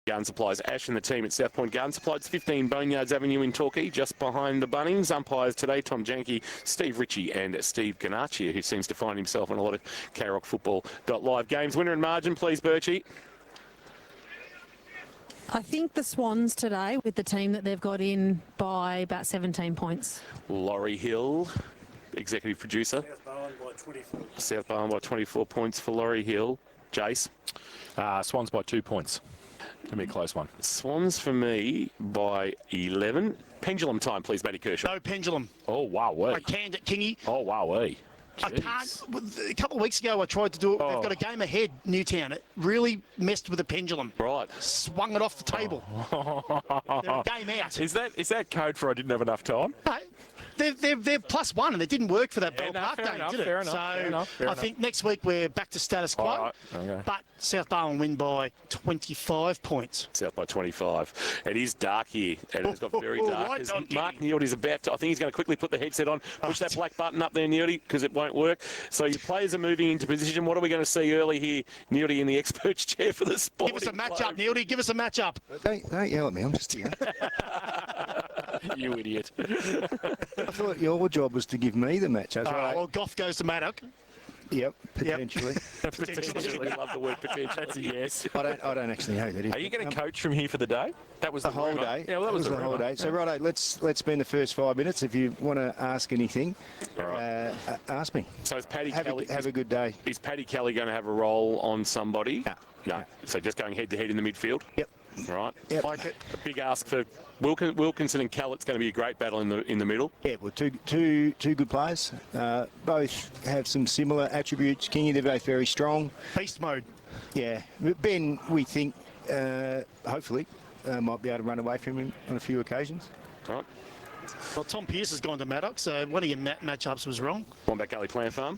Garden Supplies. Ash and the team at South Point Garden Supply. It's 15 Boneyards Avenue in Torquay, just behind the Bunnings. Umpires today, Tom Janke, Steve Ritchie and Steve Ganaccia, who seems to find himself on a lot of K-Rock Football.live games. Winner and margin, please, Birchie. I think the Swans today, with the team that they've got in, by about 17 points. Laurie Hill, executive producer. South Barwon by 24 points for Laurie Hill. Jace. Swans by 2 points. Gonna be a close one. Swans for me by 11. Pendulum time, please, Matty Kershaw. No pendulum. Oh, wow. I canned it, Kingy. Oh, wow. I can't. A couple of weeks ago, I tried to do it. They've got a game ahead, Newtown. It really messed with the pendulum. Right. Swung it off the table. They're a game out. Is that code for I didn't have enough time? No, they're +1, and it didn't work for that Bell Park day, did it? Fair enough. I think next week we're back to status quo. Right, okay. But South Barwon win by 25 points. South by 25. It is dark here, and it's got very dark. Right on, Mark Nealdy's about to, I think he's going to quickly put the headset on, push that black button up there, Nealdy, because it won't work. So your players are moving into position. What are we going to see early here, Nealdy, in the expert's chair for the sport? Give us a matchup, Nealdy. Give us a matchup. Don't yell at me. I'm just here. You idiot. I thought your job was to give me the match. Right. Well, Goff goes to Maddock. Yep, potentially. Potentially. I love the word potentially. That's a yes. I don't actually know that. Are you going to coach from here for the day? That was the whole day. Yeah, well, that was the whole day. So, righto, let's spend the first 5 minutes. If you want to ask anything, ask me. So is Paddy Kelly... Have a good day. Is Paddy Kelly going to have a role on somebody? No. No. So just going head-to-head in the midfield? Yep. Right. Yep. Like it. A big ask for Wilkinson and Callett's going to be a great battle in the middle. Yeah, well, two good players. Both have some similar attributes. Kingy, they're both very strong. Beast mode. Yeah. Ben, we think, hopefully, might be able to run away from him on a few occasions. Right. Well, Tom Pearce has gone to Maddock, so one of your matchups was wrong. Wombat Gully Plant Farm?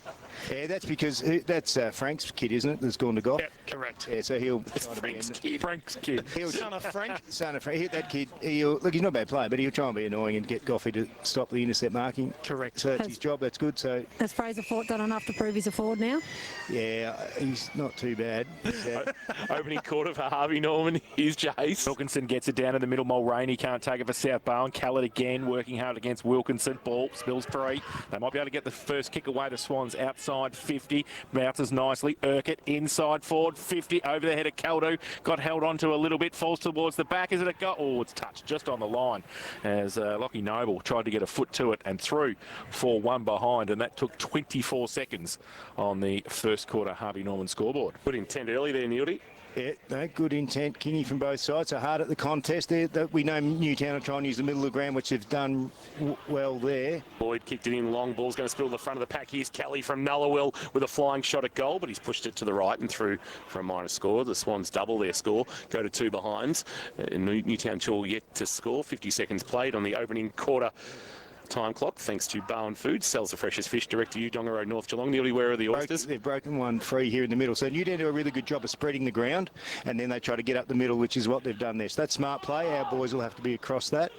Yeah, that's because that's Frank's kid, isn't it, that's gone to golf? Yep, correct. Yeah, so he'll... Frank's kid. Son of Frank. Son of Frank. That kid, look, he's not a bad player, but he'll try and be annoying and get Goffey to stop the intercept marking. Correct. So that's his job, that's good. So Has Fraser Fort done enough to prove he's a forward now? yeah, he's not too bad. Opening quarter for Harvey Norman. Here's Jace. Wilkinson gets it down in the middle. Mulroney can't take it for South Barwon. Callett again working hard against Wilkinson. Ball spills free. They might be able to get the first kick away to Swans outside 50. Bounces nicely. Urquhart inside forward 50. Over the head of Caldo. Got held onto a little bit. Falls towards the back. Is it a goal? Oh, it's touched just on the line as Lockie Noble tried to get a foot to it and through 4-1 behind, and that took 24 seconds on the first quarter Harvey Norman scoreboard. Good intent early there, Nealdy. Yeah, no, good intent, Kingy, from both sides. So hard at the contest there. We know Newtown will try and use the middle of the ground, which they've done well there. Boyd kicked it in long. Ball's going to spill the front of the pack. Here's Kelly from Nullawell with a flying shot at goal, but he's pushed it to the right and through for a minor score. The Swans double their score, go to 2 behinds. Newtown Chilwell yet to score. 50 seconds played on the opening quarter time clock, thanks to Barwon Foods, sells the freshest fish direct to you, Donga Road, North Geelong. Nearly where are the oysters? They've broken one free here in the middle. So Newtown do a really good job of spreading the ground, and then they try to get up the middle, which is what they've done there. So that's smart play. Our boys will have to be across that.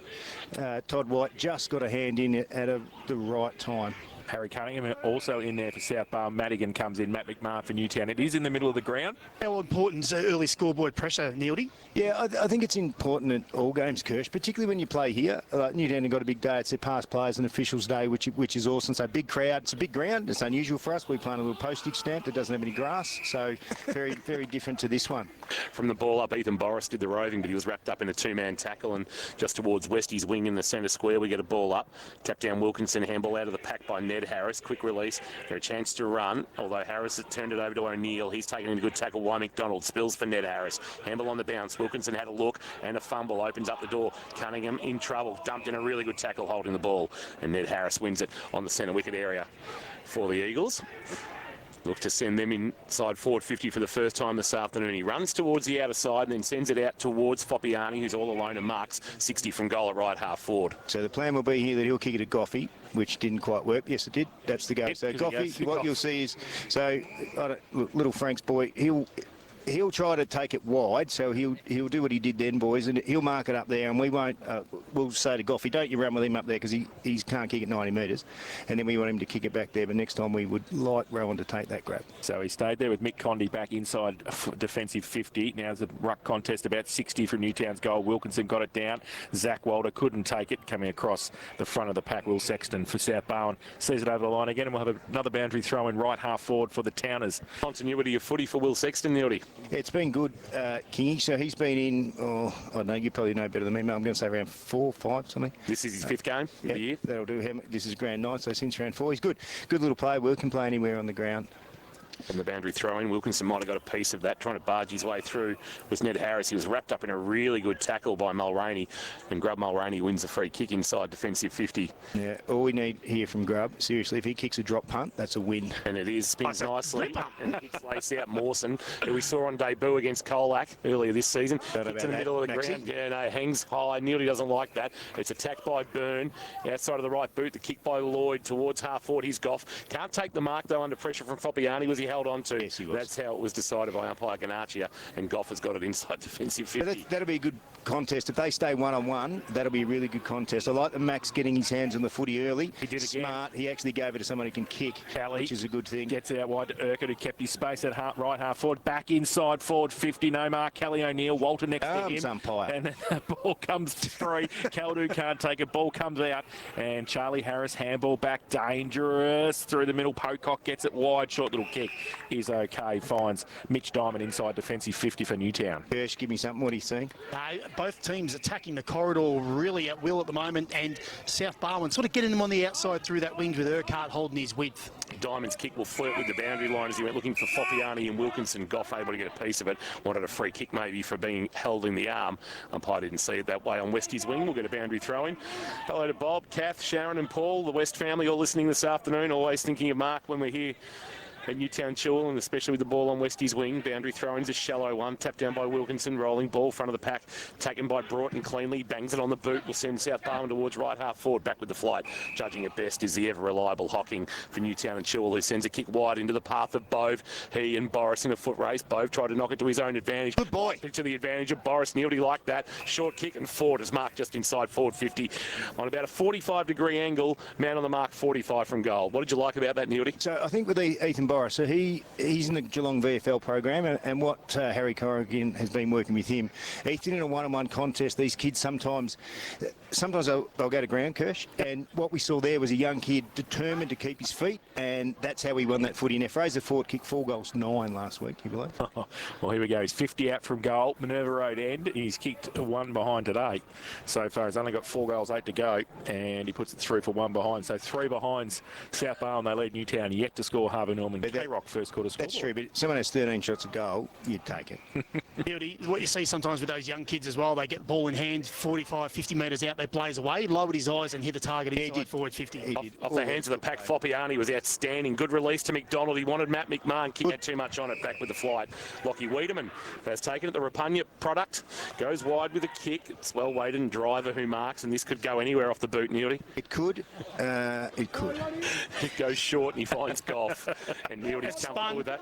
Todd White just got a hand in at the right time. Harry Cunningham also in there for South Barwon. Madigan comes in. Matt McMahon for Newtown. It is in the middle of the ground. How important is early scoreboard pressure, Nealdy? Yeah, I think it's important in all games, Kirsch, particularly when you play here. Newtown have got a big day. It's their past players and officials day, which is awesome. So big crowd. It's a big ground. It's unusual for us. We play on a little postage stamp that doesn't have any grass. So very, very different to this one. From the ball up, Ethan Boris did the roving, but he was wrapped up in a two-man tackle, and just towards Westie's wing in the centre square, we get a ball up. Tap down Wilkinson, handball out of the pack by Ned Harris. Quick release. Got a chance to run, although Harris has turned it over to O'Neill. He's taken in a good tackle by McDonald. Spills for Ned Harris. Handball on the bounce. Wilkinson had a look and a fumble. Opens up the door. Cunningham in trouble. Dumped in a really good tackle holding the ball. And Ned Harris wins it on the centre wicket area for the Eagles. Look to send them inside forward 50 for the first time this afternoon. He runs towards the outer side and then sends it out towards Foppiani, who's all alone, and marks 60 from goal at right half forward. So the plan will be here that he'll kick it at Goffey, which didn't quite work. Yes, it did. That's the go. So Goffey, what you'll see is, so little Frank's boy, he'll try to take it wide, so he'll do what he did then, boys, and he'll mark it up there, and we won't. We'll say to Goffey, don't you run with him up there because he can't kick it 90 metres, and then we want him to kick it back there. But next time we would like Rowan to take that grab. So he stayed there with Mick Condy back inside defensive 50. Now there's a ruck contest about 60 from Newtown's goal. Wilkinson got it down. Zach Walder couldn't take it. Coming across the front of the pack, Will Sexton for South Barwon sees it over the line again, and we'll have another boundary throw in right half forward for the Towners. Continuity of footy for Will Sexton, Neildy. It's been good, Kingy. So he's been in, I don't know, you probably know better than me, mate. I'm going to say around 4, 5, something. This is his 5th game of the year. That'll do. This is grand 9, so since round 4, he's good. Good little player. Will can play anywhere on the ground. From the boundary throw-in, Wilkinson might have got a piece of that, trying to barge his way through was Ned Harris. He was wrapped up in a really good tackle by Mulroney, and Grub Mulroney wins the free kick inside defensive 50. Yeah, all we need here from Grub, seriously, if he kicks a drop punt, that's a win. And it is, spins nicely, and kicks lace out Mawson, who we saw on debut against Colac earlier this season. Kicked in the middle of the ground. Yeah, no, hangs high. Nearly doesn't like that. It's attacked by Byrne, outside of the right boot. The kick by Lloyd towards half forward. He's Goff. Can't take the mark, though, under pressure from Foppiani. Was he held on to? Yes, he was. That's how it was decided by umpire Ganachia, and Goff has got it inside defensive 50. That'll be a good contest. If they stay one-on-one, that'll be a really good contest. I like the Max getting his hands on the footy early. He did again. Smart. He actually gave it to someone who can kick, Kelly which is a good thing. Gets out wide to Urquhart, who kept his space at right half forward. Back inside forward 50. No mark. Kelly O'Neill. Walter next to him. Umpire. And then the ball comes free. Caldu can't take it. Ball comes out. And Charlie Harris handball back. Dangerous. Through the middle. Pocock gets it wide. Short little kick is okay. Finds Mitch Diamond inside defensive 50 for Newtown. Hirsch, give me something. What are you seeing? Both teams attacking the corridor really at will at the moment, and South Barwon sort of getting them on the outside through that wings with Urquhart holding his width. Diamond's kick will flirt with the boundary line as he went looking for Foppiani and Wilkinson. Goff able to get a piece of it. Wanted a free kick maybe for being held in the arm. Umpire didn't see it that way on Westie's wing. We'll get a boundary throw in. Hello to Bob, Kath, Sharon and Paul, the West family all listening this afternoon. Always thinking of Mark when we're here at Newtown Chilwell, and especially with the ball on Westie's wing. Boundary throw-in's a shallow one. Tapped down by Wilkinson. Rolling ball, front of the pack. Taken by Broughton cleanly. Bangs it on the boot. Will send South Barwon towards right half forward. Back with the flight. Judging it best is the ever-reliable Hocking for Newtown and Chilwell, who sends a kick wide into the path of Bove. He and Boris in a foot race. Bove tried to knock it to his own advantage. Good boy. To the advantage of Boris. Neildy like that. Short kick and forward is marked just inside forward 50. On about a 45-degree angle. Man on the mark, 45 from goal. What did you like about that, Neildy? So I think with Ethan Boris, so he's in the Geelong VFL program, and what Harry Corrigan has been working with him. Ethan, in a one-on-one contest, these kids sometimes they'll go to ground, Kirsch, and what we saw there was a young kid determined to keep his feet, and that's how he won that footy. Now, Fraser Ford kicked 4 goals, 9 last week, you believe? Well, here we go. He's 50 out from goal. Minerva Road end. He's kicked 1 behind today. So far, he's only got 4 goals, 8 to go, and he puts it through for 1 behind. So 3 behinds. South Barwon, they lead Newtown yet to score. Harbour Norman, K-Rock first quarter score. That's true, but someone has 13 shots a goal, you'd take it. Beauty. What you see sometimes with those young kids as well, they get the ball in hand, 45, 50 metres out, they blaze away, lowered his eyes and hit the target inside forward 50. Off the hands of the pack, Foppiani was outstanding. Good release to McDonald. He wanted Matt McMahon. Kick had too much on it. Back with the flight. Lockie Wiedemann has taken it. The Rapugna product goes wide with a kick. It's well weighted and Driver who marks, and this could go anywhere off the boot, Neildy. It could. It could. It goes short and he finds Goff. And Neildy's comfortable with that.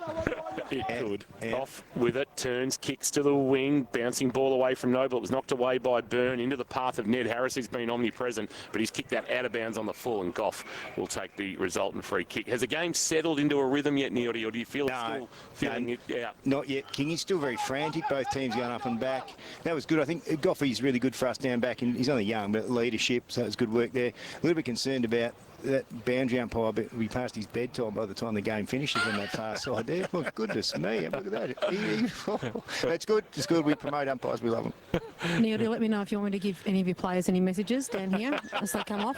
It could. Off with it, turns, kicks to the wing, bouncing ball away from Noble. It was knocked away by Byrne into the path of Ned Harris, who's been omnipresent, but he's kicked that out of bounds on the full, and Goff will take the resultant free kick. Has the game settled into a rhythm yet, Neildy, or do you feel it's still feeling it out? Not yet, King. He's still very frantic. Both teams going up and back. That was good. I think Goffey's really good for us down back, and he's only young, but leadership, so it's good work there. A little bit concerned about that boundary umpire, but we passed his bedtime by the time the game finishes on that far side there. Well, goodness me, look at that. That's good. It's good. We promote umpires. We love them. Neil, let me know if you want me to give any of your players any messages down here as they come off.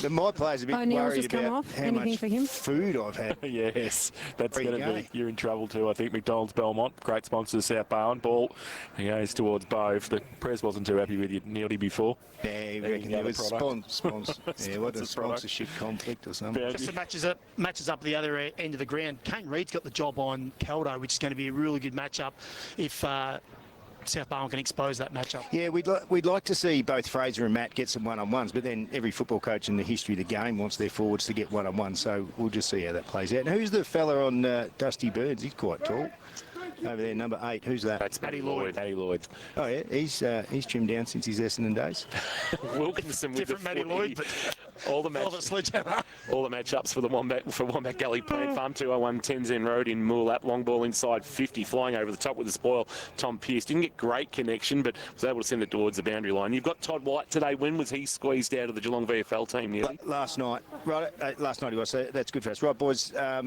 My players are a bit Neil's worried just come about off. how Anything much for him? food I've had. Yes, that's going to be. You're in trouble too. I think McDonald's Belmont, great sponsor of South Barwon. Ball goes towards Bove. The press wasn't too happy with you, Neildy, before. Yeah, you reckon there was sponsor. Yeah, what a sponsorship conflict or something. Just matches up the other end of the ground. Kane Reid's got the job on Caldo, which is going to be a really good matchup if South Barwon can expose that matchup. Yeah, we'd like to see both Fraser and Matt get some one-on-ones, but then every football coach in the history of the game wants their forwards to get one-on-one, so we'll just see how that plays out. And who's the fella on Dusty Burns? He's quite tall. over there, number 8. Who's that? That's Matty Lloyd. Matty Lloyd. Oh, yeah, he's trimmed down since his Essendon days. Wilkinson with Different the Matty footy. Lloyd, but all the matchups for the Wombat Gully Plant Farm. 201 Tenzin Road in Moolap. Long ball inside 50, flying over the top with the spoil. Tom Pearce didn't get great connection, but was able to send it towards the boundary line. You've got Todd White today. When was he squeezed out of the Geelong VFL team nearly? Last night. Right, last night he was. So that's good for us. Right, boys, I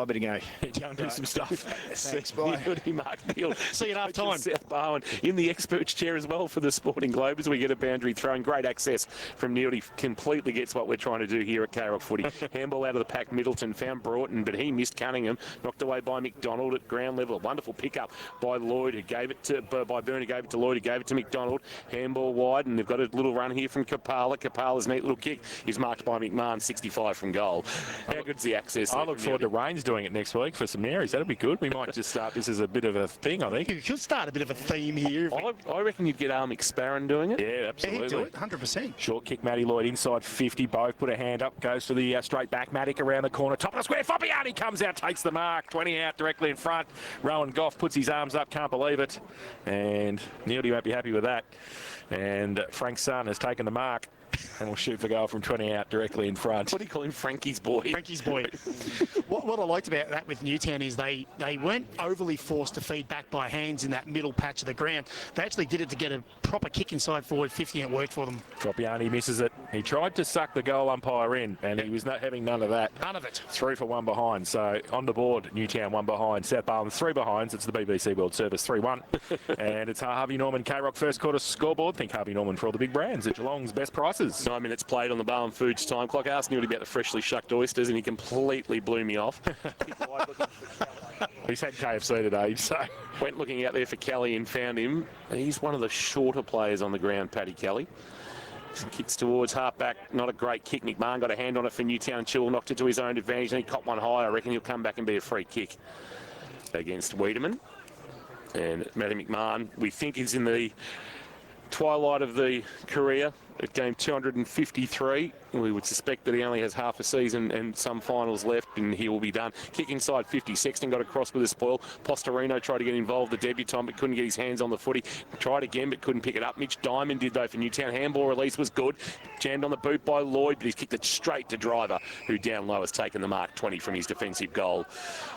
better go. Go and do some stuff. Thanks, bye. Mark Neal. See you at half time. South Barwon in the experts chair as well for the Sporting Globe as we get a boundary throw. Great access from Neal. He completely gets what we're trying to do here at K-Rock Footy. Handball out of the pack. Middleton found Broughton, but he missed Cunningham. Knocked away by McDonald at ground level. A wonderful pickup by Lloyd, who gave it to by Byrne, who gave it to Lloyd, who gave it to McDonald. Handball wide, and they've got a little run here from Kapala. Kapala's neat little kick is marked by McMahon, 65 from goal. How good's the access? I look forward to Rains doing it next week for some Marys. That'll be good. We might just start this as a bit of a thing, I think. You could start a bit of a theme here. I reckon you'd get McSparron doing it. Yeah, Yeah, absolutely. he'd do it, 100%. Short kick, Matty Lloyd inside 50. Both put a hand up, goes to the straight back. Matic around the corner, top of the square. Fabiani comes out, takes the mark. 20 out directly in front. Rowan Goff puts his arms up, can't believe it. And Neildy won't be happy with that. And Frank Sun has taken the mark and will shoot for goal from 20 out directly in front. What do you call him? Frankie's boy. Frankie's boy. What I liked about that with Newtown is they weren't overly forced to feed back by hands in that middle patch of the ground. They actually did it to get a proper kick inside forward 50 and it worked for them. Fabiani misses it. He tried to suck the goal umpire in and he was not having none of that. None of it. 3 for 1 behind. So on the board, Newtown 1 behind. South Barwon 3 behinds. It's the BBC World Service 3-1. And it's Harvey Norman K-Rock first quarter scoreboard. Think Harvey Norman for all the big brands at Geelong's best prices. 9 minutes played on the Barwon Foods time clock. I asked Neil about the freshly shucked oysters and he completely blew me off. He's had KFC today, so. Went looking out there for Kelly and found him. He's one of the shorter players on the ground, Paddy Kelly. Some kicks towards half-back. Not a great kick. Nick Mahon got a hand on it for Newtown. Chilwell knocked it to his own advantage and he copped one high. I reckon he'll come back and be a free kick against Wiedemann. And Matty McMahon, we think, is in the twilight of the career at game 253. We would suspect that he only has half a season and some finals left and he will be done. Kick inside 50. Sexton got across with a spoil. Posterino tried to get involved, the debutant, but couldn't get his hands on the footy. Tried again but couldn't pick it up. Mitch Diamond did though for Newtown. Handball release was good. Jammed on the boot by Lloyd, but he's kicked it straight to Driver, who down low has taken the mark. 20 from his defensive goal.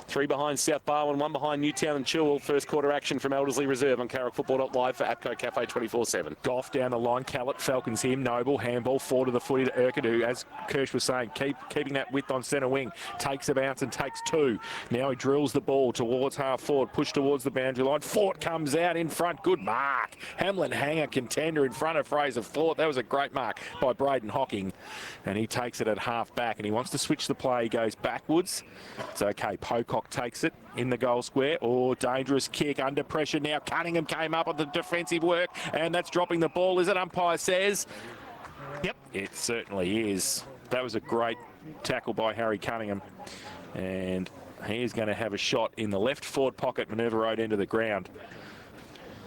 3 behind South Barwon, 1 behind Newtown and Chilwell. First quarter action from Eldersley Reserve on KRockFootball.live for APCO Cafe 24/7. Goff down the line. Callett, Falcons him. Noble, handball forward to the footy to Urquhart, who, as Kirsch was saying, keeping that width on centre wing. Takes a bounce and takes 2. Now he drills the ball towards half forward. Push towards the boundary line. Fort comes out in front. Good mark. Hamlin Hanger contender in front of Fraser Fort. That was a great mark by Braden Hocking. And he takes it at half back and he wants to switch the play. He goes backwards. It's okay. Pocock takes it in the goal square. Oh, dangerous kick under pressure now. Cunningham came up on the defensive work and that's dropping the ball, is it? Umpire says. Yep. It certainly is. That was a great tackle by Harry Cunningham. And he is going to have a shot in the left forward pocket, Minerva Road end of the ground.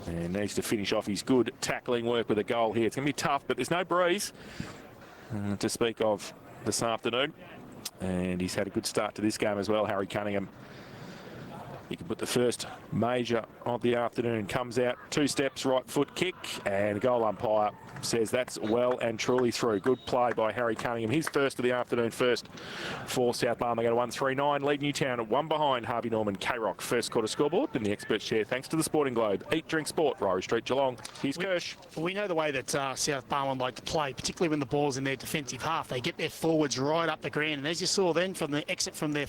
And needs to finish off his good tackling work with a goal here. It's going to be tough, but there's no breeze to speak of this afternoon. And he's had a good start to this game as well, Harry Cunningham. He can put the first major of the afternoon. Comes out, 2 steps, right foot kick, and goal umpire says that's well and truly through. Good play by Harry Cunningham. His first of the afternoon, first for South Barwon. They go to 1-3-9. Lead Newtown at 1 behind Harvey Norman K-Rock. First quarter scoreboard in the experts chair. Thanks to the Sporting Globe. Eat, drink, sport. Ryrie Street, Geelong. Here's Kirsch. We know the way that South Barwon like to play, particularly when the ball's in their defensive half. They get their forwards right up the ground. And as you saw then from the exit from their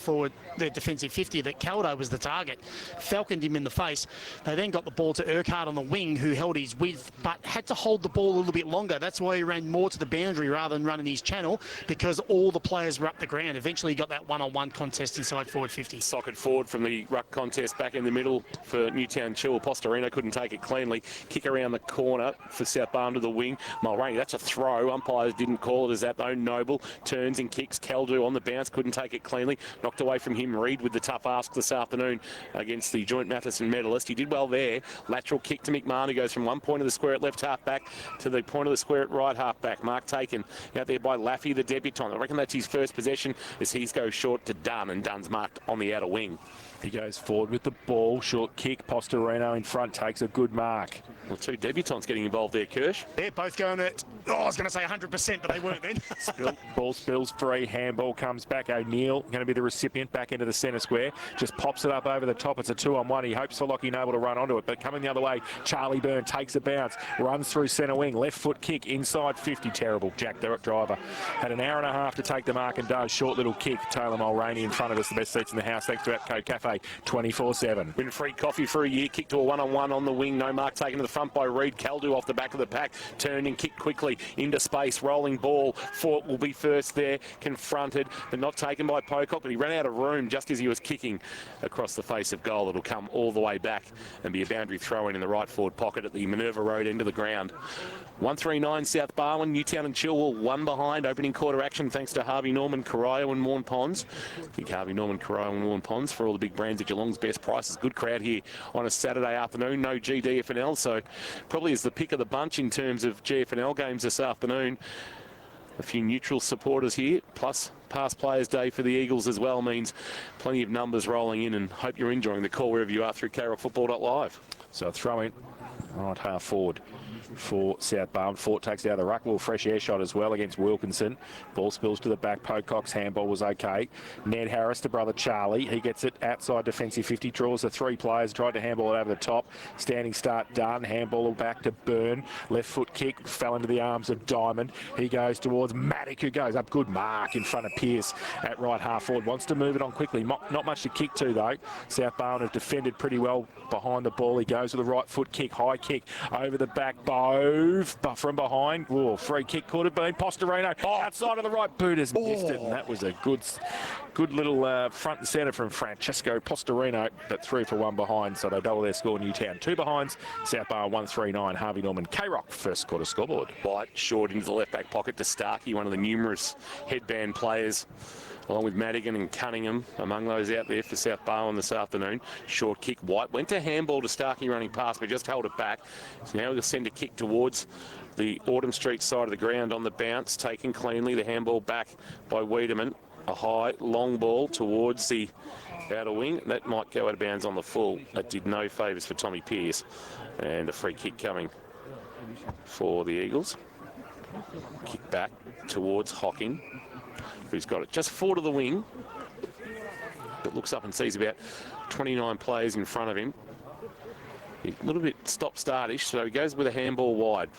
defensive 50, that Caldo was the target. Falconed him in the face. They then got the ball to Urquhart on the wing, who held his width, but had to hold the ball a little bit longer. That's why he ran more to the boundary rather than running his channel, because all the players were up the ground. Eventually he got that one-on-one contest inside forward 50. Socket forward from the ruck contest back in the middle for Newtown. Chilwell. Posterino couldn't take it cleanly. Kick around the corner for South Barwon to the wing. Mulroney, that's a throw. Umpires didn't call it as that though. Noble turns and kicks. Caldo on the bounce, couldn't take it cleanly. Knocked away from him. Reid with the tough ask this afternoon against the joint Matheson medalist. He did well there. Lateral kick to McMahon, who goes from one point of the square at left half back to the point of the square at right half back. Mark taken out there by Laffey, the debutant. I reckon that's his first possession as he goes short to Dunn, and Dunn's marked on the outer wing. He goes forward with the ball. Short kick. Postorino in front takes a good mark. Well, two debutants getting involved there, Kirsch. They're both going at, I was going to say 100%, but they weren't then. Ball spills free. Handball comes back. O'Neill going to be the recipient back into the centre square. Just pops it up over the top. It's a 2-on-1. He hopes for Lockie Noble to run onto it, but coming the other way, Charlie Byrne takes a bounce, runs through centre wing, left foot kick inside 50. Terrible. Jack Driver had an hour and a half to take the mark and does. Short little kick. Taylor Mulroney in front of us. The best seats in the house thanks to Atco Cafe 24/7. Been free coffee for a year. Kick to a 1-on-1 on the wing. No mark taken to the front by Reed. Caldu off the back of the pack. Turned and kicked quickly into space. Rolling ball. Fort will be first there. Confronted, but not taken by Pocock. But he ran out of room just as he was kicking across the face of goal. It'll come all the way back and be a boundary throw in the right forward pocket at the Minerva Road end of the ground. 139 South Barwon. Newtown and Chilwell one behind. Opening quarter action thanks to Harvey Norman, Corio and Warren Ponds. I think Harvey Norman, Corio and Warren Ponds for all the big brands at Geelong's best prices. Good crowd here on a Saturday afternoon. No GD FNL, so probably is the pick of the bunch in terms of GFNL games this afternoon. A few neutral supporters here, plus past players day for the Eagles as well means plenty of numbers rolling in, and hope you're enjoying the call wherever you are through KRFootball.live. So a throw in right half forward for South Barwon. Fort takes out the ruck. Well, fresh air shot as well against Wilkinson. Ball spills to the back. Pocock's handball was okay. Ned Harris to brother Charlie. He gets it outside defensive 50. Draws the three players. Tried to handball it over the top. Standing start done. Handball back to Byrne. Left foot kick. Fell into the arms of Diamond. He goes towards Maddock, who goes up. Good mark in front of Pearce at right half forward. Wants to move it on quickly. Not much to kick to though. South Barwon have defended pretty well behind the ball. He goes with the right foot kick. High kick over the back. But from behind. Whoa, free kick could have been. Postorino outside of the right boot has missed it, and that was a good little front and centre from Francesco Postorino, but 3 for 1 behind, so they double their score. Newtown 2 behinds. South Barwon 139. Harvey Norman, K-Rock first quarter scoreboard. Light short into the left back pocket to Starkey, one of the numerous headband players, along with Madigan and Cunningham, among those out there for South Barwon this afternoon. Short kick, White went to handball to Starkey running past, but just held it back. So now we'll send a kick towards the Autumn Street side of the ground on the bounce, taken cleanly. The handball back by Wiedemann. A high, long ball towards the outer wing. That might go out of bounds on the full. That did no favours for Tommy Pearce. And a free kick coming for the Eagles. Kick back towards Hocking, who's got it just forward of the wing, but looks up and sees about 29 players in front of him. A little bit stop-startish, so he goes with a handball wide.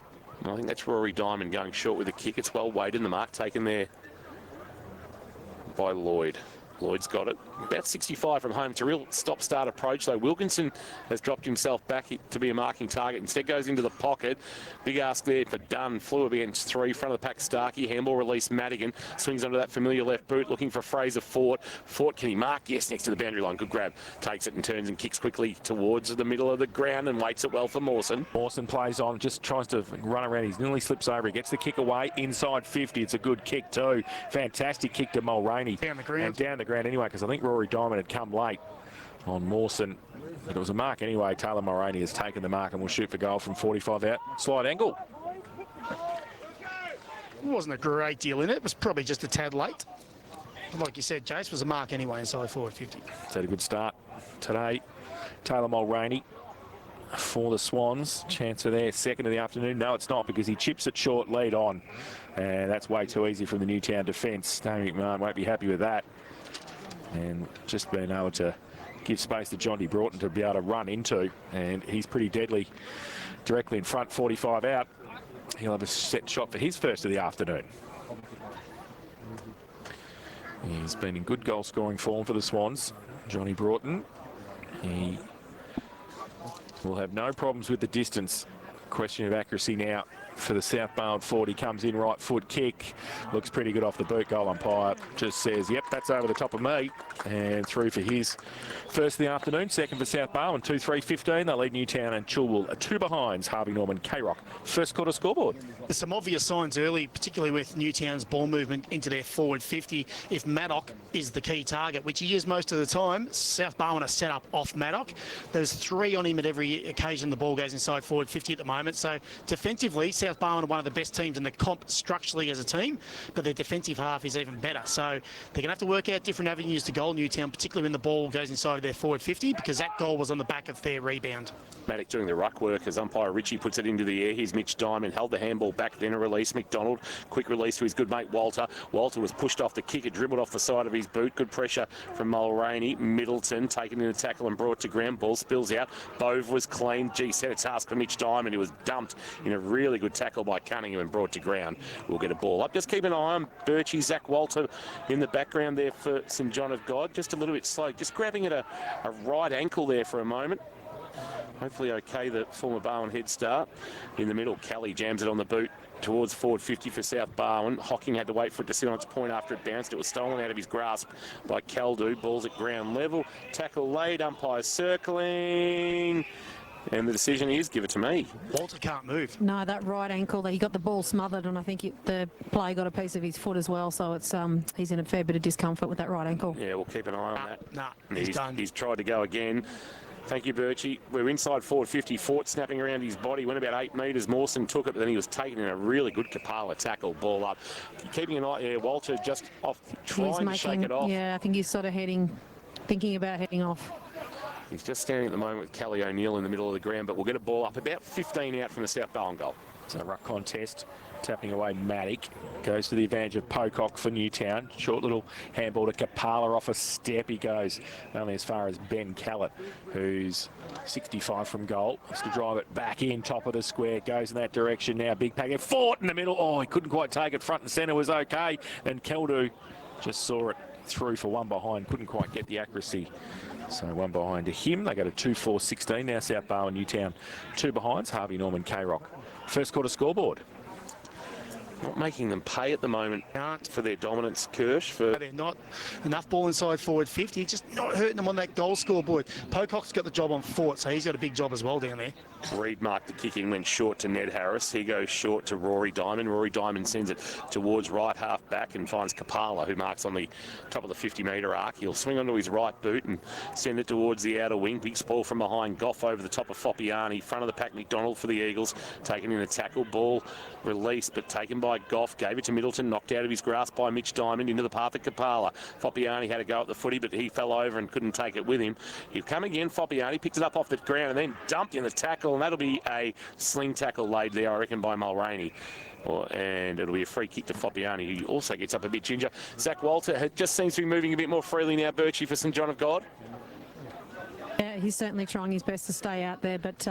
I think that's Rory Diamond going short with a kick. It's well weighted, and the mark taken there by Lloyd. Lloyd's got it. About 65 from home. It's a real stop-start approach, though. Wilkinson has dropped himself back to be a marking target. Instead goes into the pocket. Big ask there for Dunn. Flew against 3. Front of the pack, Starkey. Handball release, Madigan. Swings under that familiar left boot. Looking for Fraser Fort. Fort, can he mark? Yes, next to the boundary line. Good grab. Takes it and turns and kicks quickly towards the middle of the ground and waits it well for Mawson. Mawson plays on. Just tries to run around. He nearly slips over. He gets the kick away. Inside 50. It's a good kick too. Fantastic kick to Mulroney. Down the ground. And down the ground anyway, because I think Rory Diamond had come late on Mawson. But it was a mark anyway. Taylor Mulroney has taken the mark and will shoot for goal from 45 out. Slide angle. It wasn't a great deal in it. It was probably just a tad late. Like you said, Jace, was a mark anyway inside forward 50. It's had a good start today. Taylor Mulroney for the Swans. Chance for their second of the afternoon. No, it's not, because he chips it short, lead on. And that's way too easy from the Newtown defence. Tony McMahon won't be happy with that. And just being able to give space to Jonty Broughton to be able to run into. And he's pretty deadly directly in front, 45 out. He'll have a set shot for his first of the afternoon. He's been in good goal scoring form for the Swans. Jonty Broughton. He will have no problems with the distance. Question of accuracy now for the South Barwon 40. Comes in, right foot kick. Looks pretty good off the boot. Goal umpire just says, yep, that's over the top of me. And through for his first of the afternoon. Second for South Barwon, 2-3-15. They lead Newtown and Chilwell 2 behinds. Harvey Norman, K-Rock. First quarter scoreboard. There's some obvious signs early, particularly with Newtown's ball movement into their forward 50. If Maddock is the key target, which he is most of the time, South Barwon are set up off Maddock. There's 3 on him at every occasion the ball goes inside forward 50 at the moment. So defensively, South Barwon are one of the best teams in the comp structurally as a team, but their defensive half is even better. So they're going to have to work out different avenues to goal Newtown, particularly when the ball goes inside of their forward 50, because that goal was on the back of their rebound. Maddock doing the ruck work as umpire Ritchie puts it into the air. Here's Mitch Diamond, held the handball back, then a release. McDonald, quick release to his good mate Walter. Walter was pushed off the kick, it dribbled off the side of his boot. Good pressure from Mulroney. Middleton taken in a tackle and brought to ground. Ball spills out. Bove was clean. Set a task for Mitch Diamond, who was dumped in a really good tackle by Cunningham and brought to ground. We'll get a ball up. Just keep an eye on Birchie, Zach Walter in the background there for St John of God. Just a little bit slow. Just grabbing at a right ankle there for a moment. Hopefully okay, the former Barwon head start. In the middle, Kelly jams it on the boot towards forward 50 for South Barwon. Hocking had to wait for it to sit on its point after it bounced. It was stolen out of his grasp by Caldu. Ball's at ground level. Tackle laid, umpire circling. And the decision is, give it to me. Walter can't move. No, that right ankle, he got the ball smothered, and I think the play got a piece of his foot as well, so it's he's in a fair bit of discomfort with that right ankle. Yeah, we'll keep an eye on that. Nah, he's done. He's tried to go again. Thank you, Birchie. We're inside forward 50. Fort snapping around his body. Went about 8 metres. Mawson took it, but then he was taken in a really good Kapala tackle. Ball up. Keeping an eye. Yeah, Walter just off, trying to shake it off. Yeah, I think he's sort of thinking about heading off. He's just standing at the moment with Kelly O'Neill in the middle of the ground, but we'll get a ball up about 15 out from the South Barwon goal. So ruck contest, tapping away Maddock. Goes to the advantage of Pocock for Newtown. Short little handball to Kapala off a step. He goes only as far as Ben Callett, who's 65 from goal. Has to drive it back in, top of the square. Goes in that direction now. Big packet. Fort in the middle. Oh, he couldn't quite take it. Front and centre was okay. And Keldu just saw it through for one behind. Couldn't quite get the accuracy. So one behind to him. They go to 2-4-16 now. South Barwon, Newtown. 2 behinds. Harvey Norman, K-Rock. First quarter scoreboard. Not making them pay at the moment for their dominance, Kirsch. They're not. Enough ball inside forward 50. Just not hurting them on that goal scoreboard. Pocock's got the job on Fort, so he's got a big job as well down there. Reed marked the kick in, went short to Ned Harris. He goes short to Rory Diamond. Rory Diamond sends it towards right half back and finds Kapala, who marks on the top of the 50-metre arc. He'll swing onto his right boot and send it towards the outer wing. Big spoil from behind. Goff over the top of Foppiani. Front of the pack, McDonald for the Eagles. Taken in a tackle. Ball released, but taken by Goff. Gave it to Middleton. Knocked out of his grasp by Mitch Diamond into the path of Kapala. Foppiani had a go at the footy, but he fell over and couldn't take it with him. He'll come again. Foppiani picked it up off the ground and then dumped in the tackle, and that'll be a sling tackle laid there, I reckon, by Mulroney. And it'll be a free kick to Foppiani, who also gets up a bit ginger. Zach Walter just seems to be moving a bit more freely now, Birchie, for St John of God. Yeah, he's certainly trying his best to stay out there, but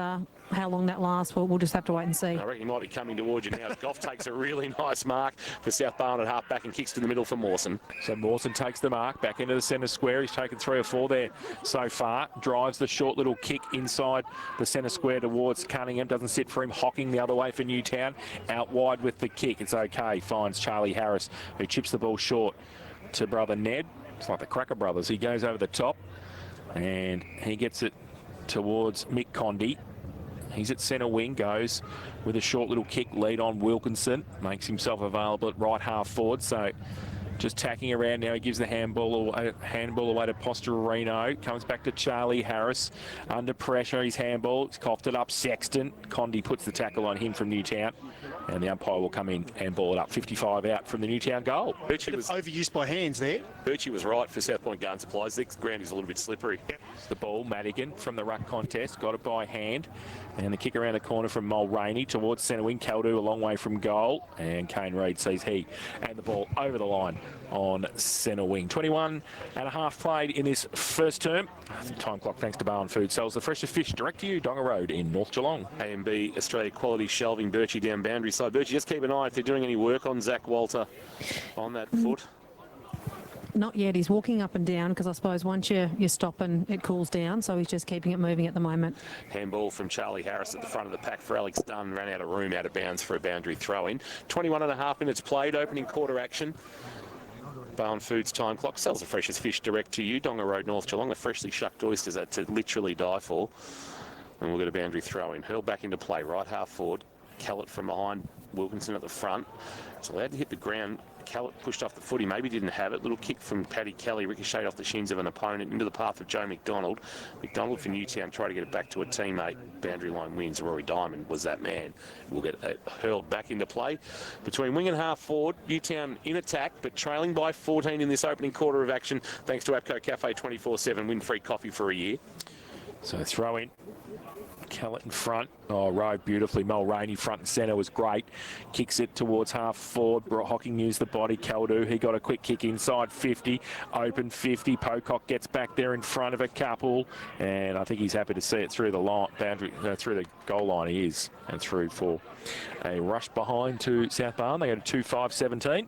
how long that lasts, we'll just have to wait and see. I reckon he might be coming towards you now. Goff takes a really nice mark for South Barwon at half back and kicks to the middle for Mawson. So Mawson takes the mark back into the centre square. He's taken 3 or 4 there so far. Drives the short little kick inside the centre square towards Cunningham. Doesn't sit for him. Hocking the other way for Newtown. Out wide with the kick. It's okay. Finds Charlie Harris, who chips the ball short to brother Ned. It's like the Cracker brothers. He goes over the top and he gets it towards Mick Condy. He's at centre wing, goes with a short little kick lead on Wilkinson. Makes himself available at right half forward. So just tacking around now. He gives the handball away to Postorino. Comes back to Charlie Harris. Under pressure, his handball. He's coughed it up. Sexton. Condy puts the tackle on him from Newtown. And the umpire will come in and ball it up. 55 out from the Newtown goal. Birchie was overused by hands there. Birchie was right for South Point Garden Supplies. The ground is a little bit slippery. It's the ball, Madigan from the ruck contest. Got it by hand. And the kick around the corner from Mulroney towards centre wing. Caldu a long way from goal. And Kane Reid sees he and the ball over the line on centre wing. 21 and a half played in this first term. Time clock thanks to Barwon Food. Sells the freshest fish direct to you, Donga Road in North Geelong. A&B Australia Quality Shelving. Birchie down boundary side. Birchie, just keep an eye if they're doing any work on Zach Walter on that foot. Not yet. He's walking up and down because I suppose once you stop and it cools down, so he's just keeping it moving at the moment. Handball from Charlie Harris at the front of the pack for Alex Dunn. Ran out of room, out of bounds for a boundary throw-in. 21 and a half minutes played, opening quarter action. Barwon Foods time clock sells the freshest fish direct to you, Donga Road, North Geelong. The freshly shucked oysters are to literally die for. And we'll get a boundary throw-in. Hurl back into play, right half forward. Callett from behind, Wilkinson at the front. It's allowed to hit the ground. Callett pushed off the footy, maybe didn't have it. Little kick from Paddy Kelly, ricocheted off the shins of an opponent into the path of Joe McDonald. McDonald for Newtown tried to get it back to a teammate. Boundary line wins. Rory Diamond was that man. We'll get hurled back into play. Between wing and half forward, Newtown in attack, but trailing by 14 in this opening quarter of action, thanks to APCO Cafe 24/7. Win free coffee for a year. So throw in. Callett in front. Oh, rode beautifully. Mulroney front and centre was great. Kicks it towards half forward. Hocking used the body. Caldu, he got a quick kick inside 50. Open 50. Pocock gets back there in front of a couple. And I think he's happy to see it through the line, through the goal line. He is. And through for a rush behind to South Barwon. They go to 2-5-17.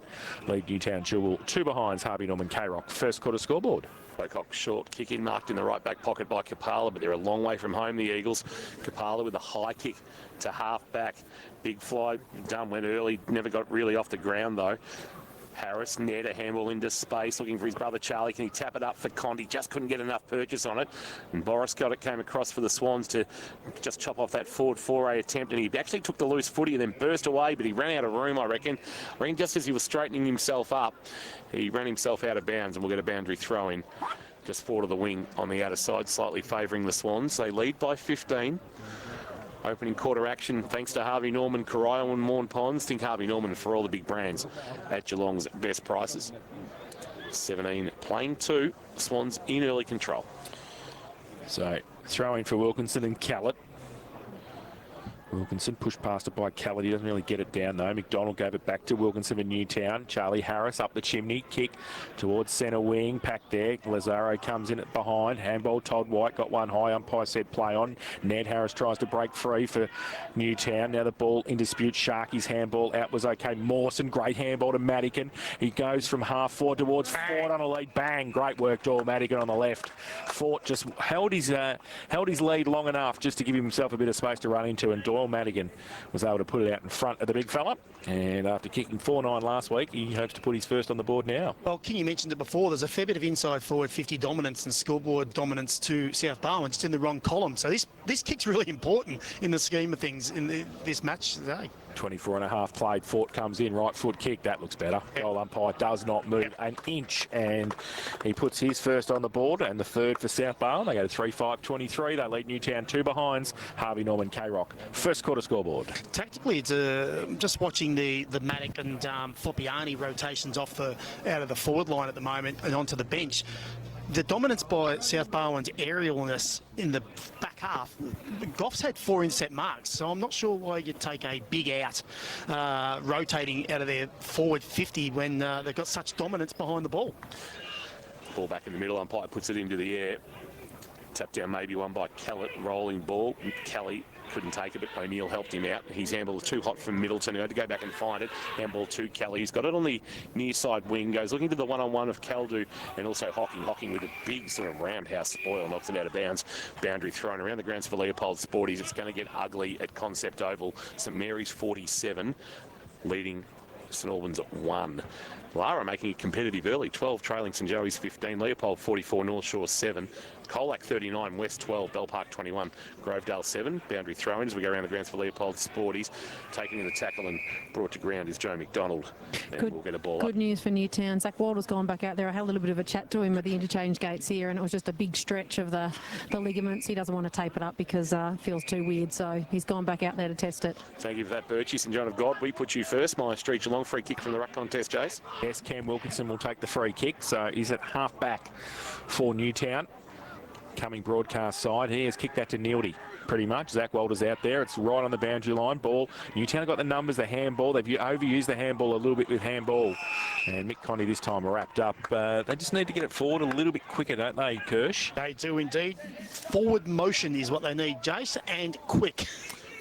Lead Newtown Chilwell. 2 behinds. Harvey Norman K-Rock. First quarter scoreboard. Pocock short kick in, marked in the right back pocket by Kapala, but they're a long way from home, the Eagles. Kapala with a high kick to half back. Big fly, done, went early, never got really off the ground though. Harris, Ned, a handball into space, looking for his brother Charlie. Can he tap it up for Conti? Just couldn't get enough purchase on it. And Boris got it, came across for the Swans to just chop off that forward foray attempt. And he actually took the loose footy and then burst away, but he ran out of room, I reckon. Just as he was straightening himself up, he ran himself out of bounds, and we'll get a boundary throw in just forward of the wing on the outer side, slightly favouring the Swans. They lead by 15. Opening quarter action, thanks to Harvey Norman, Corio and Morn Ponds. Think Harvey Norman for all the big brands at Geelong's best prices. 17 playing 2, Swans in early control. So throwing for Wilkinson and Callett. Wilkinson pushed past it by Callett. He doesn't really get it down though. McDonald gave it back to Wilkinson in Newtown. Charlie Harris up the chimney. Kick towards centre wing. Pack there. Lazaro comes in at behind. Handball. Todd White got one high. Umpire said play on. Ned Harris tries to break free for Newtown. Now the ball in dispute. Sharky's handball out was okay. Mawson, great handball to Madigan. He goes from half forward towards Ford on a lead. Bang. Great work, Doyle Madigan on the left. Fort just held his lead long enough just to give himself a bit of space to run into, and Doyle Madigan was able to put it out in front of the big fella. And after kicking 4-9 last week, he hopes to put his first on the board now. Well, King, you mentioned it before. There's a fair bit of inside forward 50 dominance and scoreboard dominance to South Barwon, just in the wrong column. So this kick's really important in the scheme of things in this match today. 24.5 played. Fort comes in, right foot kick. That looks better. Goal umpire does not move an inch, and he puts his first on the board and the third for South Barwon. They go to 3-5-23. They lead Newtown 2 behinds. Harvey Norman K-Rock. First quarter scoreboard. Tactically, it's just watching the Matic and Foppiani rotations out of the forward line at the moment and onto the bench. The dominance by South Barwon's aerialness in the back half, Goff's had 4 intercept marks, so I'm not sure why you'd take a big out rotating out of their forward 50 when they've got such dominance behind the ball. Ball back in the middle, umpire puts it into the air. Tap down, maybe one by Callett, rolling ball. Kelly couldn't take it, but O'Neill helped him out. His handball was too hot from Middleton. He had to go back and find it. Handball to Kelly. He's got it on the near side wing. Goes looking to the one-on-one of Caldu and also Hocking with a big sort of roundhouse spoil. Knocks it out of bounds. Boundary thrown around the grounds for Leopold Sporties. It's going to get ugly at Concept Oval. St Mary's 47, leading St Albans 1. Lara making it competitive early. 12 trailing St Joey's 15. Leopold 44, North Shore 7. Colac 39, West 12, Bell Park 21, Grovedale 7. Boundary throw-in as we go around the grounds for Leopold Sporties. Taking in the tackle and brought to ground is Joe McDonald. And we'll get a ball Good up. news for Newtown. Zach Walder's gone back out there. I had a little bit of a chat to him at the interchange gates here, and it was just a big stretch of the ligaments. He doesn't want to tape it up because it feels too weird, so he's gone back out there to test it. Thank you for that, Birchie. St John of God, we put you first. My Street Geelong free kick from the ruck contest, Jace. Yes, Cam Wilkinson will take the free kick, so he's at half back for Newtown. Coming broadcast side, he has kicked that to Neildy pretty much. Zach Walder's out there. It's right on the boundary line. Ball. Newtown got the numbers, the handball. They've overused the handball a little bit with handball. And Mick Conti this time wrapped up. They just need to get it forward a little bit quicker, don't they, Kirsch? They do indeed. Forward motion is what they need, Jace, and quick.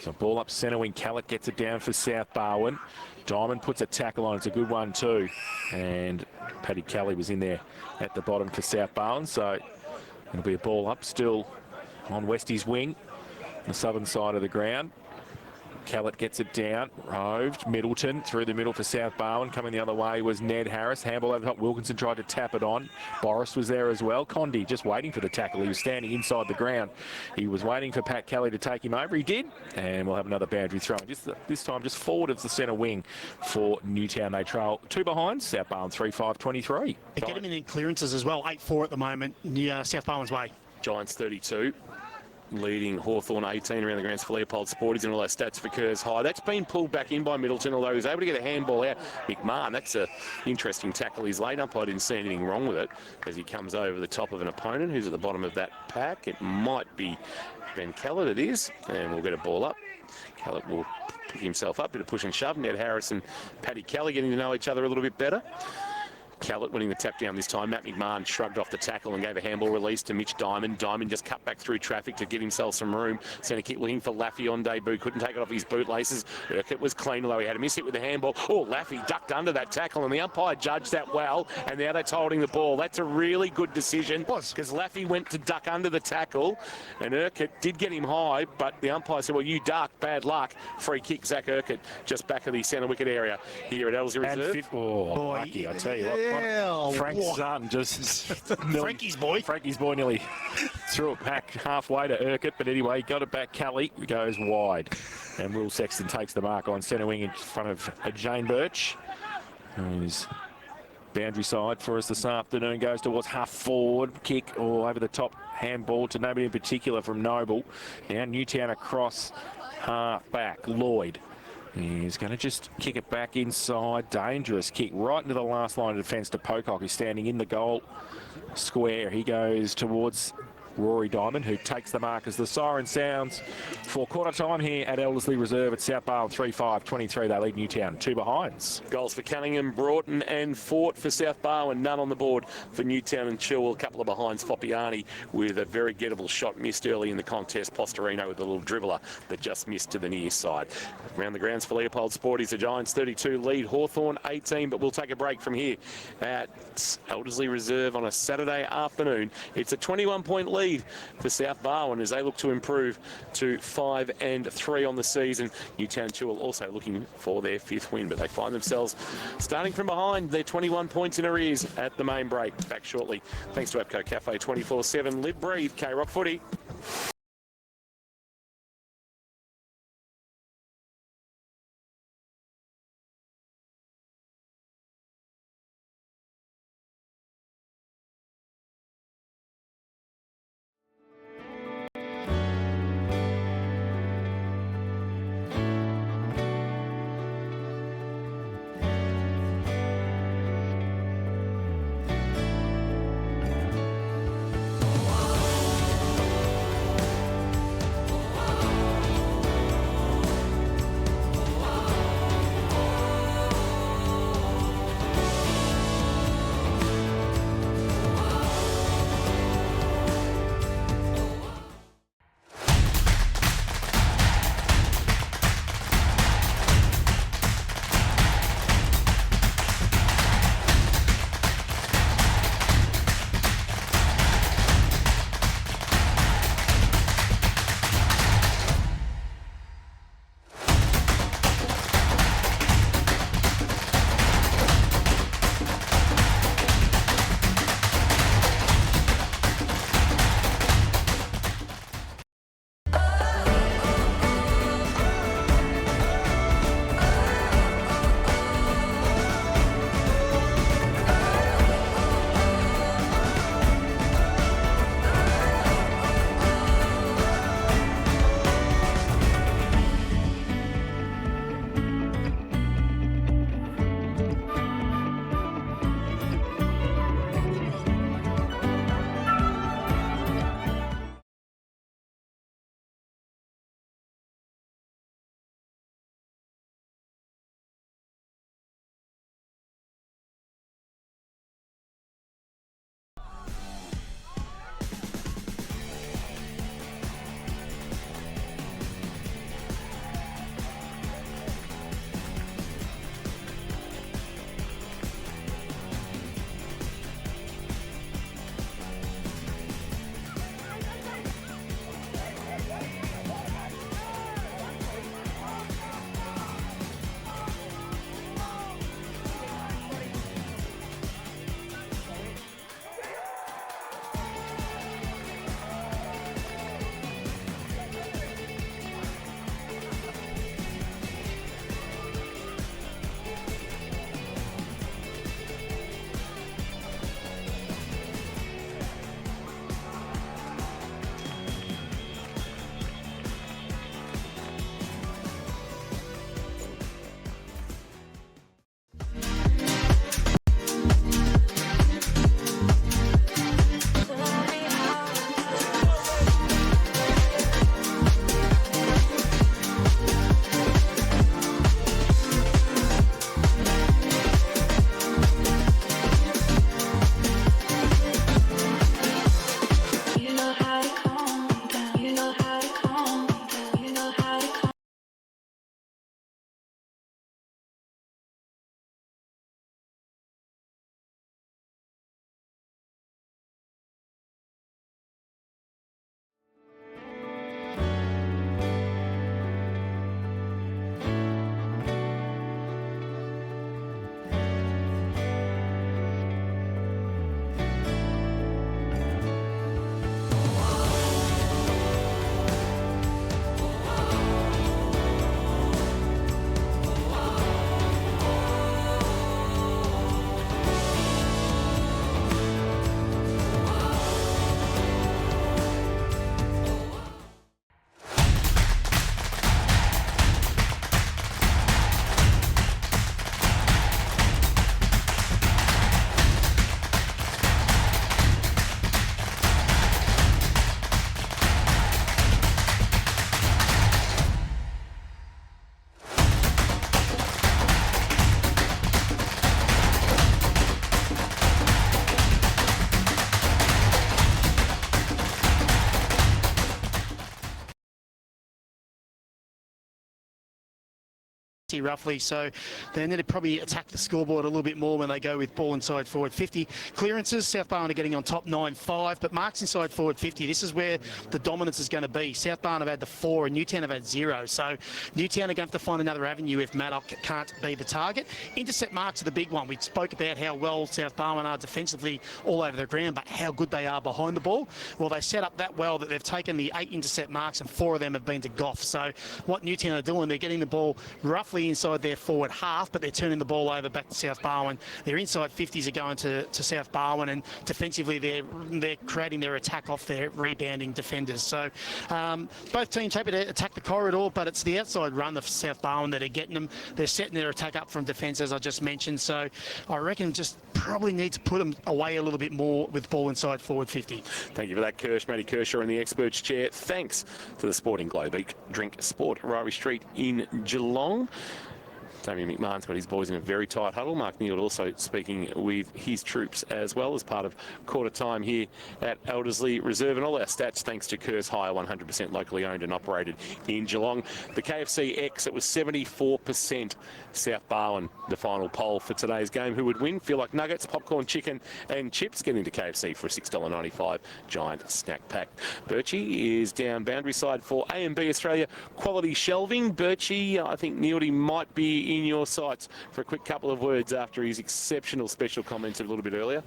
So ball up centre wing. Callett gets it down for South Barwon. Diamond puts a tackle on. It's a good one too. And Paddy Kelly was in there at the bottom for South Barwon. So it'll be a ball up still on Westie's wing, the southern side of the ground. Kellett gets it down. Roved. Middleton through the middle for South Barwon. Coming the other way was Ned Harris. Handball over the top. Wilkinson tried to tap it on. Boris was there as well. Condi just waiting for the tackle. He was standing inside the ground. He was waiting for Pat Kelly to take him over. He did. And we'll have another boundary throw. This time just forward of the centre wing for Newtown. They trail 2 behind. South Barwon 3-5-23. They get him in clearances as well. 8-4 at the moment. South Barwon's way. Giants 32. Leading Hawthorn 18 around the grounds for Leopold Sporties, and all those stats for Kerrs High. That's been pulled back in by Middleton, although he was able to get a handball out. McMahon, that's an interesting tackle. His late umpire didn't see anything wrong with it as he comes over the top of an opponent who's at the bottom of that pack. It might be Ben Kellett, it is, and we'll get a ball up. Kellett will pick himself up, bit of push and shove. Ned Harris and Paddy Kelly getting to know each other a little bit better. Kellett winning the tap down this time. Matt McMahon shrugged off the tackle and gave a handball release to Mitch Diamond. Diamond just cut back through traffic to give himself some room. Centre kick looking for Laffy on debut. Couldn't take it off his bootlaces. Urquhart was clean, although he had a miss hit with the handball. Oh, Laffy ducked under that tackle, and the umpire judged that well, and now that's holding the ball. That's a really good decision because Laffy went to duck under the tackle, and Urquhart did get him high, but the umpire said, well, you ducked, bad luck. Free kick, Zach Urquhart, just back of the centre wicket area here at Ellerslie Reserve. Lucky, I tell you what. Frank's son just... Frankie's boy. Frankie's boy nearly threw it back halfway to Urquhart, but anyway, got it back. Kelly goes wide. And Will Sexton takes the mark on centre wing in front of Jane Birch. Who's boundary side for us this afternoon. Goes towards half forward. Kick all over the top. Handball to nobody in particular from Noble. Now Newtown across half back. Lloyd. He's going to just kick it back inside. Dangerous kick right into the last line of defence to Pocock, who's standing in the goal square. He goes towards Rory Diamond, who takes the mark as the siren sounds for quarter time here at Ellerslie Reserve at South Barwon 3-5-23. They lead Newtown 2 behinds. Goals for Cunningham, Broughton and Fort for South Barwon. None on the board for Newtown and Chilwell. A couple of behinds. Foppiani with a very gettable shot missed early in the contest. Posterino with a little dribbler that just missed to the near side. Around the grounds for Leopold Sporties, the Giants 32 lead. Hawthorn 18, but we'll take a break from here at Ellerslie Reserve on a Saturday afternoon. It's a 21-point lead for South Barwon as they look to improve to 5-3 on the season. Newtown Chilwell also looking for their 5th win, but they find themselves starting from behind. They're 21 points in arrears at the main break. Back shortly. Thanks to APCO Cafe 24/7. Live, breathe, K-Rock Footy. roughly, so they need to probably attack the scoreboard a little bit more when they go with ball inside forward 50. Clearances, South Barwon are getting on top 9-5, but marks inside forward 50, this is where the dominance is going to be. South Barwon have had the 4 and Newtown have had 0, so Newtown are going to have to find another avenue if Maddock can't be the target. Intercept marks are the big one. We spoke about how well South Barwon are defensively all over the ground, but how good they are behind the ball. Well, they set up that well that they've taken the 8 intercept marks and 4 of them have been to Goff. So what Newtown are doing, they're getting the ball roughly inside their forward half, but they're turning the ball over back to South Barwon. Their inside 50s are going to South Barwon, and defensively they're creating their attack off their rebounding defenders. So both teams happy to attack the corridor, but it's the outside run of South Barwon that are getting them. They're setting their attack up from defence, as I just mentioned. So I reckon just probably need to put them away a little bit more with ball inside forward 50. Thank you for that, Kirsch. Matty Kershaw in the experts chair. Thanks to the Sporting Globe. Eat, drink, sport, Ryrie Street in Geelong. Damien McMahon's got his boys in a very tight huddle. Mark Neal also speaking with his troops as well as part of quarter time here at Elderslie Reserve. And all our stats thanks to Kerrs Hire, 100% locally owned and operated in Geelong. The KFC X, it was 74% South Barwon, the final poll for today's game. Who would win? Feel like nuggets, popcorn, chicken and chips. Get into KFC for a $6.95 giant snack pack. Birchie is down boundary side for A&B Australia Quality Shelving. Birchie, I think Neildy might be in your sights for a quick couple of words after his exceptional special comments a little bit earlier.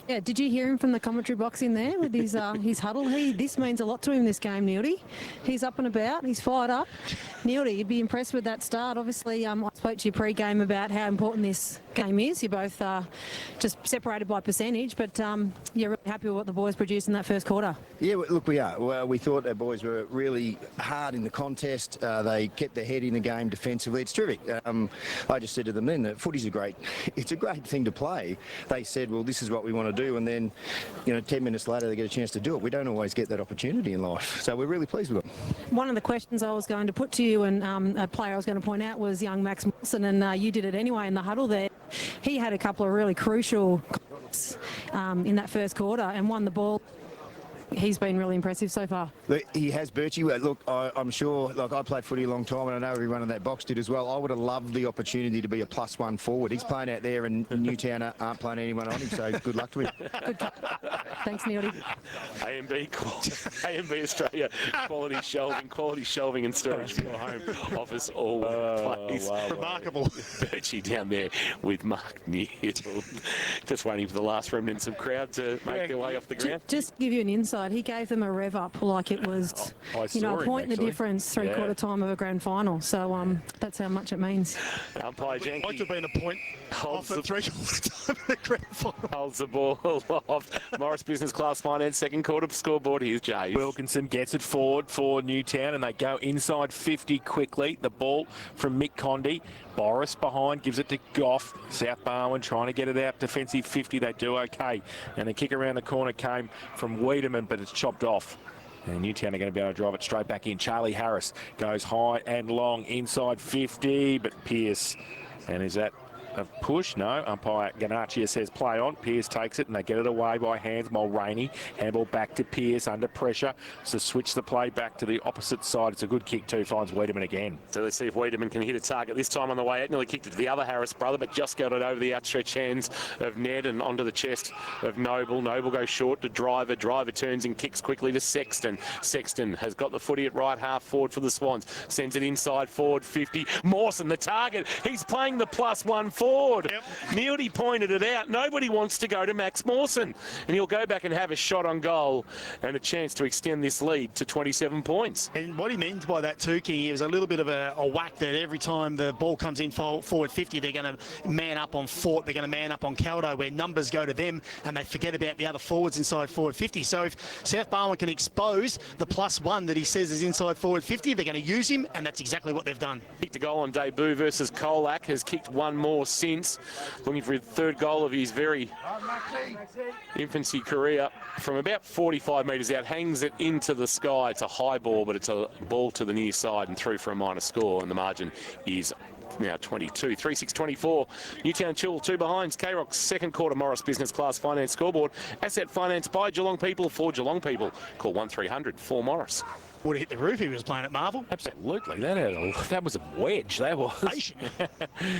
Yeah, did you hear him from the commentary box in there with his huddle? This means a lot to him, this game, Neildy. He's up and about, he's fired up. Neildy, you'd be impressed with that start. Obviously, I spoke to you pre-game about how important this game is. You're both just separated by percentage, but you're really happy with what the boys produced in that first quarter. Yeah, look, we are. Well, we thought our boys were really hard in the contest. They kept their head in the game defensively. It's terrific. I just said to them then that footy's it's a great thing to play. They said, well, this is what we want to do, and then 10 minutes later they get a chance to do it. We don't always get that opportunity in life, so we're really pleased with them. One of the questions I was going to put to you, and a player I was going to point out, was young Max Wilson, and you did it anyway in the huddle there. He had a couple of really crucial in that first quarter and won the ball. He's been really impressive so far. Look, he has, Birchie. Look, I'm sure, I played footy a long time, and I know everyone in that box did as well. I would have loved the opportunity to be a +1 forward. He's playing out there, and Newtown aren't playing anyone on him, so good luck to him. Good. Thanks, Neildy. A&B Australia Quality Shelving and Storage for your home office all place. Wow. Remarkable. Birchie down there with Mark Neal. Just waiting for the last remnants of crowd to make their way off the ground. Just to give you an insight, he gave them a rev up like it was, a point in the difference, three-quarter time of a grand final. So that's how much it means. Umpire Janke Might have been a point off at three-quarter time of the grand final. holds the ball off. Morris Business Class Finance second quarter scoreboard. Here's Jay. Wilkinson gets it forward for Newtown, and they go inside 50 quickly. The ball from Mick Condy. Boris behind, gives it to Goff. South Barwon trying to get it out. Defensive 50, they do okay. And the kick around the corner came from Wiedemann, but it's chopped off. And Newtown are going to be able to drive it straight back in. Charlie Harris goes high and long inside 50, but Pearce. And is that a push? No. Umpire Ganachia says play on. Pearce takes it and they get it away by hands. Mulroney. Handball back to Pearce under pressure. So switch the play back to the opposite side. It's a good kick too. Finds Wiedemann again. So let's see if Wiedemann can hit a target this time on the way out. Nearly kicked it to the other Harris brother, but just got it over the outstretched hands of Ned and onto the chest of Noble. Noble goes short to Driver. Driver turns and kicks quickly to Sexton. Sexton has got the footy at right half forward for the Swans. Sends it inside forward 50. Mawson the target. He's playing the +1 forward. Yep. Neildy pointed it out. Nobody wants to go to Max Mawson. And he'll go back and have a shot on goal and a chance to extend this lead to 27 points. And what he means by that too, King, is a little bit of a whack that every time the ball comes in forward 50, they're going to man up on Fort, they're going to man up on Caldo, where numbers go to them and they forget about the other forwards inside forward 50. So if South Barwon can expose the +1 that he says is inside forward 50, they're going to use him, and that's exactly what they've done. Kicked a goal on debut versus Colac, has kicked one more since, looking for his third goal of his very infancy career from about 45 metres out, hangs it into the sky. It's a high ball, but it's a ball to the near side and through for a minor score, and the margin is now 22. 3-6-24. Newtown Chilwell, 2 behinds. K-Rock's second quarter Morris Business Class Finance scoreboard. Asset finance by Geelong people for Geelong people. Call 1300 4 Morris. Would have hit the roof if he was playing at Marvel. Absolutely. That was a wedge. That was.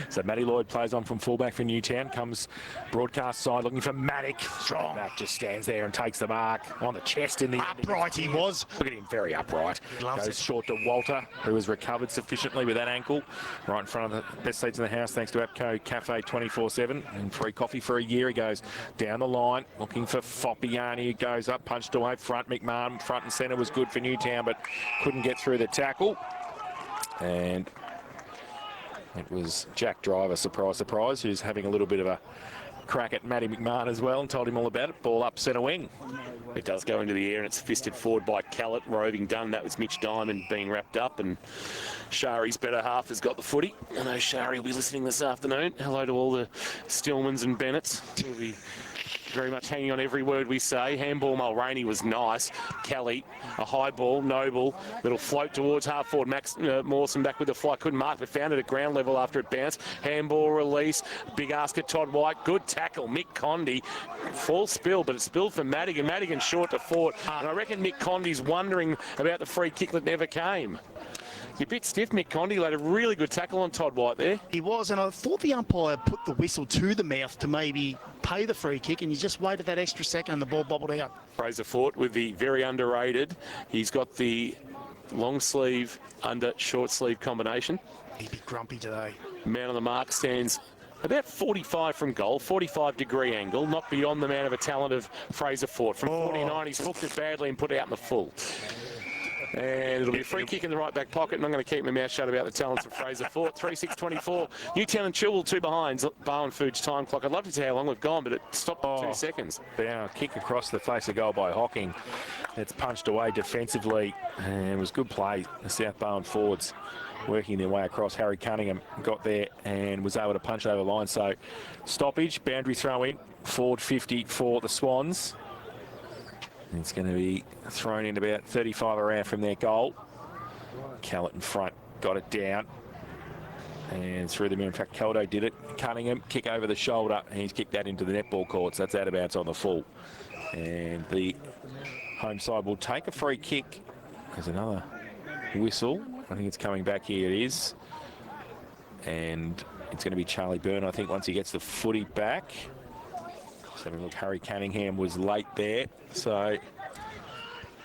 So Matty Lloyd plays on from fullback for Newtown. Comes broadcast side looking for Maddock. Strong. Matt just stands there and takes the mark on the chest in the Upright he was. Look at him, very upright. Loves Goes it. short to Walter, who has recovered sufficiently with that ankle. Right in front of the best seats in the house, thanks to APCO Cafe 24/7 and free coffee for a year. He goes down the line, looking for Foppiani, who goes up, punched away front. McMahon front and centre was good for Newtown, but couldn't get through the tackle. And it was Jack Driver, surprise, surprise, who's having a little bit of a crack at Matty McMahon as well and told him all about it. Ball up centre wing. It does go into the air and it's fisted forward by Callett. Roving done. That was Mitch Diamond being wrapped up, and Shari's better half has got the footy. I know Shari will be listening this afternoon. Hello to all the Stillmans and Bennetts. We'll be very much hanging on every word we say. Handball Mulroney was nice. Kelly, a high ball, noble, that'll float towards half forward. Max Mawson back with the fly. Couldn't mark, but found it at ground level after it bounced. Handball release. Big ask at Todd White. Good tackle. Mick Condy. Full spill, but it's spilled for Madigan. Madigan short to forward. And I reckon Mick Condy's wondering about the free kick that never came. You're a bit stiff, Mick Condy. Laid a really good tackle on Todd White there. He was, and I thought the umpire put the whistle to the mouth to maybe pay the free kick, and he just waited that extra second and the ball bobbled out. Fraser Fort with the very underrated. He's got the long sleeve under short sleeve combination. He'd be grumpy today. Man on the mark stands about 45 from goal, 45-degree angle, not beyond the man of a talent of Fraser Fort. From 49, he's hooked it badly and put it out in the full. And it'll be a free kick in the right back pocket, and I'm going to keep my mouth shut about the talents of Fraser Fort. 3-6-24. Newtown and Chilwell, 2 behinds. Barwon Foods time clock. I'd love to see how long we've gone, but it stopped at 2 seconds. Now, kick across the face of goal by Hocking. It's punched away defensively, and it was good play. The South Barwon forwards working their way across. Harry Cunningham got there and was able to punch over the line. So, stoppage, boundary throw in, forward 50 for the Swans. It's going to be thrown in about 35 around from their goal. Callett in front, got it down. And through the middle. In fact, Caldo did it. Cunningham, kick over the shoulder, and he's kicked that into the netball courts. That's out of bounds on the full. And the home side will take a free kick. There's another whistle. I think it's coming back here. It is. And it's going to be Charlie Byrne, I think, once he gets the footy back. So look, Harry Cunningham was late there, so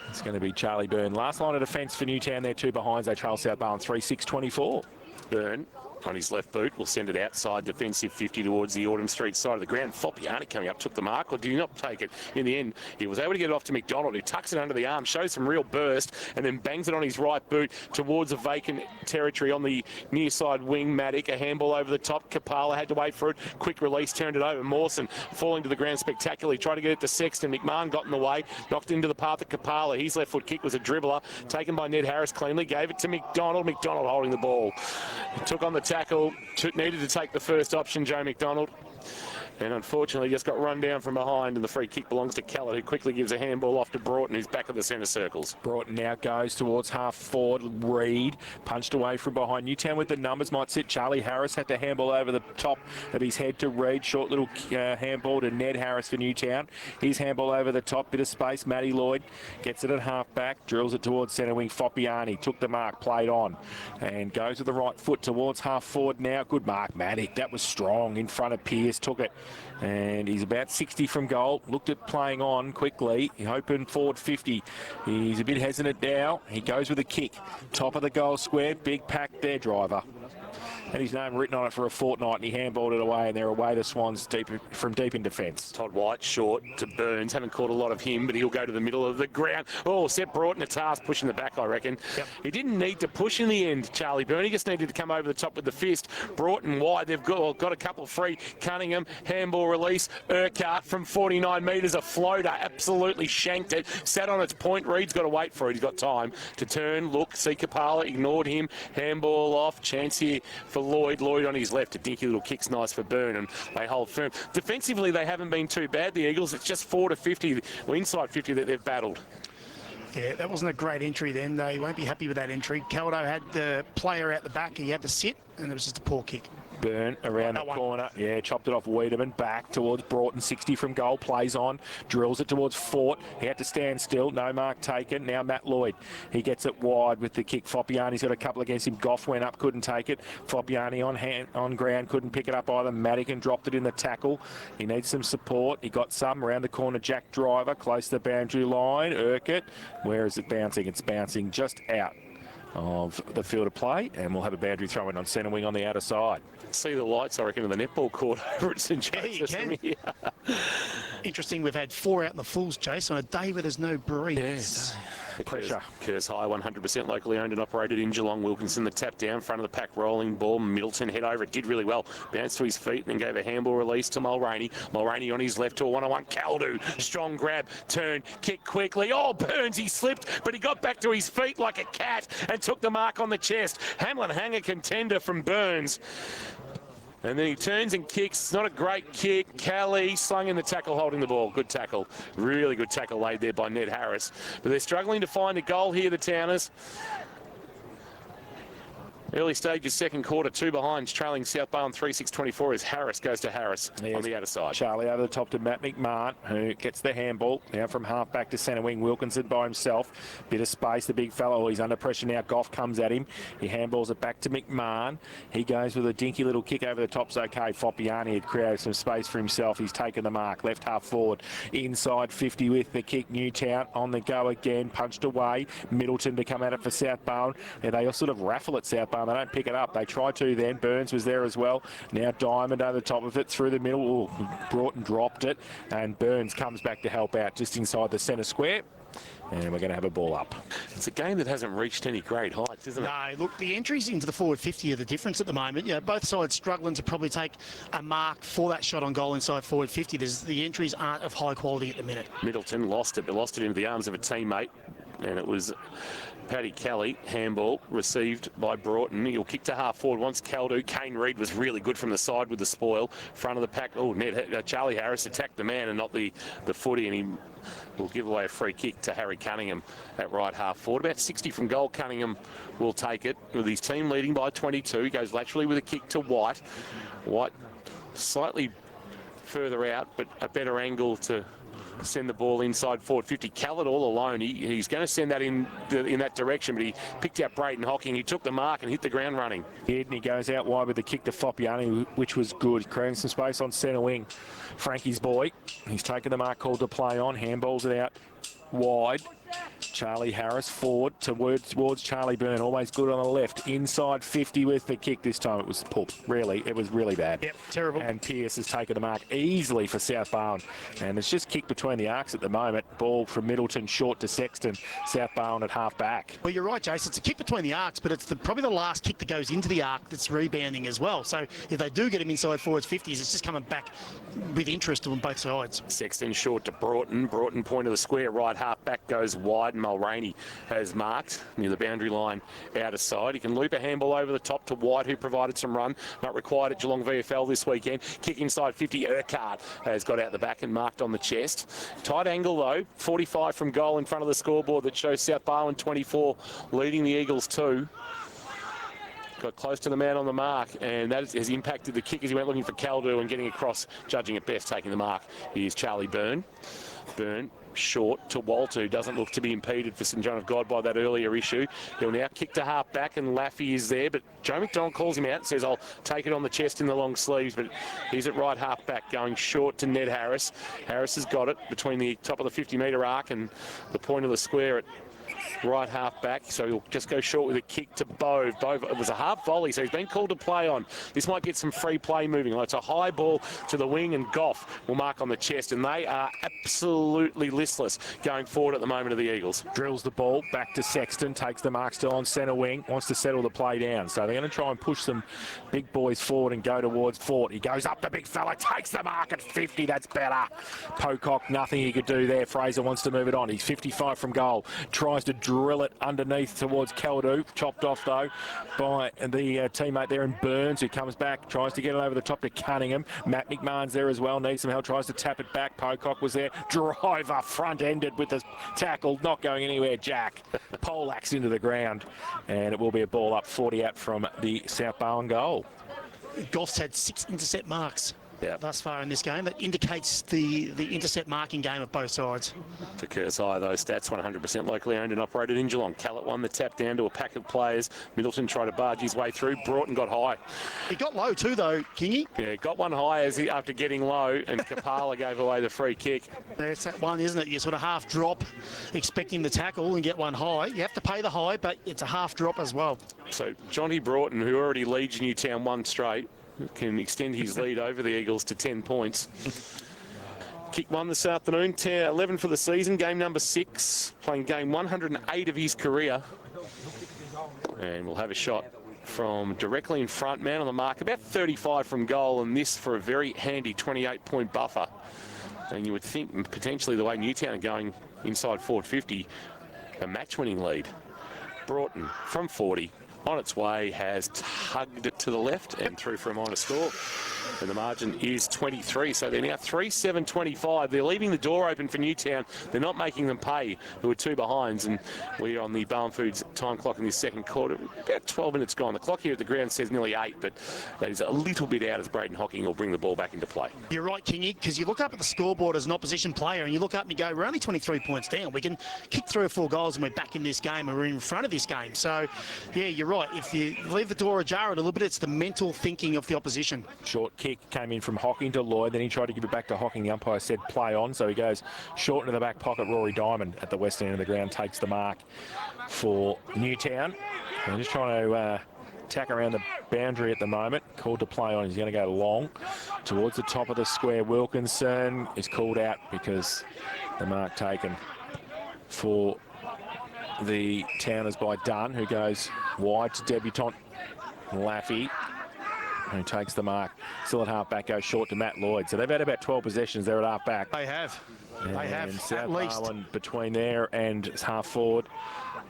it's going to be Charlie Byrne. Last line of defence for Newtown, they're 2 behinds. They trail South Barwon 3-6-24. Byrne on his left boot will send it outside, defensive 50 towards the Autumn Street side of the ground. Foppiani coming up, took the mark, or did he not take it? In the end, he was able to get it off to McDonald, who tucks it under the arm, shows some real burst, and then bangs it on his right boot towards a vacant territory on the near side wing. Maddock, a handball over the top. Kapala had to wait for it. Quick release, turned it over. Mawson falling to the ground spectacularly. Tried to get it to Sexton. McMahon got in the way, knocked into the path of Kapala. His left foot kick was a dribbler, taken by Ned Harris cleanly, gave it to McDonald. McDonald holding the ball. Took on the tackle, needed to take the first option, Joe McDonald. And unfortunately just got run down from behind, and the free kick belongs to Callett, who quickly gives a handball off to Broughton, who's back of the centre circles. Broughton now goes towards half forward. Reed punched away from behind. Newtown with the numbers might sit. Charlie Harris had to handball over the top of his head to Reed. Short little handball to Ned Harris for Newtown. His handball over the top, bit of space. Matty Lloyd gets it at half back, drills it towards centre wing. Foppiani took the mark, played on, and goes with the right foot towards half forward now. Good mark, Maddock. That was strong in front of Pearce. Took it. And he's about 60 from goal. Looked at playing on quickly. He opened forward 50. He's a bit hesitant now. He goes with a kick. Top of the goal square. Big pack there, Driver. And his name written on it for a fortnight, and he handballed it away, and they're away the Swans from deep in defence. Todd White short to Burns. Haven't caught a lot of him, but he'll go to the middle of the ground. Oh, set Broughton a task, pushing the back, I reckon. Yep. He didn't need to push in the end, Charlie Byrne. He just needed to come over the top with the fist. Broughton wide. They've got a couple free. Cunningham, handball release. Urquhart from 49 metres, a floater. Absolutely shanked it. Sat on its point. Reed's got to wait for it. He's got time to turn, look, see Kapala, ignored him. Handball off. Chance here for Lloyd. Lloyd on his left. A dinky little kick's nice for Byrne, and they hold firm. Defensively, they haven't been too bad, the Eagles. It's just 4 to 50, or inside 50, that they've battled. Yeah, that wasn't a great entry then. They won't be happy with that entry. Caldo had the player out the back. He had to sit, and it was just a poor kick. Burn around the corner. Yeah, chopped it off Wiedemann. Back towards Broughton. 60 from goal. Plays on. Drills it towards Fort. He had to stand still. No mark taken. Now Matt Lloyd. He gets it wide with the kick. Foppiani's got a couple against him. Goff went up. Couldn't take it. Foppiani on ground. Couldn't pick it up either. Madigan dropped it in the tackle. He needs some support. He got some around the corner. Jack Driver close to the boundary line. Urquhart. Where is it bouncing? It's bouncing just out of the field of play, and we'll have a boundary throw in on centre wing on the outer side. See the lights, I reckon, of the netball court over at St Joseph's. Yeah, you can. Interesting, we've had 4 out in the Fulls, Chase, on a day where there's no breeze. Yes. Pressure. Curse High, 100% locally owned and operated in Geelong. Wilkinson, the tap down, front of the pack, rolling ball. Middleton head over. It did really well. Bounced to his feet and then gave a handball release to Mulroney. Mulroney on his left to a one-on-one. Caldu, strong grab, turn, kick quickly. Oh, Burns, he slipped, but he got back to his feet like a cat and took the mark on the chest. Hamlin Hanger contender from Burns. And then he turns and kicks. It's not a great kick. Kelly slung in the tackle, holding the ball. Good tackle. Really good tackle laid there by Ned Harris. But they're struggling to find a goal here, the Towners. Early stages, second quarter, 2 behind, trailing South Barwon 3-6-24 as Harris goes to Harris on the outer side. Charlie over the top to Matt McMahon, who gets the handball. Now from half back to centre wing, Wilkinson by himself. Bit of space, the big fellow. He's under pressure now. Goff comes at him. He handballs it back to McMahon. He goes with a dinky little kick over the top's okay. Foppiani had created some space for himself. He's taken the mark. Left half forward. Inside 50 with the kick. Newtown on the go again. Punched away. Middleton to come at it for South Barwon. Yeah, they all sort of raffle at South Barwon. They don't pick it up. They try to then. Burns was there as well. Now Diamond over the top of it, through the middle. Ooh, Broughton dropped it, and Burns comes back to help out just inside the centre square. And we're going to have a ball up. It's a game that hasn't reached any great heights, isn't it? No, look, the entries into the forward 50 are the difference at the moment. You know, both sides struggling to probably take a mark for that shot on goal inside forward 50. The entries aren't of high quality at the minute. Middleton lost it, but lost it into the arms of a teammate, and it was Paddy Kelly. Handball received by Broughton. He'll kick to half forward once Caldu. Kane Reid was really good from the side with the spoil. Front of the pack. Oh, Charlie Harris attacked the man and not the footy, and he will give away a free kick to Harry Cunningham at right half forward. About 60 from goal. Cunningham will take it with his team leading by 22. He goes laterally with a kick to White. White slightly further out, but a better angle to send the ball inside forward 50. Callett all alone. He's going to send that in that direction, but he picked out Brayden Hocking. He took the mark and hit the ground running. And he goes out wide with the kick to Foppiani, which was good. Creating some space on centre wing. Frankie's boy. He's taken the mark, called to play on. Handballs it out wide. Charlie Harris forward towards Charlie Byrne. Always good on the left. Inside 50 with the kick. This time it was poop. Really, it was really bad. Yep, terrible. And Pearce has taken the mark easily for South Barwon. And it's just kicked between the arcs at the moment. Ball from Middleton short to Sexton. South Barwon at half back. Well, you're right, Jason. It's a kick between the arcs, but it's probably the last kick that goes into the arc that's rebounding as well. So if they do get him inside forwards 50s, it's just coming back with interest on both sides. Sexton short to Broughton. Broughton point of the square. Right half back goes wide. Mulroney has marked near the boundary line outer side. He can loop a handball over the top to White, who provided some run. Not required at Geelong VFL this weekend. Kick inside 50. Urquhart has got out the back and marked on the chest. Tight angle though. 45 from goal in front of the scoreboard that shows South Barwon 24 leading the Eagles 2. Got close to the man on the mark, and that has impacted the kick as he went looking for Caldu and getting across, judging at best, taking the mark. Here's Charlie Byrne. Byrne short to Walter, who doesn't look to be impeded for St John of God by that earlier issue. He'll now kick to half back, and Laffey is there, but Joe McDonald calls him out and says, I'll take it on the chest in the long sleeves, but he's at right half back, going short to Ned Harris. Harris has got it between the top of the 50-metre arc and the point of the square at right half back, so he'll just go short with a kick to Bove. Bove, it was a half volley, so he's been called to play on. This might get some free play moving. It's a high ball to the wing, and Goff will mark on the chest, and they are absolutely listless going forward at the moment of the Eagles. Drills the ball back to Sexton, takes the mark still on centre wing, wants to settle the play down. So they're going to try and push some big boys forward and go towards Fort. He goes up, the big fella, takes the mark at 50. That's better. Pocock, nothing he could do there. Fraser wants to move it on. He's 55 from goal. Tries to drill it underneath towards Caldu. Chopped off though by the teammate there in Burns, who comes back, tries to get it over the top to Cunningham. Matt McMahon's there as well, needs some help, tries to tap it back. Pocock was there. Driver front-ended with the tackle, not going anywhere. Jack poleaxed into the ground, and it will be a ball up 40 out from the South Barwon goal. Goff's had 6 intercept marks. Yeah. Thus far in this game. That indicates the intercept marking game of both sides. To curse high, those stats, 100% locally owned and operated in Geelong. Callett won the tap down to a pack of players. Middleton tried to barge his way through. Broughton got high. He got low too, though, Kingy. Yeah, got one high after getting low, and Kapala gave away the free kick. There's that one, isn't it? You sort of half drop, expecting the tackle and get one high. You have to pay the high, but it's a half drop as well. So Johnny Broughton, who already leads Newtown 1 straight, can extend his lead over the Eagles to 10 points. Kick 1 this afternoon, 11 for the season, game number 6, playing game 108 of his career. And we'll have a shot from directly in front, man on the mark, about 35 from goal, and this for a very handy 28-point buffer. And you would think potentially the way Newtown are going inside forward 50, a match-winning lead. Broughton from 40. On its way, has tugged it to the left and through for a minor score. And the margin is 23, so they're now 3-7-25. They're leaving the door open for Newtown. They're not making them pay, who are 2 behinds, and we're on the Barwon Foods time clock in this second quarter. About 12 minutes gone. The clock here at the ground says nearly 8, but that is a little bit out as Braden Hocking will bring the ball back into play. You're right, Kingy, because you look up at the scoreboard as an opposition player and you look up and you go, we're only 23 points down. We can kick 3 or 4 goals and we're back in this game and we're in front of this game. So, yeah, you're right. If you leave the door ajar a little bit, it's the mental thinking of the opposition. Short kick came in from Hocking to Lloyd, then he tried to give it back to Hocking. The umpire said play on, so he goes short into the back pocket. Rory Diamond at the western end of the ground takes the mark for Newtown. They're just trying to tack around the boundary at the moment. Called to play on. He's going to go long towards the top of the square. Wilkinson is called out because the mark taken for the Towners by Dunn, who goes wide to debutant Laffey, who takes the mark. Still at half-back, goes short to Matt Lloyd. So they've had about 12 possessions there at half-back. They have. They have, South at least. Barwon between there and half-forward.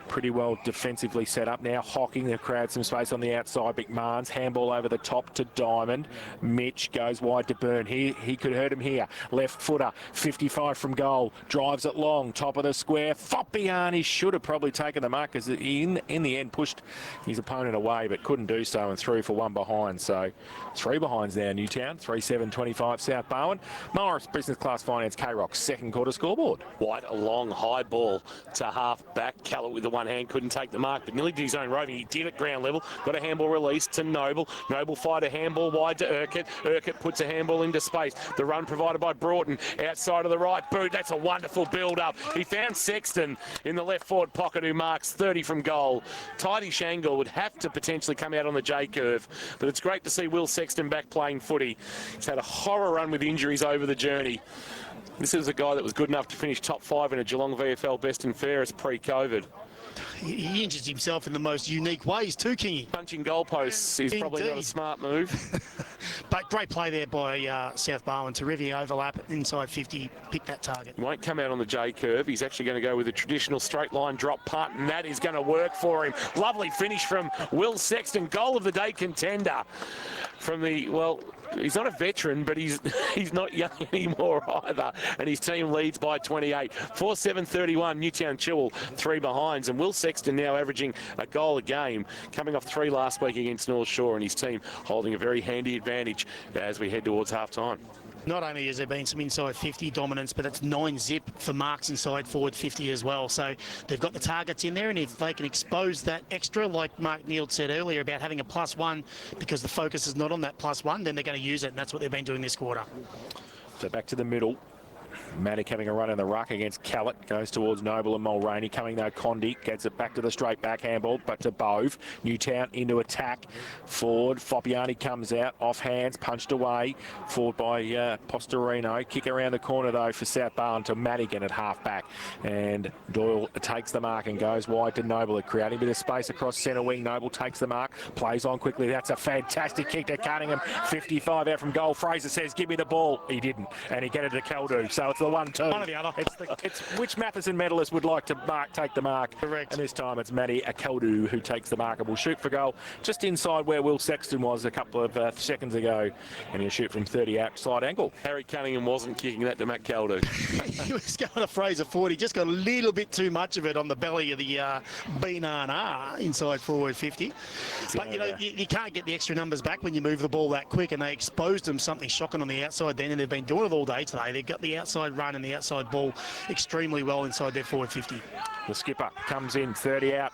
Pretty well defensively set up now. Hocking, they've crowded some space on the outside. McMahon's handball over the top to Diamond. Mitch goes wide to Byrne. He could hurt him here. Left footer, 55 from goal. Drives it long, top of the square. Foppiani should have probably taken the mark because he, in the end, pushed his opponent away but couldn't do so and threw for 1 behind. So 3 behinds now, Newtown. 3-7-25 South Barwon. Morris Business Class Finance K-Rock, second quarter scoreboard. White, a long high ball to half-back. Callett with the one hand couldn't take the mark, but nearly did his own roving. He did at ground level. Got a handball release to Noble. Noble fired a handball wide to Urquhart. Urquhart puts a handball into space. The run provided by Broughton outside of the right boot. That's a wonderful build-up. He found Sexton in the left forward pocket, who marks 30 from goal. Tidy Shangle would have to potentially come out on the J curve, but it's great to see Will Sexton back playing footy. He's had a horror run with injuries over the journey. This is a guy that was good enough to finish top 5 in a Geelong VFL best and fairest pre-COVID. He injures himself in the most unique ways too, Kingy. Punching goalposts is probably not a smart move. But great play there by South Barwon to Rivier overlap inside 50, pick that target. He won't come out on the J curve. He's actually going to go with a traditional straight line drop punt, and that is going to work for him. Lovely finish from Will Sexton, goal of the day contender from the, well, he's not a veteran, but he's not young anymore either. And his team leads by 28. 4-7-31, Newtown Chilwell, 3 behinds. And Will Sexton now averaging a goal a game, coming off 3 last week against North Shore, and his team holding a very handy advantage as we head towards half-time. Not only has there been some inside 50 dominance, but it's 9 zip for marks inside forward 50 as well. So they've got the targets in there, and if they can expose that extra, like Mark Neal said earlier about having a +1, because the focus is not on that +1, then they're going to use it, and that's what they've been doing this quarter. So back to the middle. Maddock having a run in the ruck against Callett. Goes towards Noble and Mulroney. Coming though, Condi gets it back to the straight back handball, but to Bove. Newtown into attack. Forward. Foppiani comes out. Off hands. Punched away. Forward by Postorino. Kick around the corner though for South Barwon to Madigan at half back. And Doyle takes the mark and goes wide to Noble. Creating a bit of space across centre wing. Noble takes the mark. Plays on quickly. That's a fantastic kick to Cunningham. 55 out from goal. Fraser says, give me the ball. He didn't. And he get it to Caldu. So it's the 1-2. One or the other. It's which Matheson medalist would like to take the mark. Correct. And this time it's Matty Akeldu who takes the mark and will shoot for goal just inside where Will Sexton was a couple of seconds ago. And he'll shoot from 30 outside angle. Harry Cunningham wasn't kicking that to Matt Caldo. He was going to Fraser Ford. He just got a little bit too much of it on the belly of the B&R inside forward 50. But, you know, you can't get the extra numbers back when you move the ball that quick, and they exposed them something shocking on the outside then, and they've been doing it all day today. They've got the outside run and the outside ball extremely well inside their forward 50. The skipper comes in, 30 out,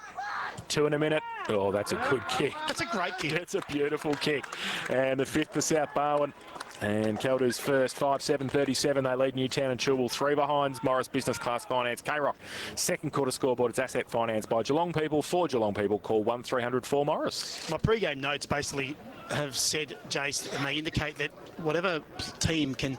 2 in a minute. Oh, that's a good kick. That's a great kick. That's a beautiful kick. And the 5th for South Barwon. And Caldu's first, 5-7-37. They lead Newtown and Chilwell 3 behinds. Morris Business Class Finance, K-Rock. Second quarter scoreboard, it's asset finance by Geelong people for Geelong people. Call 1300 Morris. My pre-game notes basically have said, Jace, and they indicate that whatever team can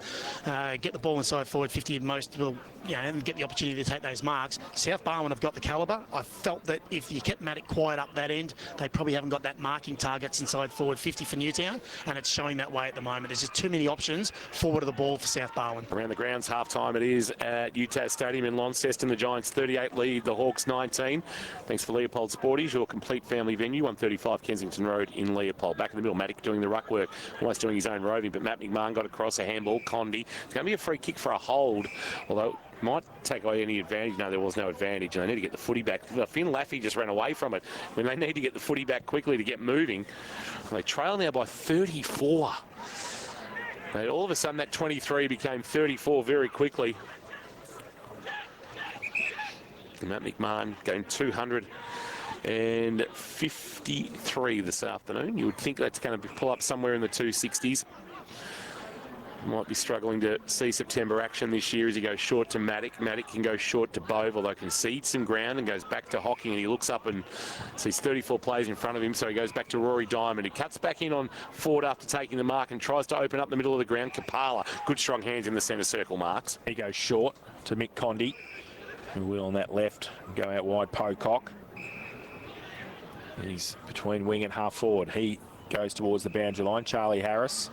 get the ball inside forward 50 most will, you know, and get the opportunity to take those marks. South Barwon have got the calibre. I felt that if you kept Matic quiet up that end, they probably haven't got that marking targets inside forward 50 for Newtown, and it's showing that way at the moment. There's just too many options forward of the ball for South Barwon. Around the grounds, half-time it is at UTAS Stadium in Launceston. The Giants 38 lead, the Hawks 19. Thanks for Leopold Sporties, your complete family venue, 135 Kensington Road in Leopold. Back in the middle, Matic doing the ruck work, almost doing his own roving, but Matt McMahon got across a handball. Condi. It's going to be a free kick for a hold, although might take away any advantage. No, there was no advantage, and they need to get the footy back. Finn Laffey just ran away from it. When they need to get the footy back quickly to get moving, they trail now by 34. And all of a sudden, that 23 became 34 very quickly. And Matt McMahon going 253 this afternoon. You would think that's going to pull up somewhere in the 260s. Might be struggling to see September action this year as he goes short to Matic. Matic can go short to Bove, although concedes some ground and goes back to Hocking, and he looks up and sees 34 players in front of him, so he goes back to Rory Diamond, who cuts back in on Ford after taking the mark and tries to open up the middle of the ground. Kapala, good strong hands in the centre circle marks. He goes short to Mick Condi, who will on that left go out wide. Pocock. He's between wing and half forward. He goes towards the boundary line. Charlie Harris.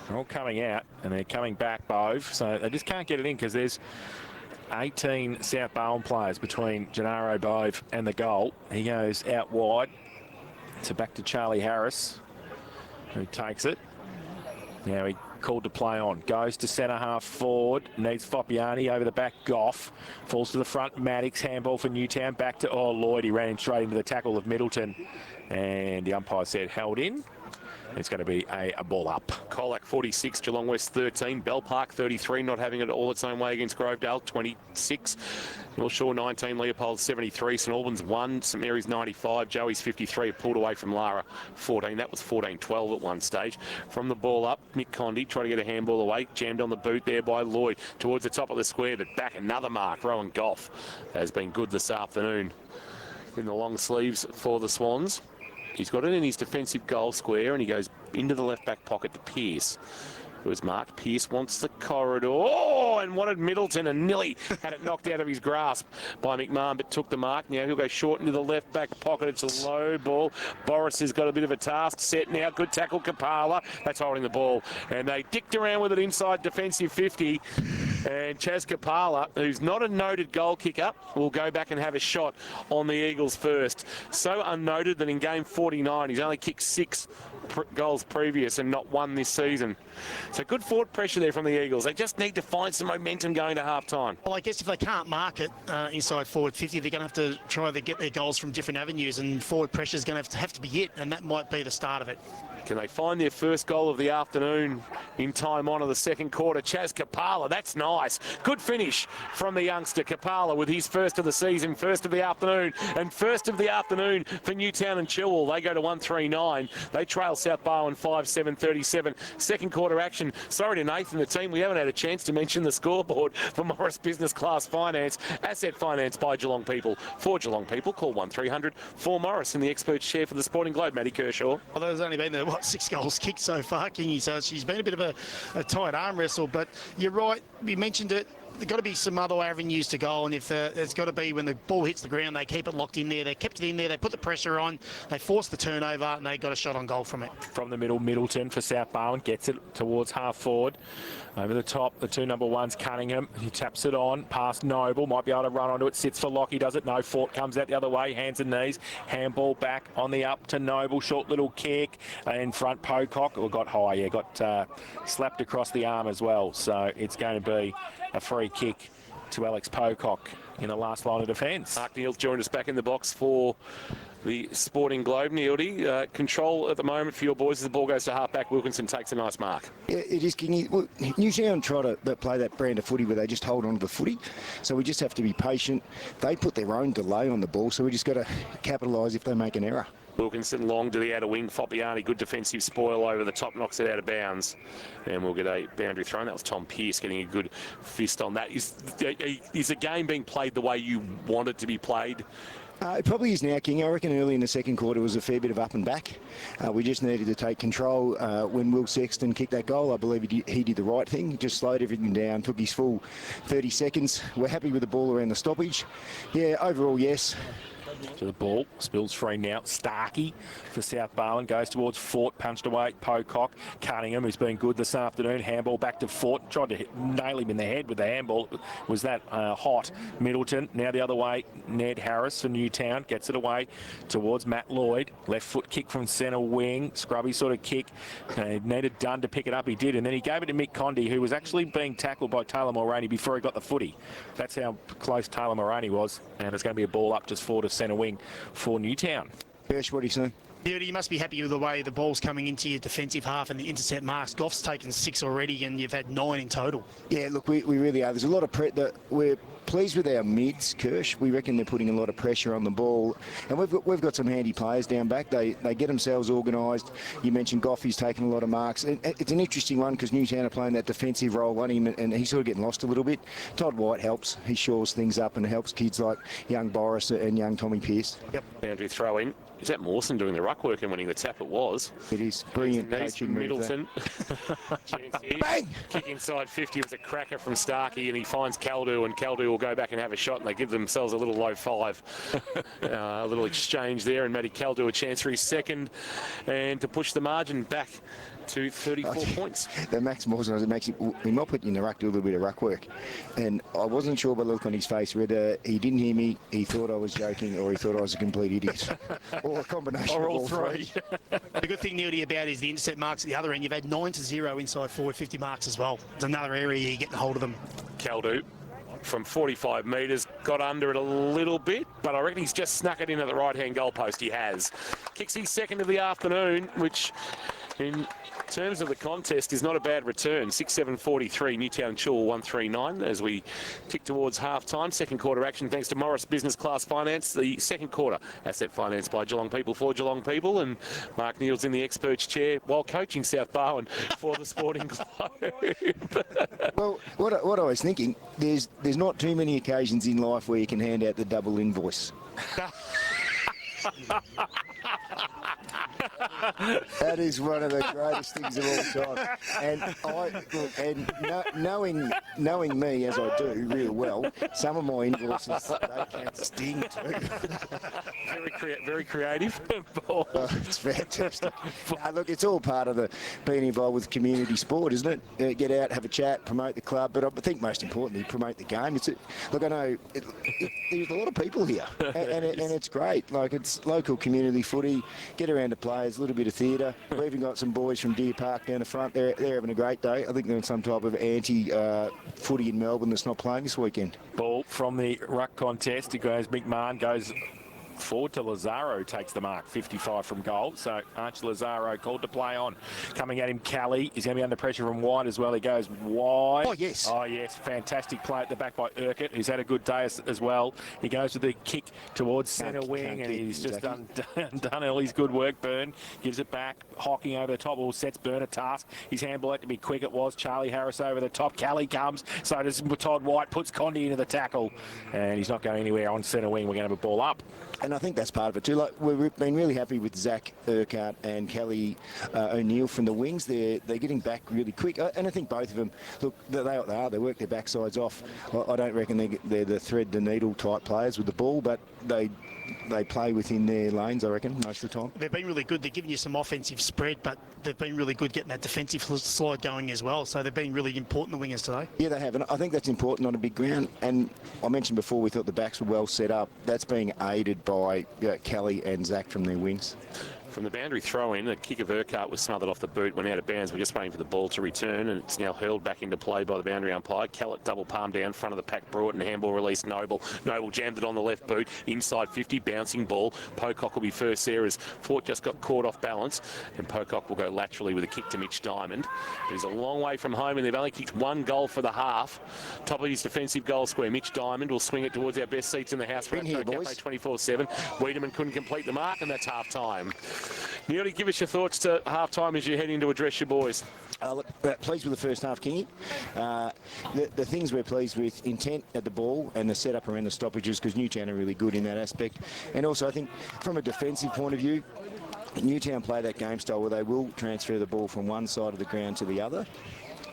They're all coming out, and they're coming back, Bove. So they just can't get it in because there's 18 South Barwon players between Gennaro Bove and the goal. He goes out wide. So back to Charlie Harris, who takes it. Now he called to play on. Goes to centre half forward. Needs Foppiani over the back. Goff falls to the front. Maddox handball for Newtown. Back to Lloyd. He ran straight into the tackle of Middleton. And the umpire said held in. It's going to be a ball up. Colac 46, Geelong West 13, Bell Park 33, not having it all its own way against Grovedale 26, North Shore 19, Leopold 73, St Albans 1, St Mary's 95, Joey's 53, pulled away from Lara 14. That was 14-12 at one stage. From the ball up, Mick Condi tried to get a handball away, jammed on the boot there by Lloyd towards the top of the square, but back another mark. Rowan Goff has been good this afternoon in the long sleeves for the Swans. He's got it in his defensive goal square, and he goes into the left-back pocket to Pearce, who is marked. Pearce wants the corridor. Oh, and wanted Middleton, and nearly had it knocked out of his grasp by McMahon, but took the mark. Now he'll go short into the left-back pocket. It's a low ball. Boris has got a bit of a task set now. Good tackle, Kapala. That's holding the ball. And they dicked around with it inside defensive 50. And Chaz Kapala, who's not a noted goal kicker, will go back and have a shot on the Eagles first. So unnoted that in game 49, he's only kicked 6 goals previous and not 1 this season. So good forward pressure there from the Eagles. They just need to find some momentum going to half-time. Well, I guess if they can't mark it inside forward 50, they're going to have to try to get their goals from different avenues, and forward pressure is going to have to be it, and that might be the start of it. Can they find their first goal of the afternoon in time on of the second quarter? Chaz Kapala, that's nice. Good finish from the youngster Kapala with his first of the season, first of the afternoon, and first of the afternoon for Newtown and Chilwell. They go to 139. They trail South Barwon 5-7-37. Second quarter action. Sorry to Nathan, the team, we haven't had a chance to mention the scoreboard for Morris Business Class Finance. Asset finance by Geelong people. For Geelong people, call 1300 for Morris in the expert share for the Sporting Globe. Matty Kershaw. Well, there's only been 6 goals kicked so far, Kingy, so she's been a bit of a tight arm wrestle, but you're right, you mentioned it. got to be some other avenues to goal, and if it's got to be when the ball hits the ground, they keep it locked in there. They kept it in there. They put the pressure on. They forced the turnover, and they got a shot on goal from it. From the middle, Middleton for South Barwon gets it towards half forward. Over the top, the 2 number 1s, Cunningham. He taps it on, past Noble. Might be able to run onto it. Sits for Lockie, does it? No. Fort comes out the other way, hands and knees. Handball back on the up to Noble. Short little kick. In front, Pocock. Or got high, yeah. Got slapped across the arm as well. So it's going to be a free kick to Alex Pocock in the last line of defence. Mark Neal's joined us back in the box for the Sporting Globe. Neildy, control at the moment for your boys as the ball goes to half-back. Wilkinson takes a nice mark. Yeah, it is. Newtown try to play that brand of footy where they just hold on to the footy. So we just have to be patient. They put their own delay on the ball, so we just got to capitalise if they make an error. Wilkinson long to the outer wing. Foppiani, good defensive spoil over the top, knocks it out of bounds. And we'll get a boundary thrown. That was Tom Pearce getting a good fist on that. Is the game being played the way you want it to be played? It probably is now, King. I reckon early in the second quarter was a fair bit of up and back. We just needed to take control. When Will Sexton kicked that goal, I believe he did the right thing. He just slowed everything down, took his full 30 seconds. We're happy with the ball around the stoppage. Yeah, overall, yes. To the ball, spills free now. Starkey for South Barwon goes towards Fort, punched away. Pocock, Cunningham, who's been good this afternoon. Handball back to Fort, tried to nail him in the head with the handball. Was that hot? Middleton, now the other way. Ned Harris for Newtown gets it away towards Matt Lloyd. Left foot kick from centre wing, scrubby sort of kick. Needed Dunn to pick it up, he did, and then he gave it to Mick Condy, who was actually being tackled by Taylor Mulroney before he got the footy. That's how close Taylor Mulroney was, and it's going to be a ball up just forward of centre wing for Newtown. Hirsch, what do you say? You must be happy with the way the ball's coming into your defensive half and the intercept marks. Goff's taken 6 already, and you've had 9 in total. Yeah, look, we really are. There's a lot of we're pleased with our mids, Kirsch. We reckon they're putting a lot of pressure on the ball, and we've got some handy players down back. They get themselves organised. You mentioned Goffy's taken a lot of marks. And it's an interesting one because Newtown are playing that defensive role on him, and he's sort of getting lost a little bit. Todd White helps. He shores things up and helps kids like young Boris and young Tommy Pearce. Yep. Boundary throw in. Is that Mawson doing the ruck work and winning the tap? It was. It is. Brilliant coaching move. Middleton. Bang! Kick inside 50 was a cracker from Starkey, and he finds Caldu, and Caldu will go back and have a shot, and they give themselves a little low 5. A little exchange there, and Matty Caldu a chance for his second, and to push the margin back to 34 points. The Max Mawson, he might put you in the ruck, do a little bit of ruck work. And I wasn't sure by the look on his face whether he didn't hear me, he thought I was joking, or he thought I was a complete idiot. Or a combination or of all three. The good thing, Neildy, about is the intercept marks at the other end. You've had 9-0 inside forward, 50 marks as well. It's another area you're getting hold of them. Caldu from 45 metres, got under it a little bit, but I reckon he's just snuck it in at the right-hand goalpost. He has. Kicks his second of the afternoon, which in terms of the contest is not a bad return. 6-7-43, Newtown Chilwell 139 as we tick towards half-time. Second quarter action thanks to Morris Business Class Finance. The second quarter asset finance by Geelong people for Geelong people, and Mark Neal's in the expert's chair while coaching South Barwon for the Sporting Globe. Well, what I was thinking, there's not too many occasions in life where you can hand out the double invoice. That is one of the greatest things of all time. And knowing me as I do real well, some of my invoices they can sting too. Very creative. It's fantastic. Look, it's all part of being involved with community sport, isn't it? Get out, have a chat, promote the club, but I think most importantly, promote the game. Look, I know there's a lot of people here, and it's great. Like, it's local community footy. Get around to players, a little bit of theatre. We've even got some boys from Deer Park down the front. They're having a great day. I think they're in some type of anti-footy in Melbourne that's not playing this weekend. Ball from the ruck contest. It goes, McMahon goes forward to Lazaro, takes the mark, 55 from goal. So Archie Lazaro called to play on. Coming at him, Callie. He's going to be under pressure from wide as well. He goes wide. Oh, yes. Oh, yes. Fantastic play at the back by Urquhart, who's had a good day as well. He goes with the kick towards centre wing, and he's just done all his good work. Byrne gives it back, hocking over the top. All sets Byrne a task. His handball had to be quick. It was Charlie Harris over the top. Callie comes. So does Todd White. Puts Condy into the tackle, and he's not going anywhere on centre wing. We're going to have a ball up. And I think that's part of it too. Like, we've been really happy with Zach Urquhart and Kelly O'Neill from the wings. They're getting back really quick, and I think both of them, look, they work their backsides off. I don't reckon they're the thread the needle type players with the ball, but they play within their lanes, I reckon, most of the time. They've been really good. They're giving you some offensive spread, but they've been really good getting that defensive slide going as well. So they've been really important, the wingers today. Yeah, they have, and I think that's important on a big ground. And I mentioned before we thought the backs were well set up. That's being aided by Kelly and Zach from their wings. From the boundary throw-in, the kick of Urquhart was smothered off the boot, went out of bounds. We're just waiting for the ball to return, and it's now hurled back into play by the boundary umpire. Kellett double palm down, front of the pack, brought and handball release Noble. Noble jammed it on the left boot, inside 50, bouncing ball. Pocock will be first there as Fort just got caught off balance, and Pocock will go laterally with a kick to Mitch Diamond. He's a long way from home, and they've only kicked one goal for the half. Top of his defensive goal square, Mitch Diamond will swing it towards our best seats in the house for here, boys. 24/7. Wiedemann couldn't complete the mark, and that's half-time. Nearly give us your thoughts to half-time as you're heading to address your boys. Look, pleased with the first half, Kingy. The things we're pleased with, intent at the ball and the setup around the stoppages, because Newtown are really good in that aspect. And also, I think, from a defensive point of view, Newtown play that game style where they will transfer the ball from one side of the ground to the other.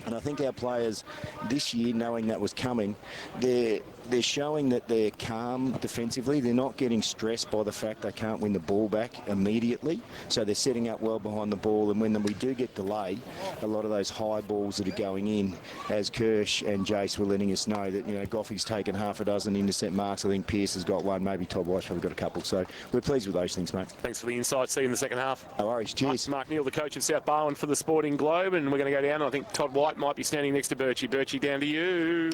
And I think our players this year, knowing that was coming, they're showing that they're calm defensively. They're not getting stressed by the fact they can't win the ball back immediately. So they're setting up well behind the ball. And when we do get delay, a lot of those high balls that are going in, as Kirsch and Jace were letting us know, that, Goffey's taken half a dozen intercept marks. I think Pearce has got one. Maybe Todd White's probably got a couple. So we're pleased with those things, mate. Thanks for the insight. See you in the second half. No worries. Cheers. Mark Neal, the coach of South Barwon for the Sporting Globe, and we're going to go down. I think Todd White might be standing next to Birchie. Birchie, down to you.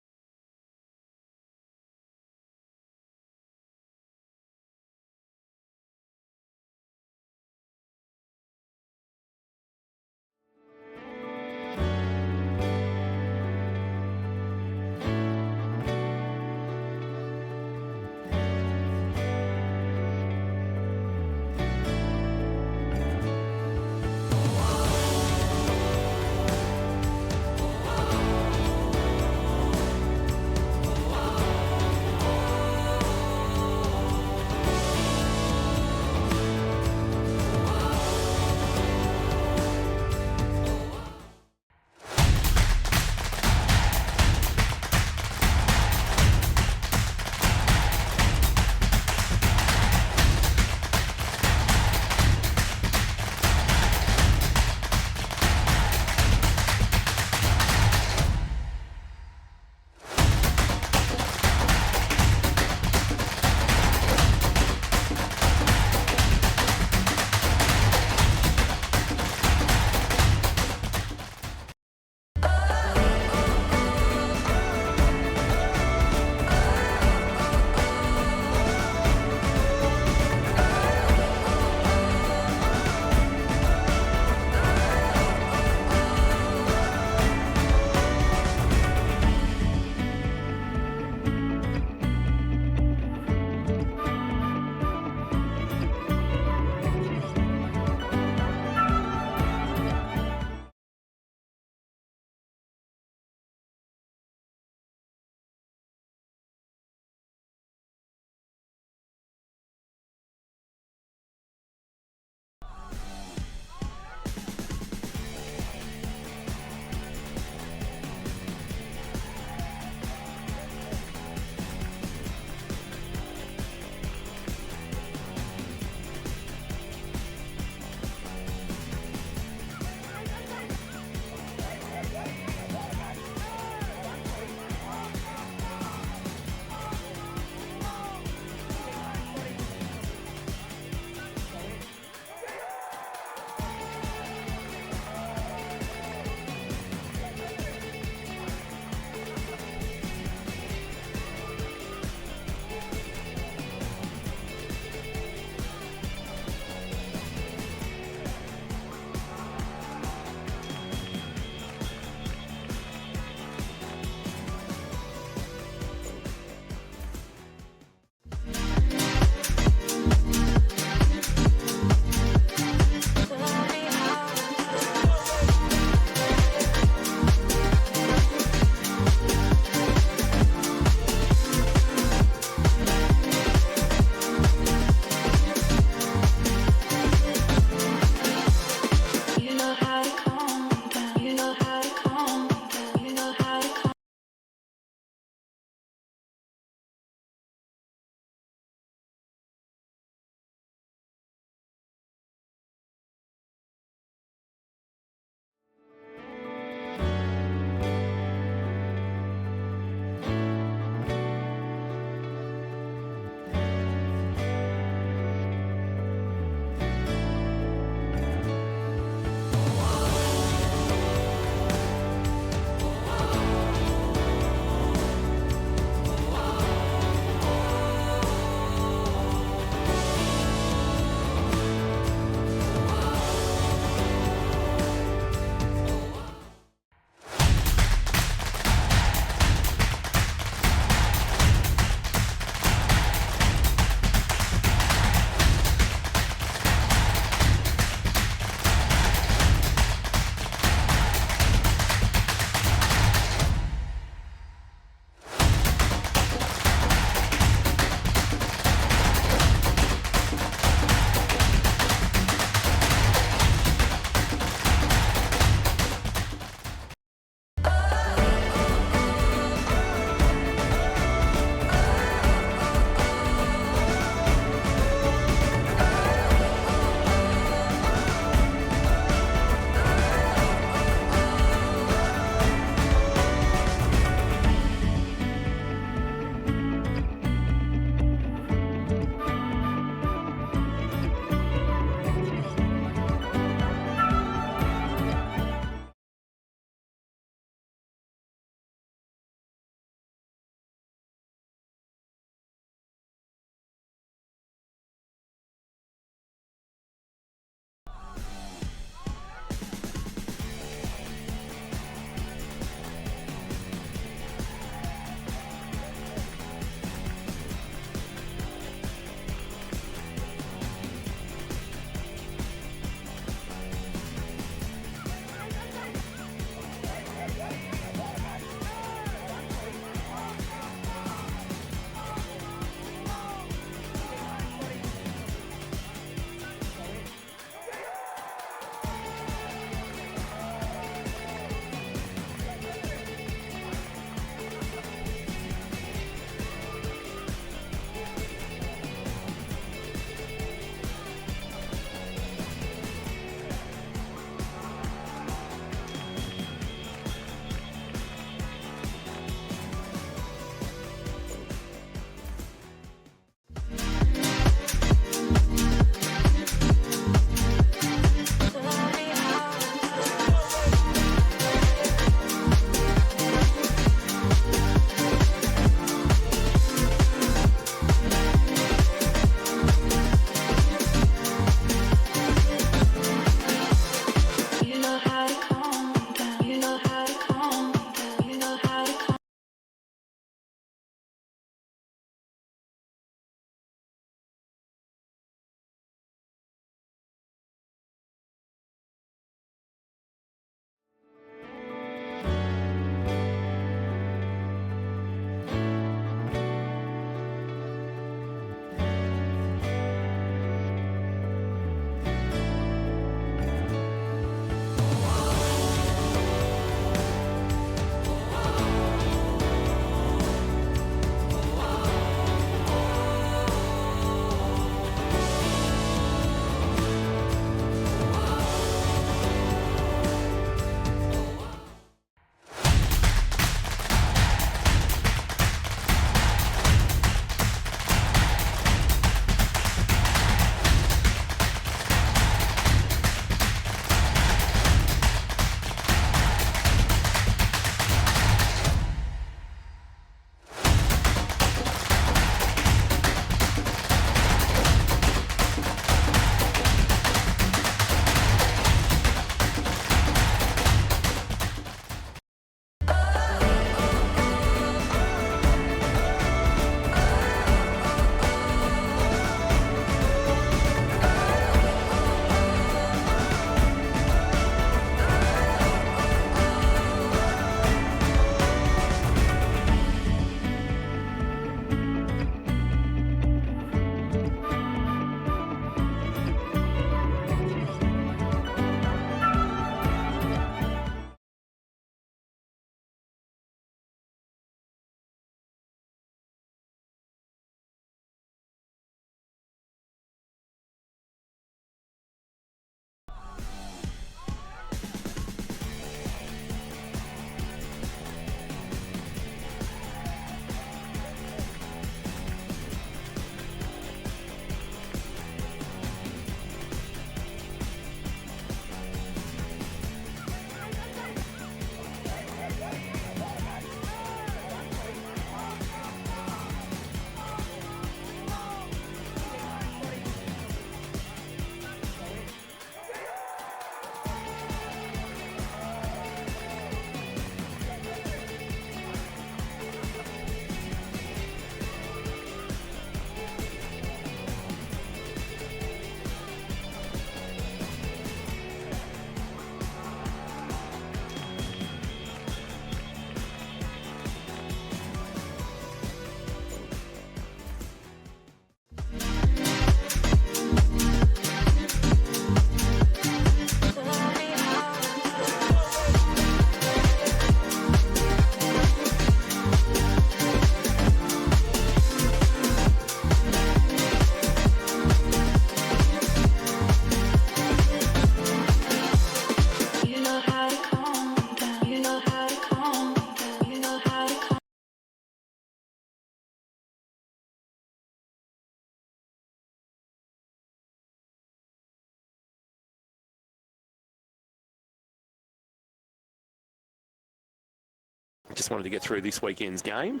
Just wanted to get through this weekend's game.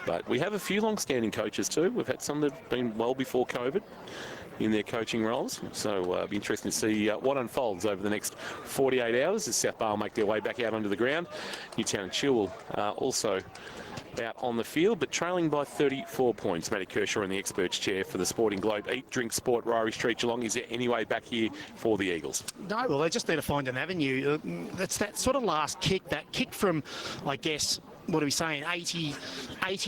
But we have a few long-standing coaches too. We've had some that have been well before COVID in their coaching roles. So it'll be interesting to see what unfolds over the next 48 hours as South Barwon make their way back out onto the ground. Newtown and Chilwell also out on the field, but trailing by 34 points. Matty Kershaw in the experts chair for the Sporting Globe. Eat, drink, sport, Ryrie Street, Geelong. Is there any way back here for the Eagles? No, well, they just need to find an avenue. That's that sort of last kick, that kick from, I guess, what are we saying, 80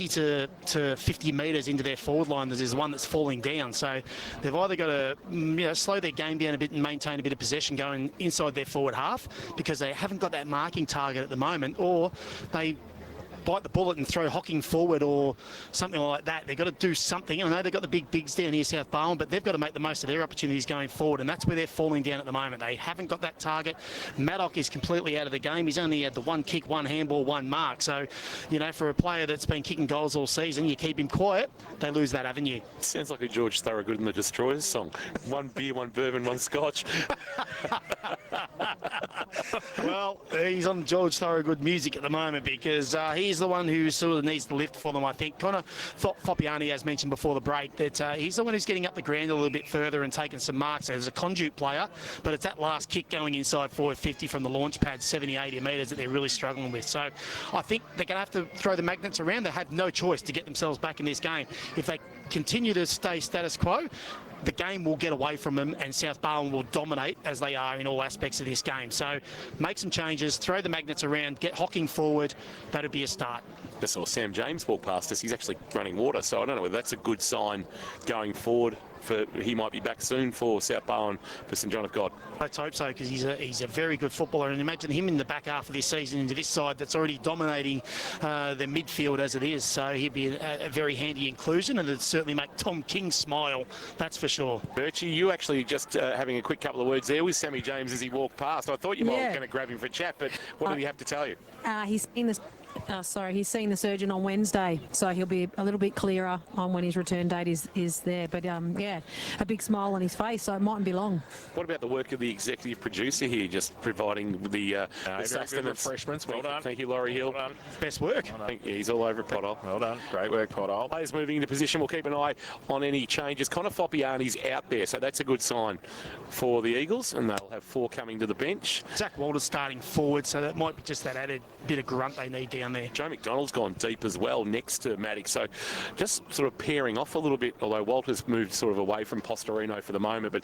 to 50 metres into their forward line. There's one that's falling down. So they've either got to slow their game down a bit and maintain a bit of possession going inside their forward half, because they haven't got that marking target at the moment, or they bite the bullet and throw Hocking forward or something like that. They've got to do something. I know they've got the big bigs down here, South Barwon, but they've got to make the most of their opportunities going forward, and that's where they're falling down at the moment. They haven't got that target. Maddock is completely out of the game. He's only had the one kick, one handball, one mark. So, for a player that's been kicking goals all season, you keep him quiet, they lose that avenue. Sounds like a George Thorogood and the Destroyers song. One beer, one bourbon, one scotch. Well, he's on George Thorogood music at the moment, because he's the one who sort of needs the lift for them, I think. Kind of thought Foppiani, as mentioned before the break, that he's the one who's getting up the ground a little bit further and taking some marks as a conduit player, but it's that last kick going inside forward 50 from the launch pad, 70, 80 metres, that they're really struggling with. So I think they're going to have to throw the magnets around. They have no choice to get themselves back in this game. If they continue to stay status quo, the game will get away from them, and South Barwon will dominate as they are in all aspects of this game. So make some changes, throw the magnets around, get Hocking forward. That'll be a start. Just saw Sam James walk past us. He's actually running water, so I don't know whether that's a good sign going forward. He might be back soon for South Barwon for St John of God. Let's hope so, because he's a very good footballer, and imagine him in the back half of this season into this side that's already dominating the midfield as it is. So he'd be a very handy inclusion, and it'd certainly make Tom King smile, that's for sure. Birchie, you actually just having a quick couple of words there with Sammy James as he walked past. I thought you might be going to grab him for a chat, but what did he have to tell you? He's seeing the surgeon on Wednesday, so he'll be a little bit clearer on when his return date is there. But a big smile on his face, so it mightn't be long. What about the work of the executive producer here, just providing the sustenance? Refreshments. Well done. Thank you, Laurie Hill. Well done. Best work. He's all over it, Pothole. Well done. Great work, Pothole. Players moving into position. We'll keep an eye on any changes. Connor Foppiani's out there, so that's a good sign for the Eagles, and they'll have 4 coming to the bench. Zach Walter's starting forward, so that might be just that added bit of grunt they need down there. Joe McDonald's gone deep as well next to Maddox, so just sort of pairing off a little bit, although Walter's moved sort of away from Postorino for the moment, but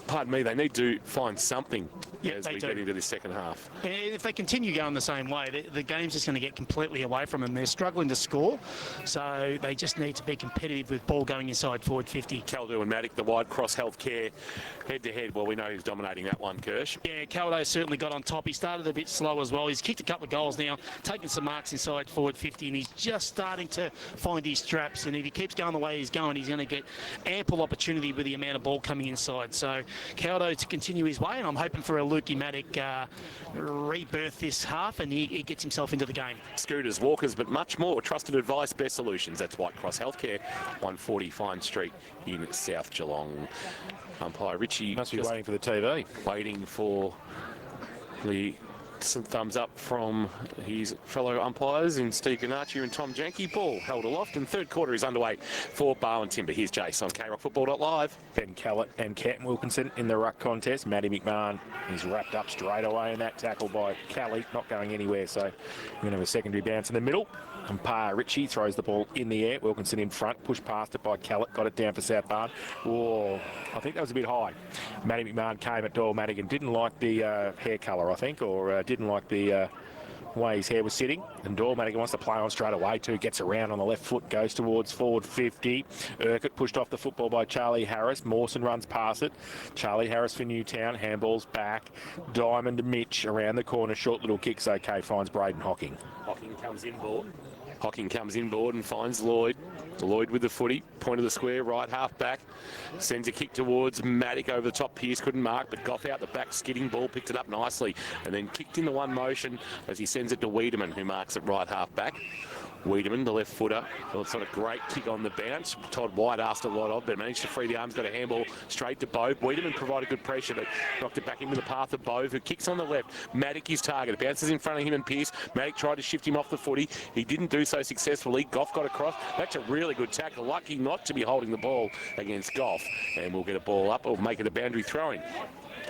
pardon me, they need to find something as we get into this second half. And if they continue going the same way, the game's just going to get completely away from them. They're struggling to score, so they just need to be competitive with ball going inside forward 50. Caldo and Maddox, the wide cross healthcare head-to-head. Well, we know who's dominating that one, Kirsch. Yeah, Caldo certainly got on top. He started a bit slow as well. He's kicked a couple of goals now, taking some marks inside forward 50, and he's just starting to find his straps. And if he keeps going the way he's going, he's going to get ample opportunity with the amount of ball coming inside. So Caldo to continue his way, and I'm hoping for a Lukey Maddox rebirth this half, and he gets himself into the game. Scooters, walkers, but much more. Trusted advice, best solutions. That's White Cross Healthcare, 140 Fine Street in South Geelong. Umpire Richie must be waiting for the TV. Waiting for some thumbs up from his fellow umpires in Steve Ganacci and Tom Janke. Ball held aloft, and third quarter is underway for Barwon Timber. Here's Jace on KRockFootball.live. Ben Callett and Cat Wilkinson in the ruck contest. Matty McMahon is wrapped up straight away in that tackle by Kelly, not going anywhere, so we're going to have a secondary bounce in the middle. Umpire Richie throws the ball in the air. Wilkinson in front, pushed past it by Callett, got it down for South Barwon. Oh, I think that was a bit high. Matty McMahon came at Doyle Madigan, didn't like the hair colour, I think, or didn't like the way his hair was sitting, and Doyle Madigan wants to play on straight away too, gets around on the left foot, goes towards forward 50. Urquhart pushed off the football by Charlie Harris. Mawson runs past it. Charlie Harris for Newtown, handballs back. Diamond to Mitch around the corner, short little kicks okay, finds Braden Hocking. Hocking comes inboard. Hocking comes inboard and finds Lloyd. Lloyd with the footy, point of the square, right half back. Sends a kick towards Maddox over the top. Pearce couldn't mark, but Goff out the back, skidding ball, picked it up nicely. And then kicked in the one motion as he sends it to Wiedemann, who marks it right half back. Wiedemann, the left footer. Well, it's not a great kick on the bounce. Todd White asked a lot of, but managed to free the arms, got a handball straight to Bove. Wiedemann provided good pressure, but knocked it back into the path of Bove, who kicks on the left. Maddock his target. It bounces in front of him and Pearce. Maddock tried to shift him off the footy. He didn't do so successfully. Goff got across. That's a really good tackle. Lucky not to be holding the ball against Goff. And we'll get a ball up or make it a boundary throw-in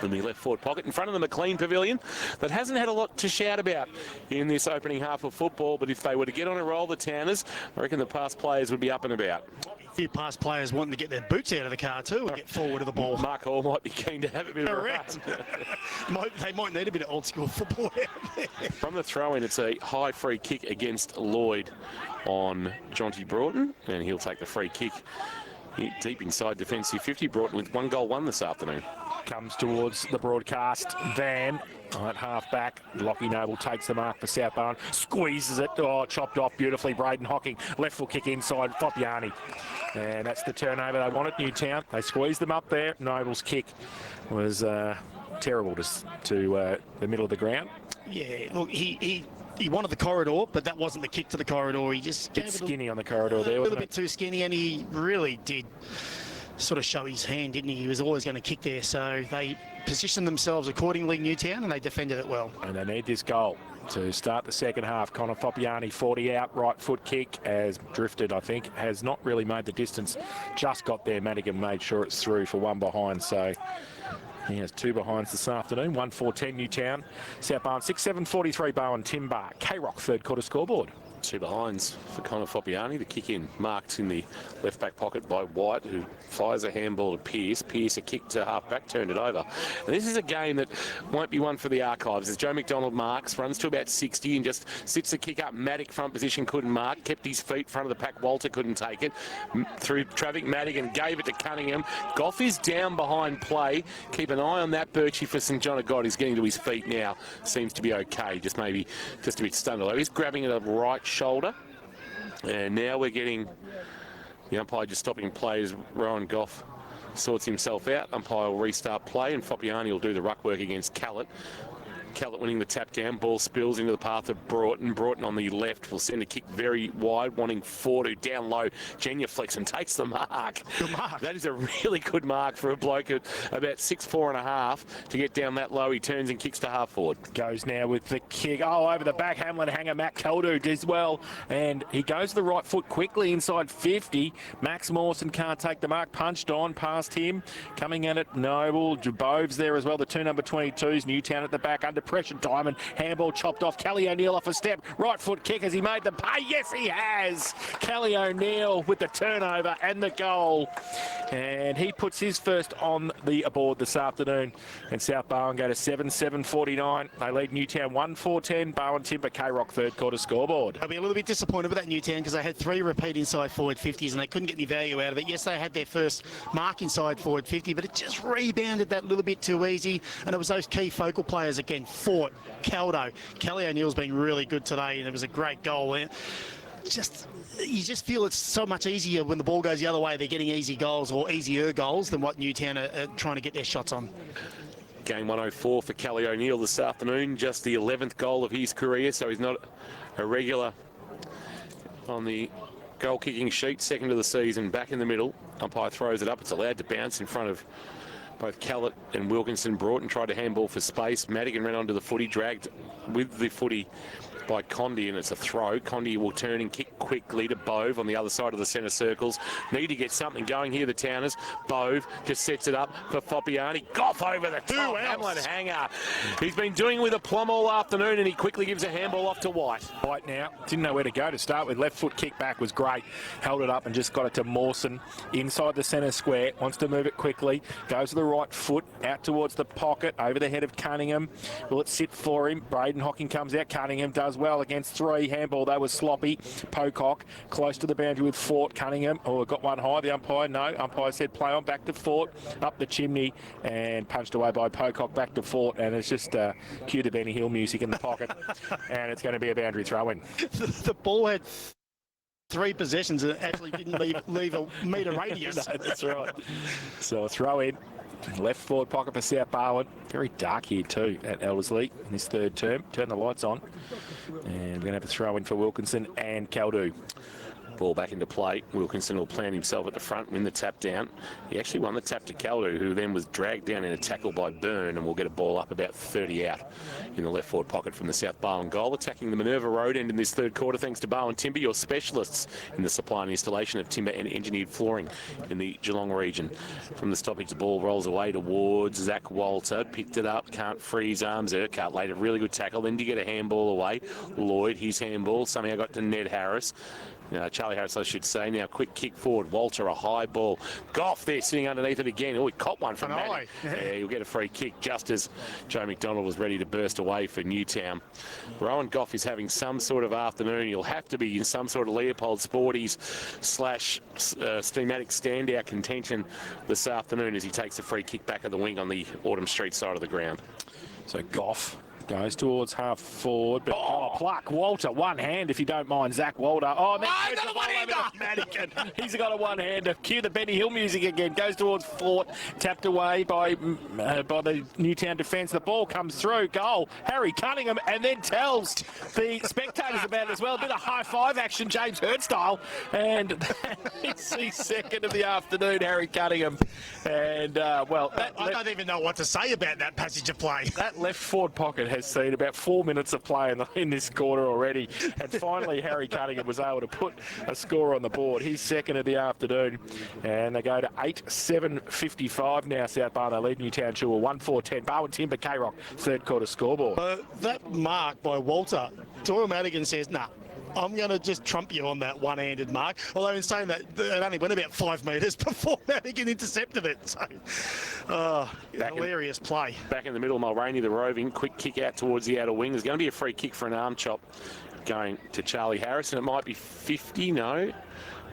in the left forward pocket in front of the McLean Pavilion that hasn't had a lot to shout about in this opening half of football, but if they were to get on a roll, the Towners, I reckon the past players would be up and about. A few past players wanting to get their boots out of the car too and get forward of the ball. Mark Hall might be keen to have a bit of a run. They might need a bit of old school football out there. From the throw-in, it's a high free kick against Lloyd on Jonty Broughton, and he'll take the free kick deep inside defensive 50. Broughton with 1 goal won this afternoon. Comes towards the broadcast van at half back. Lockie Noble takes the mark for South Barwon, squeezes it. Oh, chopped off beautifully. Braden Hocking, left foot kick inside. Foppiani, and that's the turnover they wanted. Newtown, they squeezed them up there. Noble's kick was terrible to the middle of the ground. Yeah, look, he wanted the corridor, but that wasn't the kick to the corridor. He just gave Bit it skinny on the corridor there, a little wasn't bit too skinny, and he really did sort of show his hand, didn't he? He was always going to kick there, so they positioned themselves accordingly, Newtown, and they defended it well. And they need this goal to start the second half. Connor Foppiani, 40 out, right foot kick, has drifted, I think, has not really made the distance. Just got there. Madigan made sure it's through for one behind, so he has 2 behinds this afternoon. 1-4-10 Newtown. South Barwon 6-7-43 Barwon Timber. K-Rock third quarter scoreboard. 2 behinds for Connor Foppiani. The kick in marked in the left back pocket by White, who fires a handball to Pearce. Pearce a kick to half back, turned it over. And this is a game that won't be one for the archives. As Joe McDonald marks, runs to about 60 and just sits the kick up. Maddock front position couldn't mark, kept his feet front of the pack. Walter couldn't take it. Through traffic, Madigan gave it to Cunningham. Goff is down behind play. Keep an eye on that Birchie for St John of God. He's getting to his feet now. Seems to be okay. Just maybe just a bit stunned. Although he's grabbing at a right shoulder. And now we're getting the umpire just stopping play as Rowan Goff sorts himself out. Umpire will restart play, and Foppiani will do the ruck work against Callett. Callett winning the tap down. Ball spills into the path of Broughton. Broughton on the left will send a kick very wide, wanting 4 down low. Genuflex and takes the mark. Good mark. That is a really good mark for a bloke at about 6'4.5" to get down that low. He turns and kicks to half forward. Goes now with the kick. Oh, over the back. Hamlin hanger. Matt Caldu does well. And he goes to the right foot quickly inside 50. Max Mawson can't take the mark. Punched on past him. Coming at it, Noble. Bove's there as well. The 2 number 22s. Newtown at the back. Under pressure. Diamond. Handball chopped off. Kelly O'Neill off a step. Right foot kick. Has he made the pay? Yes, he has. Kelly O'Neill with the turnover and the goal. And he puts his first on the aboard this afternoon. And South Barwon go to 7-7-49. They lead Newtown 1-4-10. Barwon Timber K-Rock third quarter scoreboard. I'll be a little bit disappointed with that Newtown because they had 3 repeat inside forward 50s and they couldn't get any value out of it. Yes, they had their first mark inside forward 50, but it just rebounded that little bit too easy. And it was those key focal players again. Fort, Caldo. Kelly O'Neill's been really good today, and it was a great goal there. You just feel it's so much easier when the ball goes the other way. They're getting easy goals or easier goals than what Newtown are trying to get their shots on. Game 104 for Kelly O'Neill this afternoon. Just the 11th goal of his career, so he's not a regular on the goal-kicking sheet. Second of the season, back in the middle. Umpire throws it up. It's allowed to bounce in front of both Callett and Wilkinson. Broughton tried to handball for space. Madigan ran onto the footy, dragged with the footy by Condi, and it's a throw. Condi will turn and kick quickly to Bove on the other side of the centre circles. Need to get something going here, the Towners. Bove just sets it up for Foppiani. Goff over the top. Hamlin hanger. He's been doing it with a plum all afternoon, and he quickly gives a handball off to White. White now didn't know where to go to start with. Left foot kick back was great. Held it up and just got it to Mawson inside the centre square. Wants to move it quickly. Goes to the right foot out towards the pocket over the head of Cunningham. Will it sit for him? Braden Hocking comes out. Cunningham does well against 3. Handball, that was sloppy. Pocock close to the boundary with Fort. Cunningham, got one high. The umpire, no. Umpire said play on. Back to Fort. Up the chimney and punched away by Pocock. Back to Fort. And it's just cue the Benny Hill music in the pocket. And it's going to be a boundary throw-in. The ball had 3 possessions and it actually didn't leave a metre radius. No, that's right. So a throw-in Left forward pocket for South Barwon. Very dark here too at Ellerslie in this third term. Turn the lights on. And we're going to have a throw in for Wilkinson and Caldew. Ball back into play. Wilkinson will plant himself at the front, win the tap down. He actually won the tap to Caldew, who then was dragged down in a tackle by Byrne, and will get a ball up about 30 out in the left forward pocket from the South Barwon goal. Attacking the Minerva Road end in this third quarter, thanks to Barwon Timber, your specialists in the supply and installation of timber and engineered flooring in the Geelong region. From the stoppage, the ball rolls away towards Zach Walter. Picked it up, can't free his arms. Urquhart laid a really good tackle. Then did get a handball away. Lloyd, his handball, somehow got to Ned Harris. Charlie Harris, I should say. Now, quick kick forward. Walter, a high ball. Goff there, sitting underneath it again. Oh, he caught one from Matt. Yeah, he'll get a free kick just as Joe McDonald was ready to burst away for Newtown. Rowan Goff is having some sort of afternoon. He'll have to be in some sort of Leopold Sporties / schematic standout contention this afternoon as he takes a free kick back of the wing on the Autumn Street side of the ground. So Goff goes towards half forward, but pluck. Walter, one hand if you don't mind. Zach Walter. Oh, and then he's got a one-hander. He's got a one-hander. Cue the Benny Hill music again. Goes towards Fort. Tapped away by the Newtown defence. The ball comes through. Goal. Harry Cunningham, and then tells the spectators about it as well. A bit of high-five action, James Hurd style. And it's his second of the afternoon, Harry Cunningham. And, I don't even know what to say about that passage of play. That left forward pocket has seen about 4 minutes of play in this quarter already, and finally Harry Cunningham was able to put a score on the board. He's second of the afternoon, and they go to 8-7-55 now. South Barwon, they lead Newtown Chilwell 1-4-10. Barwon Timber K-Rock third quarter scoreboard. That mark by Walter, Doyle Madigan says, nah, I'm going to just trump you on that one-handed mark. Although in saying that, it only went about 5 metres before Madigan intercepted it. So, hilarious play. Back in the middle, Mulroney, the roving, quick kick out towards the outer wing. There's going to be a free kick for an arm chop going to Charlie Harris, and it might be 50. No,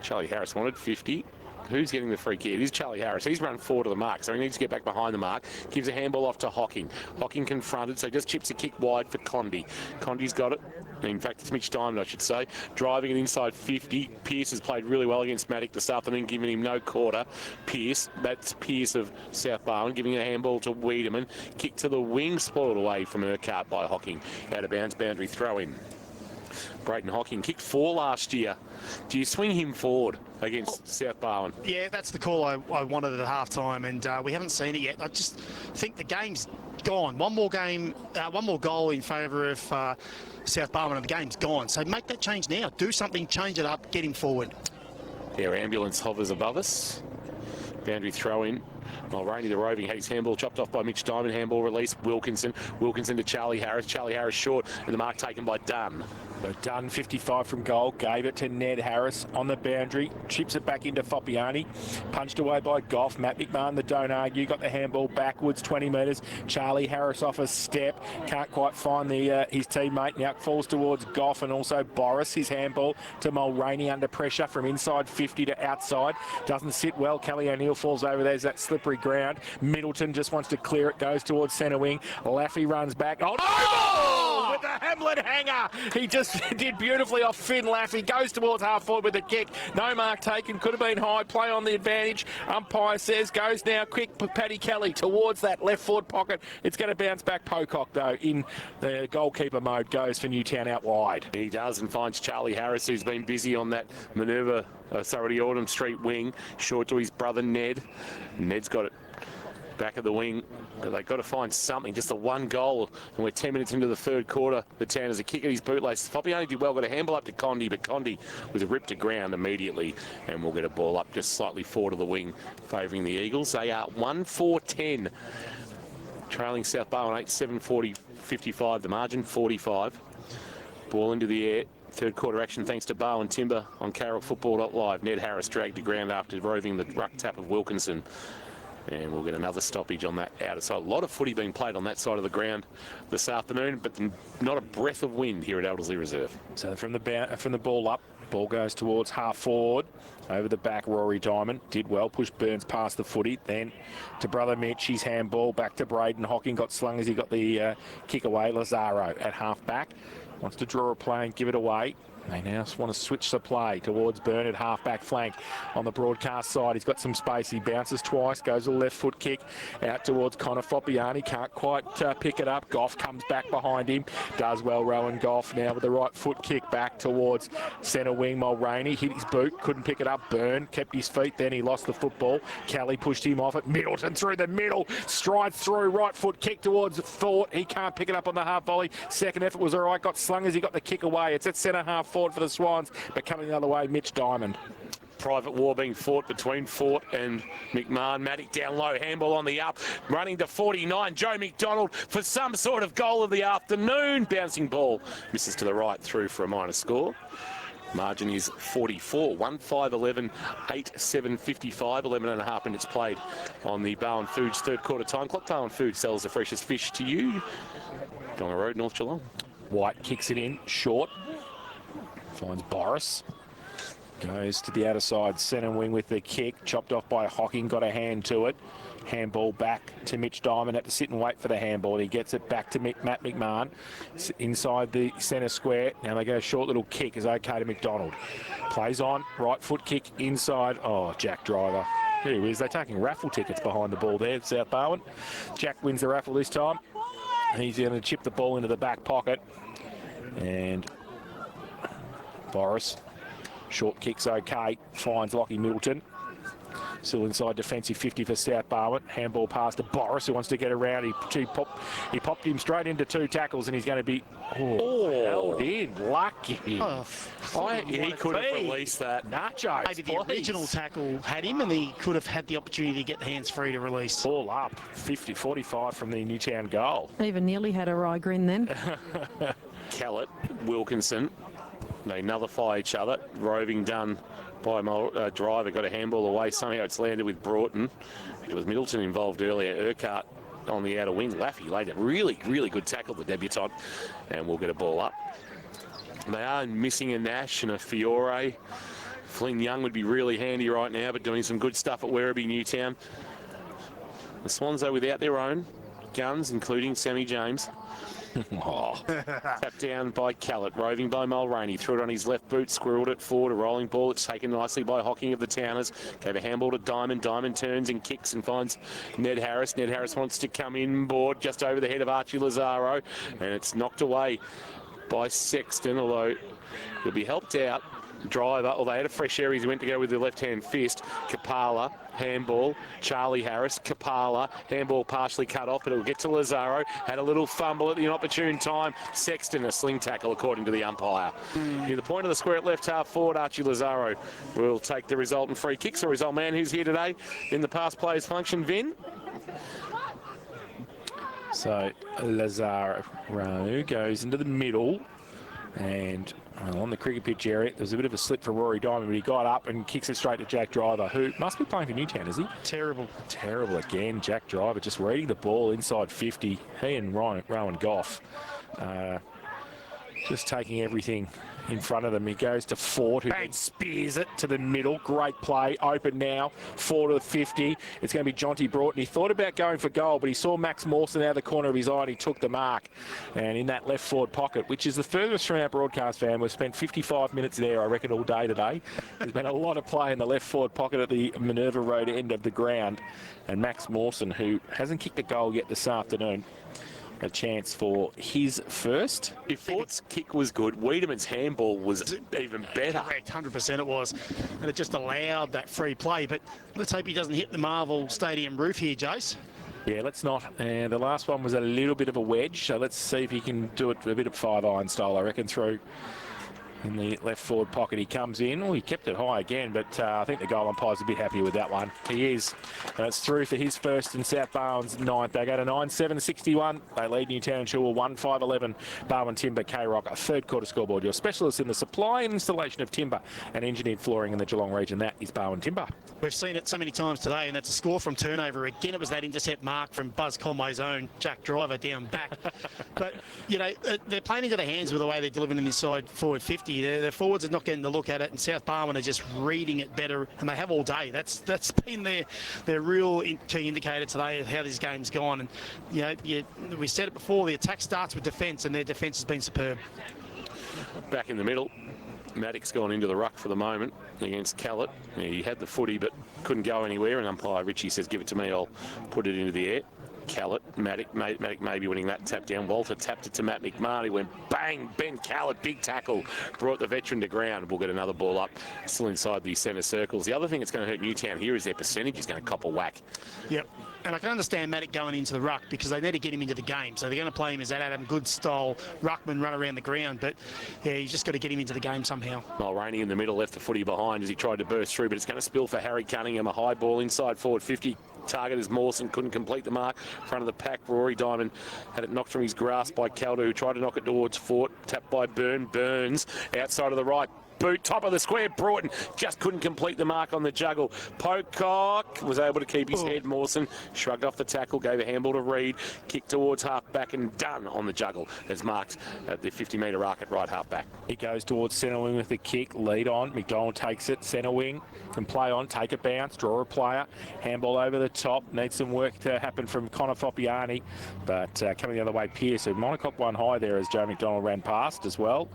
Charlie Harris wanted 50. Who's getting the free kick? It is Charlie Harris. He's run forward to the mark, so he needs to get back behind the mark. Gives a handball off to Hocking. Hocking confronted, so just chips a kick wide for Condy. Condy's got it. In fact, it's Mitch Diamond, I should say. Driving it inside 50. Pearce has played really well against Maddock this afternoon, giving him no quarter. Pearce, that's Pearce of South Barwon, giving a handball to Wiedemann. Kick to the wing, spoiled away from Urquhart by Hocking. Out of bounds, boundary throw in. Braden Hocking kicked 4 last year. Do you swing him forward against South Barwon? Yeah, that's the call I wanted at half-time, and we haven't seen it yet. I just think the game's gone. One more goal in favour of South Barwon, and the game's gone. So make that change now. Do something, change it up, get him forward. Their ambulance hovers above us. Boundary throw in. Mulroney, the roving, had his handball chopped off by Mitch Diamond. Handball release, Wilkinson. Wilkinson to Charlie Harris. Charlie Harris short, and the mark taken by Dunn. So Dunn, 55 from goal, gave it to Ned Harris on the boundary, chips it back into Foppiani, punched away by Goff. Matt McMahon, the don't argue, got the handball backwards 20 metres. Charlie Harris off a step, can't quite find his teammate. Now it falls towards Goff and also Boris. His handball to Mulroney under pressure from inside 50 to outside. Doesn't sit well. Kelly O'Neill falls over. There's that slippery ground. Middleton just wants to clear it, goes towards centre wing. Laffey runs back. Oh, with the Hamlet hanger. He just did beautifully off Finn Laffey. Goes towards half forward with a kick. No mark taken. Could have been high. Play on the advantage. Umpire says goes now quick. Paddy Kelly towards that left forward pocket. It's going to bounce back. Pocock, though, in the goalkeeper mode, goes for Newtown out wide. He does, and finds Charlie Harris, who's been busy on that manoeuvre, the Autumn Street wing. Short to his brother Ned. Ned's got it back of the wing, but they've got to find something. Just the one goal, and we're 10 minutes into the third quarter. The Town has a kick at his bootlace. Foppiani did well, got a handball up to Condy, but Condy was ripped to ground immediately, and we'll get a ball up just slightly forward of the wing, favouring the Eagles. They are 1-4-10, trailing South Barwon 8-7-55, the margin 45. Ball into the air. Third quarter action thanks to Barwon Timber on carrollfootball.live. Ned Harris dragged to ground after roving the ruck tap of Wilkinson. And we'll get another stoppage on that outer side. A lot of footy being played on that side of the ground this afternoon, but not a breath of wind here at Elderslie Reserve. So from the ball up, ball goes towards half forward. Over the back, Rory Diamond did well, pushed Burns past the footy. Then to brother Mitch, his handball back to Braden Hocking. Got slung as he got the kick away. Lazaro at half back. Wants to draw a play and give it away. They now want to switch the play towards Bernard, half-back flank on the broadcast side. He's got some space. He bounces twice, goes to the left foot kick out towards Connor Foppiani. Can't quite pick it up. Goff comes back behind him. Does well, Rowan Goff now with the right foot kick back towards centre wing. Mulroney hit his boot, couldn't pick it up. Byrne kept his feet, then he lost the football. Kelly pushed him off it. Middleton through the middle, strides through, right foot kick towards Fort. He can't pick it up on the half volley. Second effort was all right, got slung as he got the kick away. It's at centre half forward for the Swans, but coming the other way, Mitch Diamond. Private war being fought between Fort and McMahon. Matic down low, handball on the up, running to 49. Joe McDonald for some sort of goal of the afternoon. Bouncing ball misses to the right, through for a minor score. Margin is 44, 1-5-11, 8-7, 55, 11 and a half minutes played on the Barwon Foods third quarter time clock. Barwon Foods sells the freshest fish to you. Geelong Road, North Geelong. White kicks it in, short. Finds Boris. Goes to the outer side, centre wing with the kick. Chopped off by Hocking, got a hand to it. Handball back to Mitch Diamond. Had to sit and wait for the handball. He gets it back to Matt McMahon. Inside the centre square. Now they go short little kick is okay to McDonald. Plays on, right foot kick inside. Oh, Jack Driver. There he is. They're taking raffle tickets behind the ball there, South Barwon. Jack wins the raffle this time. He's going to chip the ball into the back pocket. And Boris, short kick's okay, finds Lockie Middleton. Still inside defensive 50 for South Barwon. Handball pass to Boris, who wants to get around. He popped him straight into two tackles, and he's going to be held in. Lucky. He could have released that. Nachos, Maybe the original tackle had him, and he could have had the opportunity to get the hands free to release. Ball up, 50-45 from the Newtown goal. Even nearly had a wry grin then. Callett, Wilkinson, they nullify each other. Roving done by Driver, got a handball away. Somehow it's landed with Broughton. It was Middleton involved earlier. Urquhart on the outer wing. Laffy laid a really, really good tackle, the debutant, and we'll get a ball up. They are missing a Nash and a Fiore. Flynn Young would be really handy right now, but doing some good stuff at Werribee Newtown. The Swans are without their own guns, including Sammy James. Tapped down by Callett, roving by Mulroney, threw it on his left boot, squirreled it forward, a rolling ball. It's taken nicely by Hocking of the Towners. Gave a handball to Diamond. Diamond turns and kicks and finds Ned Harris. Ned Harris wants to come inboard just over the head of Archie Lazaro, and it's knocked away by Sexton, although he'll be helped out. Driver, although they had a fresh area, he went to go with the left-hand fist. Kapala, handball. Charlie Harris, Kapala, handball partially cut off, but it'll get to Lazaro. Had a little fumble at the inopportune time. Sexton, a sling tackle, according to the umpire. Near the point of the square at left half forward, Archie Lazaro will take the resultant free kick. So his old man who's here today in the past players function, Vin. So Lazaro goes into the middle, and on the cricket pitch area, there was a bit of a slip for Rory Diamond, but he got up and kicks it straight to Jack Driver, who must be playing for Newtown, is he? Terrible. Terrible again. Jack Driver just reading the ball inside 50. He and Rowan Goff just taking everything in front of them. He goes to Fort, who then spears it to the middle. Great play. Open now. 4 to the 50. It's going to be Jonty Broughton. He thought about going for goal, but he saw Max Mawson out of the corner of his eye, and he took the mark. And in that left forward pocket, which is the furthest from our broadcast van, we've spent 55 minutes there, I reckon, all day today. There's been a lot of play in the left forward pocket at the Minerva Road end of the ground. And Max Mawson, who hasn't kicked a goal yet this afternoon, a chance for his first. If Fort's kick was good, Wiedemann's handball was even better. Correct, 100% it was. And it just allowed that free play. But let's hope he doesn't hit the Marvel Stadium roof here, Jace. Yeah, let's not. And the last one was a little bit of a wedge, so let's see if he can do it a bit of 5-iron style, I reckon, through in the left forward pocket. He comes in. Oh, he kept it high again, but I think the goal umpire's a bit happier with that one. He is. And it's through for his first and South Barwon's ninth. They go to 9-7-61. They lead Newtown and Chilwell 1-5-11. Barwon Timber, K-Rock, a third quarter scoreboard. Your specialist in the supply and installation of timber and engineered flooring in the Geelong region. That is Barwon Timber. We've seen it so many times today, and that's a score from turnover. Again, it was that intercept mark from Buzz Conway's own Jack Driver down back. But, you know, they're playing into the hands with the way they're delivering inside forward 50. Their forwards are not getting to look at it, and South Barwon are just reading it better, and they have all day. That's been their real key indicator today of how this game's gone. And, you know, we said it before, the attack starts with defence, and their defence has been superb. Back in the middle. Maddox gone into the ruck for the moment against Callett. He had the footy but couldn't go anywhere, and umpire Richie says, give it to me, I'll put it into the air. Callett, Maddox maybe winning that tap down. Walter tapped it to Matt McMahon. He went bang, Ben Callett, big tackle, brought the veteran to ground. We'll get another ball up, still inside the centre circles. The other thing that's going to hurt Newtown here is their percentage is going to cop a whack. Yep. And I can understand Maddox going into the ruck because they need to get him into the game. So they're going to play him as that Adam Good style ruckman, run around the ground. But yeah, you just got to get him into the game somehow. Mulroney in the middle left the footy behind as he tried to burst through, but it's going to spill for Harry Cunningham. A high ball inside forward 50. Target is Mawson, couldn't complete the mark. Front of the pack, Rory Diamond had it knocked from his grasp by Calder, who tried to knock it towards Fort. Tapped by Burns, outside of the right. Boot, top of the square, Broughton just couldn't complete the mark on the juggle. Pocock was able to keep his head. Mawson shrugged off the tackle, gave a handball to Reed, kicked towards half-back and done on the juggle as marked at the 50-metre arc at right half-back. He goes towards centre wing with the kick, lead on, McDonald takes it, centre wing, can play on, take a bounce, draw a player, handball over the top, needs some work to happen from Connor Foppiani, but coming the other way, Pearce, who monocoque one high there as Joe McDonald ran past as well.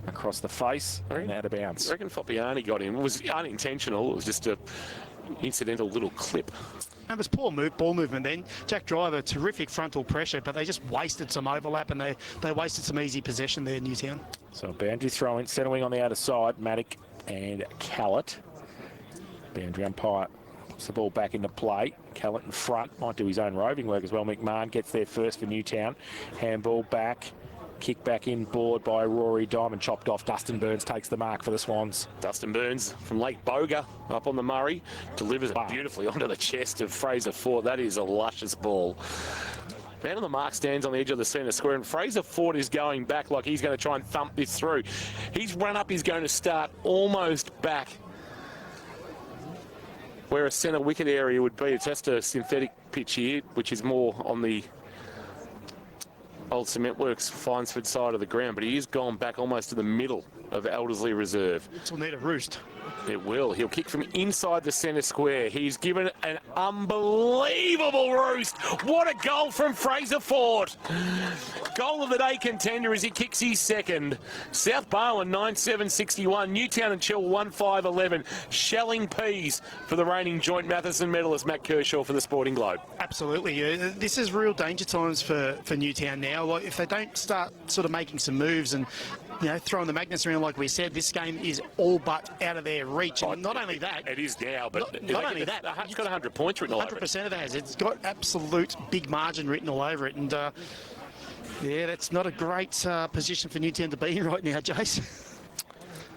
Across the face and out of bounds. I reckon Foppiani got him. It was unintentional. It was just a incidental little clip. It was poor ball movement then. Jack Driver, terrific frontal pressure, but they just wasted some overlap and they wasted some easy possession there, Newtown. So boundary throw in, centre wing on the outer side, Maddox and Callett. Boundary umpire puts the ball back into play. Callett in front, might do his own roving work as well. McMahon gets there first for Newtown. Handball back. Kick back in board by Rory Diamond, chopped off. Dustin Burns takes the mark for the Swans. Dustin Burns from Lake Boga up on the Murray delivers it beautifully onto the chest of Fraser Fort. That is a luscious ball. Man on the mark stands on the edge of the centre square, and Fraser Fort is going back like he's going to try and thump this through. His run up is going to start almost back where a centre wicket area would be. It's just a synthetic pitch here, which is more on the old Cement Works Finesford side of the ground, but he has gone back almost to the middle of Eldersley Reserve. This will need a roost. It will. He'll kick from inside the centre square. He's given an unbelievable roost. What a goal from Fraser Fort. Goal of the day contender as he kicks his second. South Barwon 9-7-61. Newtown and Chill 1-5-11. Shelling peas for the reigning joint Matheson medalist Matt Kershaw for the Sporting Globe. Absolutely. This is real danger times for Newtown now. Like, if they don't start sort of making some moves and throwing the magnets around like we said, this game is all but out of their reach. And not only that... It is now, but... Not only that... It's got 100 points written all over it. 100% of it has. It's got absolute big margin written all over it. And, yeah, that's not a great position for Newtown to be in right now, Jace.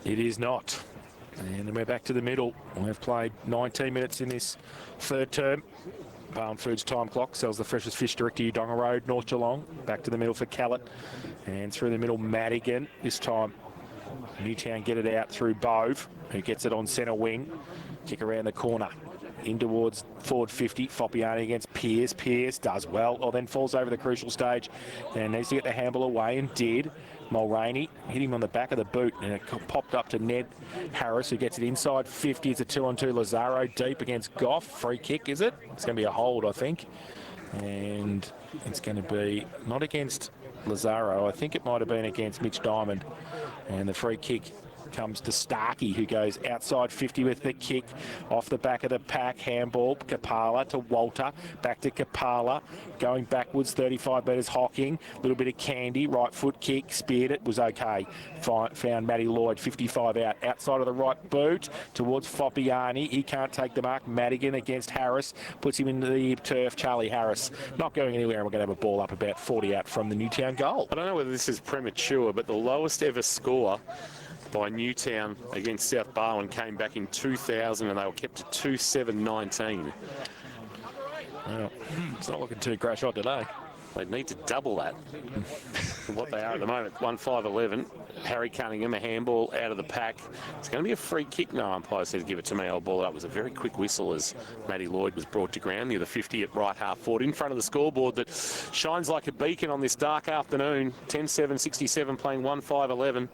It is not. And then we're back to the middle. We've played 19 minutes in this third term. Barwon Foods time clock sells the freshest fish direct to Udonga Road, North Geelong. Back to the middle for Callett. And through the middle, Madigan. This time, Newtown get it out through Bove, who gets it on centre wing. Kick around the corner. In towards forward 50. Foppiani against Pearce. Pearce does well, or then falls over the crucial stage and needs to get the handball away, and did. Mulroney hit him on the back of the boot, and it popped up to Ned Harris, who gets it inside 50. It's a 2-on-2. Lazaro deep against Goff. Free kick, is it? It's going to be a hold, I think. And it's going to be not against Lazaro. I think it might have been against Mitch Diamond. And the free kick comes to Starkey, who goes outside 50 with the kick off the back of the pack. Handball, Kapala to Walter, back to Kapala, going backwards 35 metres, Hocking, a little bit of candy, right foot kick, speared it, was okay. Found Matty Lloyd, 55 out, outside of the right boot, towards Foppiani. He can't take the mark. Madigan against Harris, puts him into the turf. Charlie Harris not going anywhere, and we're going to have a ball up about 40 out from the Newtown goal. I don't know whether this is premature, but the lowest ever score by Newtown against South Barwon came back in 2000, and they were kept to 2-7-19. Well, it's not looking too great shot today. They need to double that from what they are at the moment. 1-5-11. Harry Cunningham, a handball out of the pack. It's going to be a free kick. No, umpire said, give it to me, I'll ball it up. It was a very quick whistle as Matty Lloyd was brought to ground near the 50 at right half forward in front of the scoreboard that shines like a beacon on this dark afternoon. 10-7-67 playing 1-5-11.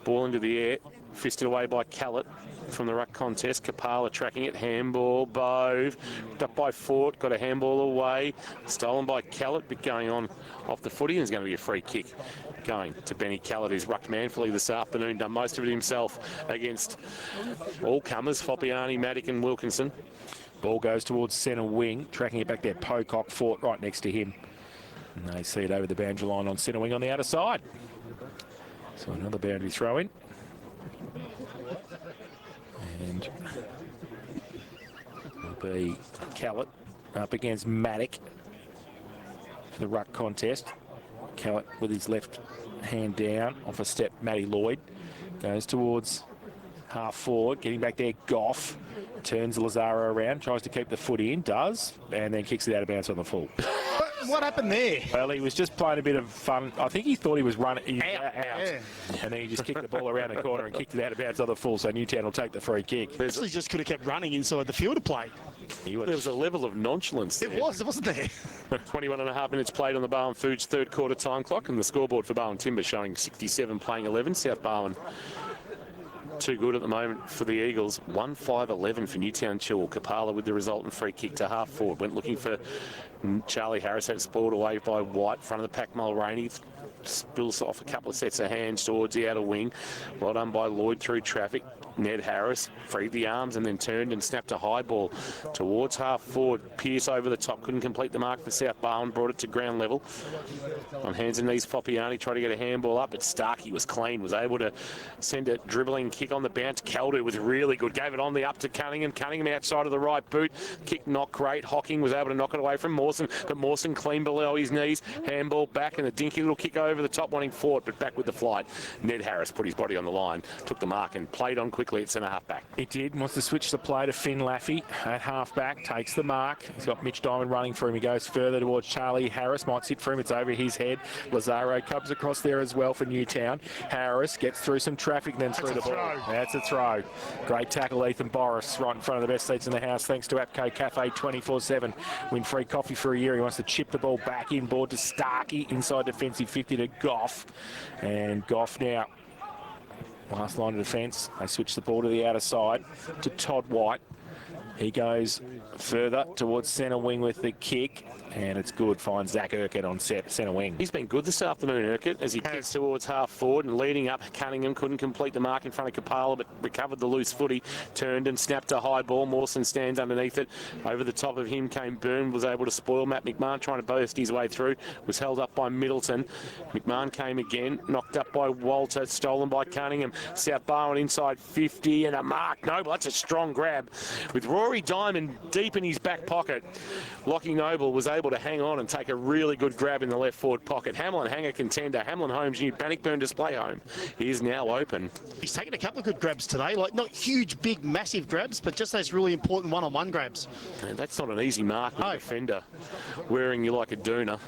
Ball into the air, fisted away by Callett. from the ruck contest. Kapala tracking it. Handball. Bove. Up by Fort. Got a handball away. Stolen by Callett, but going on off the footy. And there's going to be a free kick going to Benny Callett, who's rucked manfully this afternoon. Done most of it himself against all comers. Foppiani, Maddock and Wilkinson. Ball goes towards centre wing, tracking it back there. Pocock, Fort right next to him. And they see it over the boundary line on centre wing on the outer side. So another boundary throw in. And will be Callett up against Maddock for the ruck contest. Callett with his left hand down off a step. Matty Lloyd goes towards half forward, getting back there. Goff turns Lazaro around, tries to keep the foot in, does, and then kicks it out of bounds on the full. What happened there? Well, he was just playing a bit of fun. I think he thought he was running out. Yeah. And then he just kicked the ball around the corner and kicked it out of bounds on the full, so Newtown will take the free kick. Actually just could have kept running inside the field of play. There was a level of nonchalance there. It was, wasn't there? 21 and a half minutes played on the Barwon Foods third quarter time clock, and the scoreboard for Barwon Timber showing 67 playing 11. South Barwon too good at the moment for the Eagles. 1-5-11 for Newtown Chilwell. Kapala with the resultant free kick to half forward. Went looking for Charlie Harris, had it spoiled away by White. Front of the pack, Mulroney spills off a couple of sets of hands towards the outer wing. Well done by Lloyd through traffic. Ned Harris freed the arms and then turned and snapped a high ball towards half forward. Pearce over the top, couldn't complete the mark for South Barwon, brought it to ground level. On hands and knees, Foppiani tried to get a handball up, but Starkey was clean, was able to send a dribbling kick on the bounce. Calder was really good, gave it on the up to Cunningham. Cunningham outside of the right boot. Kick not great. Hocking was able to knock it away from Mawson, but Mawson clean below his knees. Handball back and a dinky little kick over the top, wanting Fort, but back with the flight. Ned Harris put his body on the line, took the mark and played on quickly at centre half back. He did. Wants to switch the play to Finn Laffey at half back. Takes the mark. He's got Mitch Diamond running for him. He goes further towards Charlie Harris. Might sit for him. It's over his head. Lazaro comes across there as well for Newtown. Harris gets through some traffic, then through the ball. That's a throw. Great tackle, Ethan Boris, right in front of the best seats in the house. Thanks to APCO Cafe 24/7. Win free coffee for a year. He wants to chip the ball back inboard to Starkey. Inside defensive 50 to Goff. And Goff now. Last line of defence. They switch the ball to the outer side to Todd White. He goes further towards centre wing with the kick. And it's good. Finds Zach Urquhart on centre wing. He's been good this afternoon, Urquhart, as he kicks towards half forward and leading up. Cunningham couldn't complete the mark in front of Kapala, but recovered the loose footy, turned and snapped a high ball. Mawson stands underneath it. Over the top of him came Byrne, was able to spoil Matt McMahon, trying to burst his way through. Was held up by Middleton. McMahon came again, knocked up by Walter, stolen by Cunningham. South Barwon inside 50 and a mark. Noble, that's a strong grab. With Rory Diamond deep in his back pocket, Lockie Noble was able to hang on and take a really good grab in the left forward pocket. Hamlin Hanger contender. Hamlin Holmes new Bannockburn display home. He is now open. He's taken a couple of good grabs today, like not huge, big, massive grabs, but just those really important one-on-one grabs. And that's not an easy mark with a defender wearing you like a doona.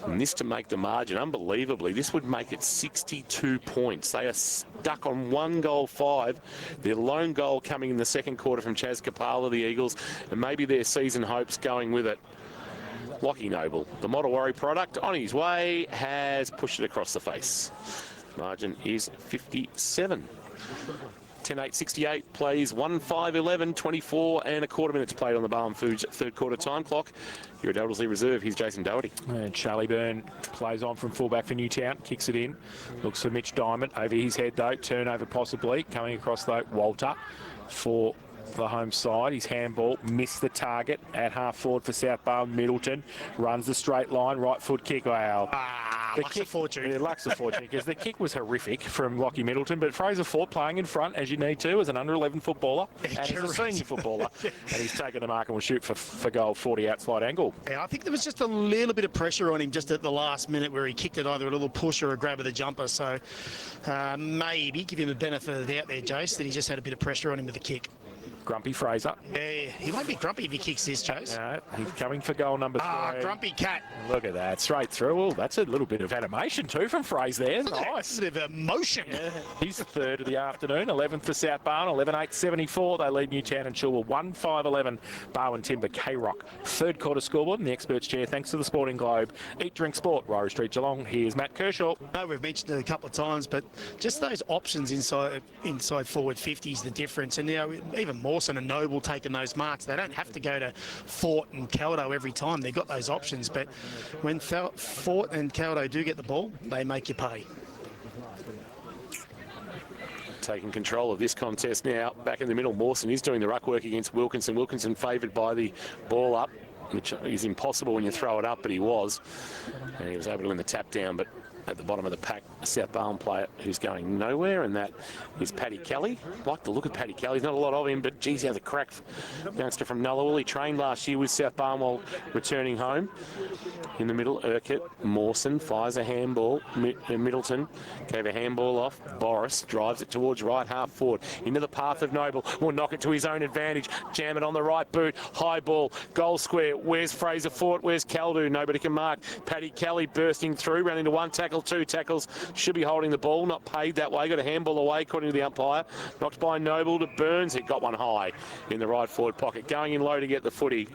And this to make the margin, unbelievably, this would make it 62 points. They are stuck on 1-5. Their lone goal coming in the second quarter from Chaz Kapala, the Eagles, and maybe their season hopes going with it. Lockie Noble, the Model Worry product, on his way, has pushed it across the face. Margin is 57. 10-8-68 plays 1-5-11, 24 and a quarter minutes played on the Barwon Foods third quarter time clock. Here at Elderslie Reserve, here's Jason Doherty. And Charlie Byrne plays on from fullback for Newtown, kicks it in, looks for Mitch Diamond, over his head though, turnover possibly, coming across though, Walter for the home side. His handball missed the target at half forward for South Barwon. Middleton runs the straight line, right foot kick. Wow. The kick, of fortune. Yeah, Lux of fortune, because the kick was horrific from Lockie Middleton, but Fraser Fort playing in front as you need to as an under 11 footballer and he's a senior footballer, and he's taken the mark and will shoot for goal 40 outside angle. Yeah, I think there was just a little bit of pressure on him just at the last minute where he kicked it either a little push or a grab of the jumper, so maybe give him a benefit of the doubt there, Jace, that he just had a bit of pressure on him with the kick. Grumpy Fraser. Yeah, he won't be grumpy if he kicks this, Chase. He's coming for goal number 3. Grumpy cat. Look at that, straight through. Oh, that's a little bit of animation too from Fraser there. Nice. A bit of emotion. Yeah. He's third of the afternoon, 11th for South Barwon, 11-8-74. They lead Newtown and Chilwell 1-5-11. Barwon Timber, K-Rock. Third quarter scoreboard in the experts chair. Thanks to the Sporting Globe. Eat, drink, sport. Ryrie Street, Geelong. Here's Matt Kershaw. I know we've mentioned it a couple of times, but just those options inside forward 50s, the difference. And even Mawson and Noble taking those marks. They don't have to go to Fort and Caldo every time. They've got those options. But when Fort and Caldo do get the ball, they make you pay. Taking control of this contest now. Back in the middle, Mawson is doing the ruck work against Wilkinson. Wilkinson favoured by the ball up, which is impossible when you throw it up, but he was. And he was able to win the tap down, but at the bottom of the pack, a South Barwon player who's going nowhere, and that is Paddy Kelly. Like the look of Paddy Kelly. There's not a lot of him, but geez, he has a crack youngster from Nullawil. He trained last year with South Barwon while returning home. In the middle, Urquhart, Mawson fires a handball. Middleton gave a handball off. Boris drives it towards right half forward. Into the path of Noble. Will knock it to his own advantage. Jam it on the right boot. High ball. Goal square. Where's Fraser Fort? Where's Caldo? Nobody can mark. Paddy Kelly bursting through. Running to 1 tackle, 2 tackles. Should be holding the ball. Not paid that way. Got a handball away according to the umpire. Knocked by Noble to Burns. It got one high in the right forward pocket. Going in low to get the footy.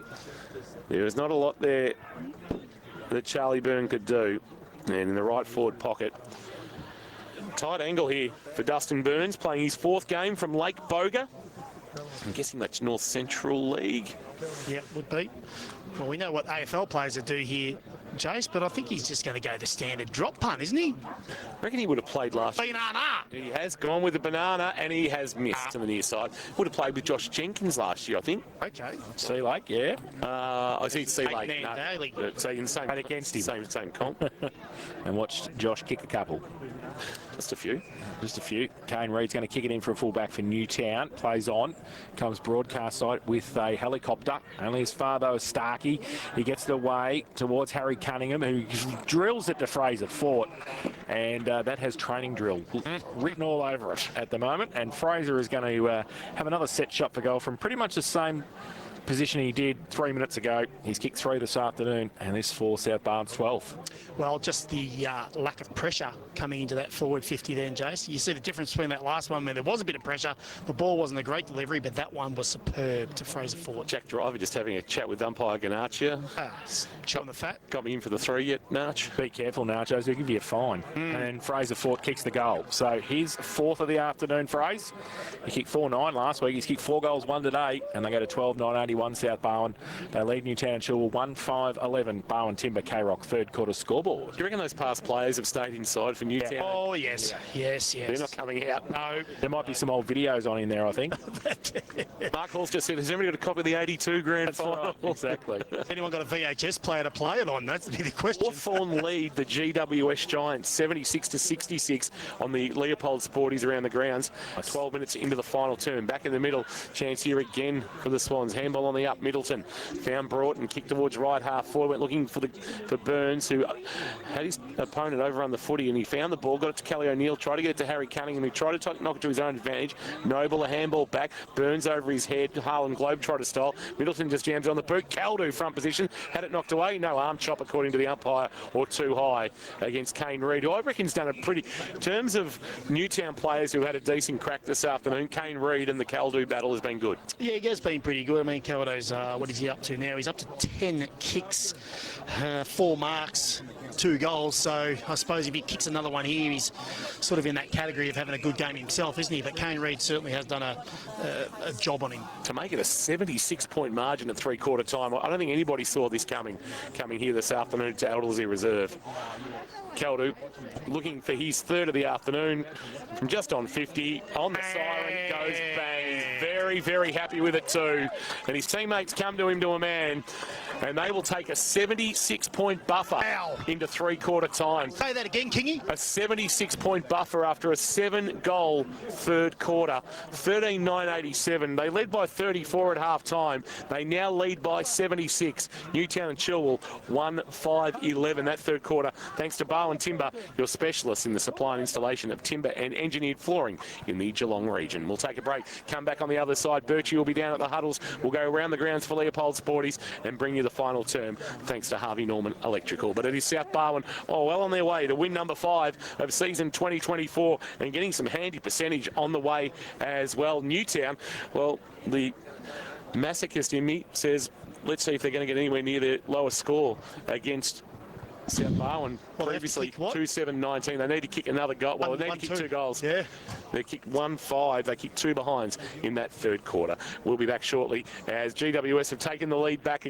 There was not a lot there that Charlie Byrne could do. And in the right forward pocket. Tight angle here for Dustin Burns, playing his 4th game from Lake Boga. I'm guessing that's North Central League. Yeah, would be. Well, we know what AFL players would do here, Jace, but I think he's just going to go the standard drop punt, isn't he? I reckon he would have played last year. Banana! He has gone with the banana, and he has missed to the near side. Would have played with Josh Jenkins last year, I think. Okay. Sea Lake, yeah. I see Sea Lake. Daily. So in the same, against him. Same comp. And watched Josh kick a couple. Just a few. Just a few. Kane Reid's going to kick it in for a fullback for Newtown. Plays on. Comes broadcast side with a helicopter. Only as far though as Starkey. He gets the way towards Harry Cunningham, who drills it to Fraser Fort. And that has training drill written all over it at the moment. And Fraser is going to have another set shot for goal from pretty much the same position he did 3 minutes ago. He's kicked 3 this afternoon, and this for South Barwon's 12th. Well, just the lack of pressure coming into that forward 50 then, Jace. You see the difference between that last one where there was a bit of pressure. The ball wasn't a great delivery, but that one was superb to Fraser Fort. Jack Driver just having a chat with umpire Ganaccia. Chewing the fat. Got me in for the 3 yet, Narch. Be careful, Nachos. They'll give you a fine. And Fraser Fort kicks the goal. So his 4th of the afternoon, Fraser. He kicked 4-9 last week. He's kicked 4 goals, 1 today, and they go to 12-9-81 South Barwon. They lead Newtown and Chilwell 1-5-11. Barwon Timber, K-Rock, 3rd quarter scoreboard. Do you reckon those past players have stayed inside for Newtown? Yeah. Oh, yes. Yes. They're not coming out. No. There might be some old videos on in there, I think. Mark Hall's just said, has anybody got a copy of the 82 grand final? Right, exactly. Anyone got a VHS player to play it on? That's the question. Hawthorn lead the GWS Giants 76-66 on the Leopold Sporties around the grounds. 12 minutes into the final term. Back in the middle. Chance here again for the Swans. Handball on the up. Middleton found Broughton. Kicked towards right half forward. Went looking for Burns, who had his opponent over on the footy, and he found the ball. Got it to Kelly O'Neill. Tried to get it to Harry Cunningham, who tried to knock it to his own advantage. Noble a handball back. Burns over his head. Harlan Globetrotter style. Middleton just jams on the boot. Caldo front position. Had it knocked away. No arm chop according to the umpire, or too high against Kane Reid, who I reckon's done a pretty... In terms of Newtown players who had a decent crack this afternoon, Kane Reid and the Caldo battle has been good. Yeah, he has been pretty good. I mean, Caldo's, what is he up to now? He's up to 10 kicks, 4 marks, 2 goals. So I suppose if he kicks another one here, he's sort of in that category of having a good game himself, isn't he? But Kane Reid certainly has done a job on him. To make it a 76-point margin at 3-quarter time, I don't think anybody saw this coming here this afternoon to Elderslie Reserve. Caldo looking for his 3rd of the afternoon from just on 50. On the siren, goes bang. He's very, very happy with it too. And his teammates come to him to a man, and they will take a 76-point buffer into 3-quarter time. Say that again, Kingy. A 76-point buffer after a 7-goal 3rd quarter. 13-9-87. They led by 34 at half-time. They now lead by 76. Newtown and Chilwell 1-5-11 that 3rd quarter. Thanks to Barwon Timber, your specialists in the supply and installation of timber and engineered flooring in the Geelong region. We'll take a break. Come back on the other side. side. Birchie will be down at the huddles. We'll go around the grounds for Leopold Sporties and bring you the final term thanks to Harvey Norman Electrical. But it is South Barwon, well on their way to win number 5 of season 2024 and getting some handy percentage on the way as well. Newtown, well, the masochist in me says, let's see if they're going to get anywhere near their lowest score against South Barwon. Well, Previously 2-7-19. They need to kick another goal. Well, they need to kick 2 goals. Yeah. They kicked 1-5. They kicked 2 behinds in that third quarter. We'll be back shortly as GWS have taken the lead back.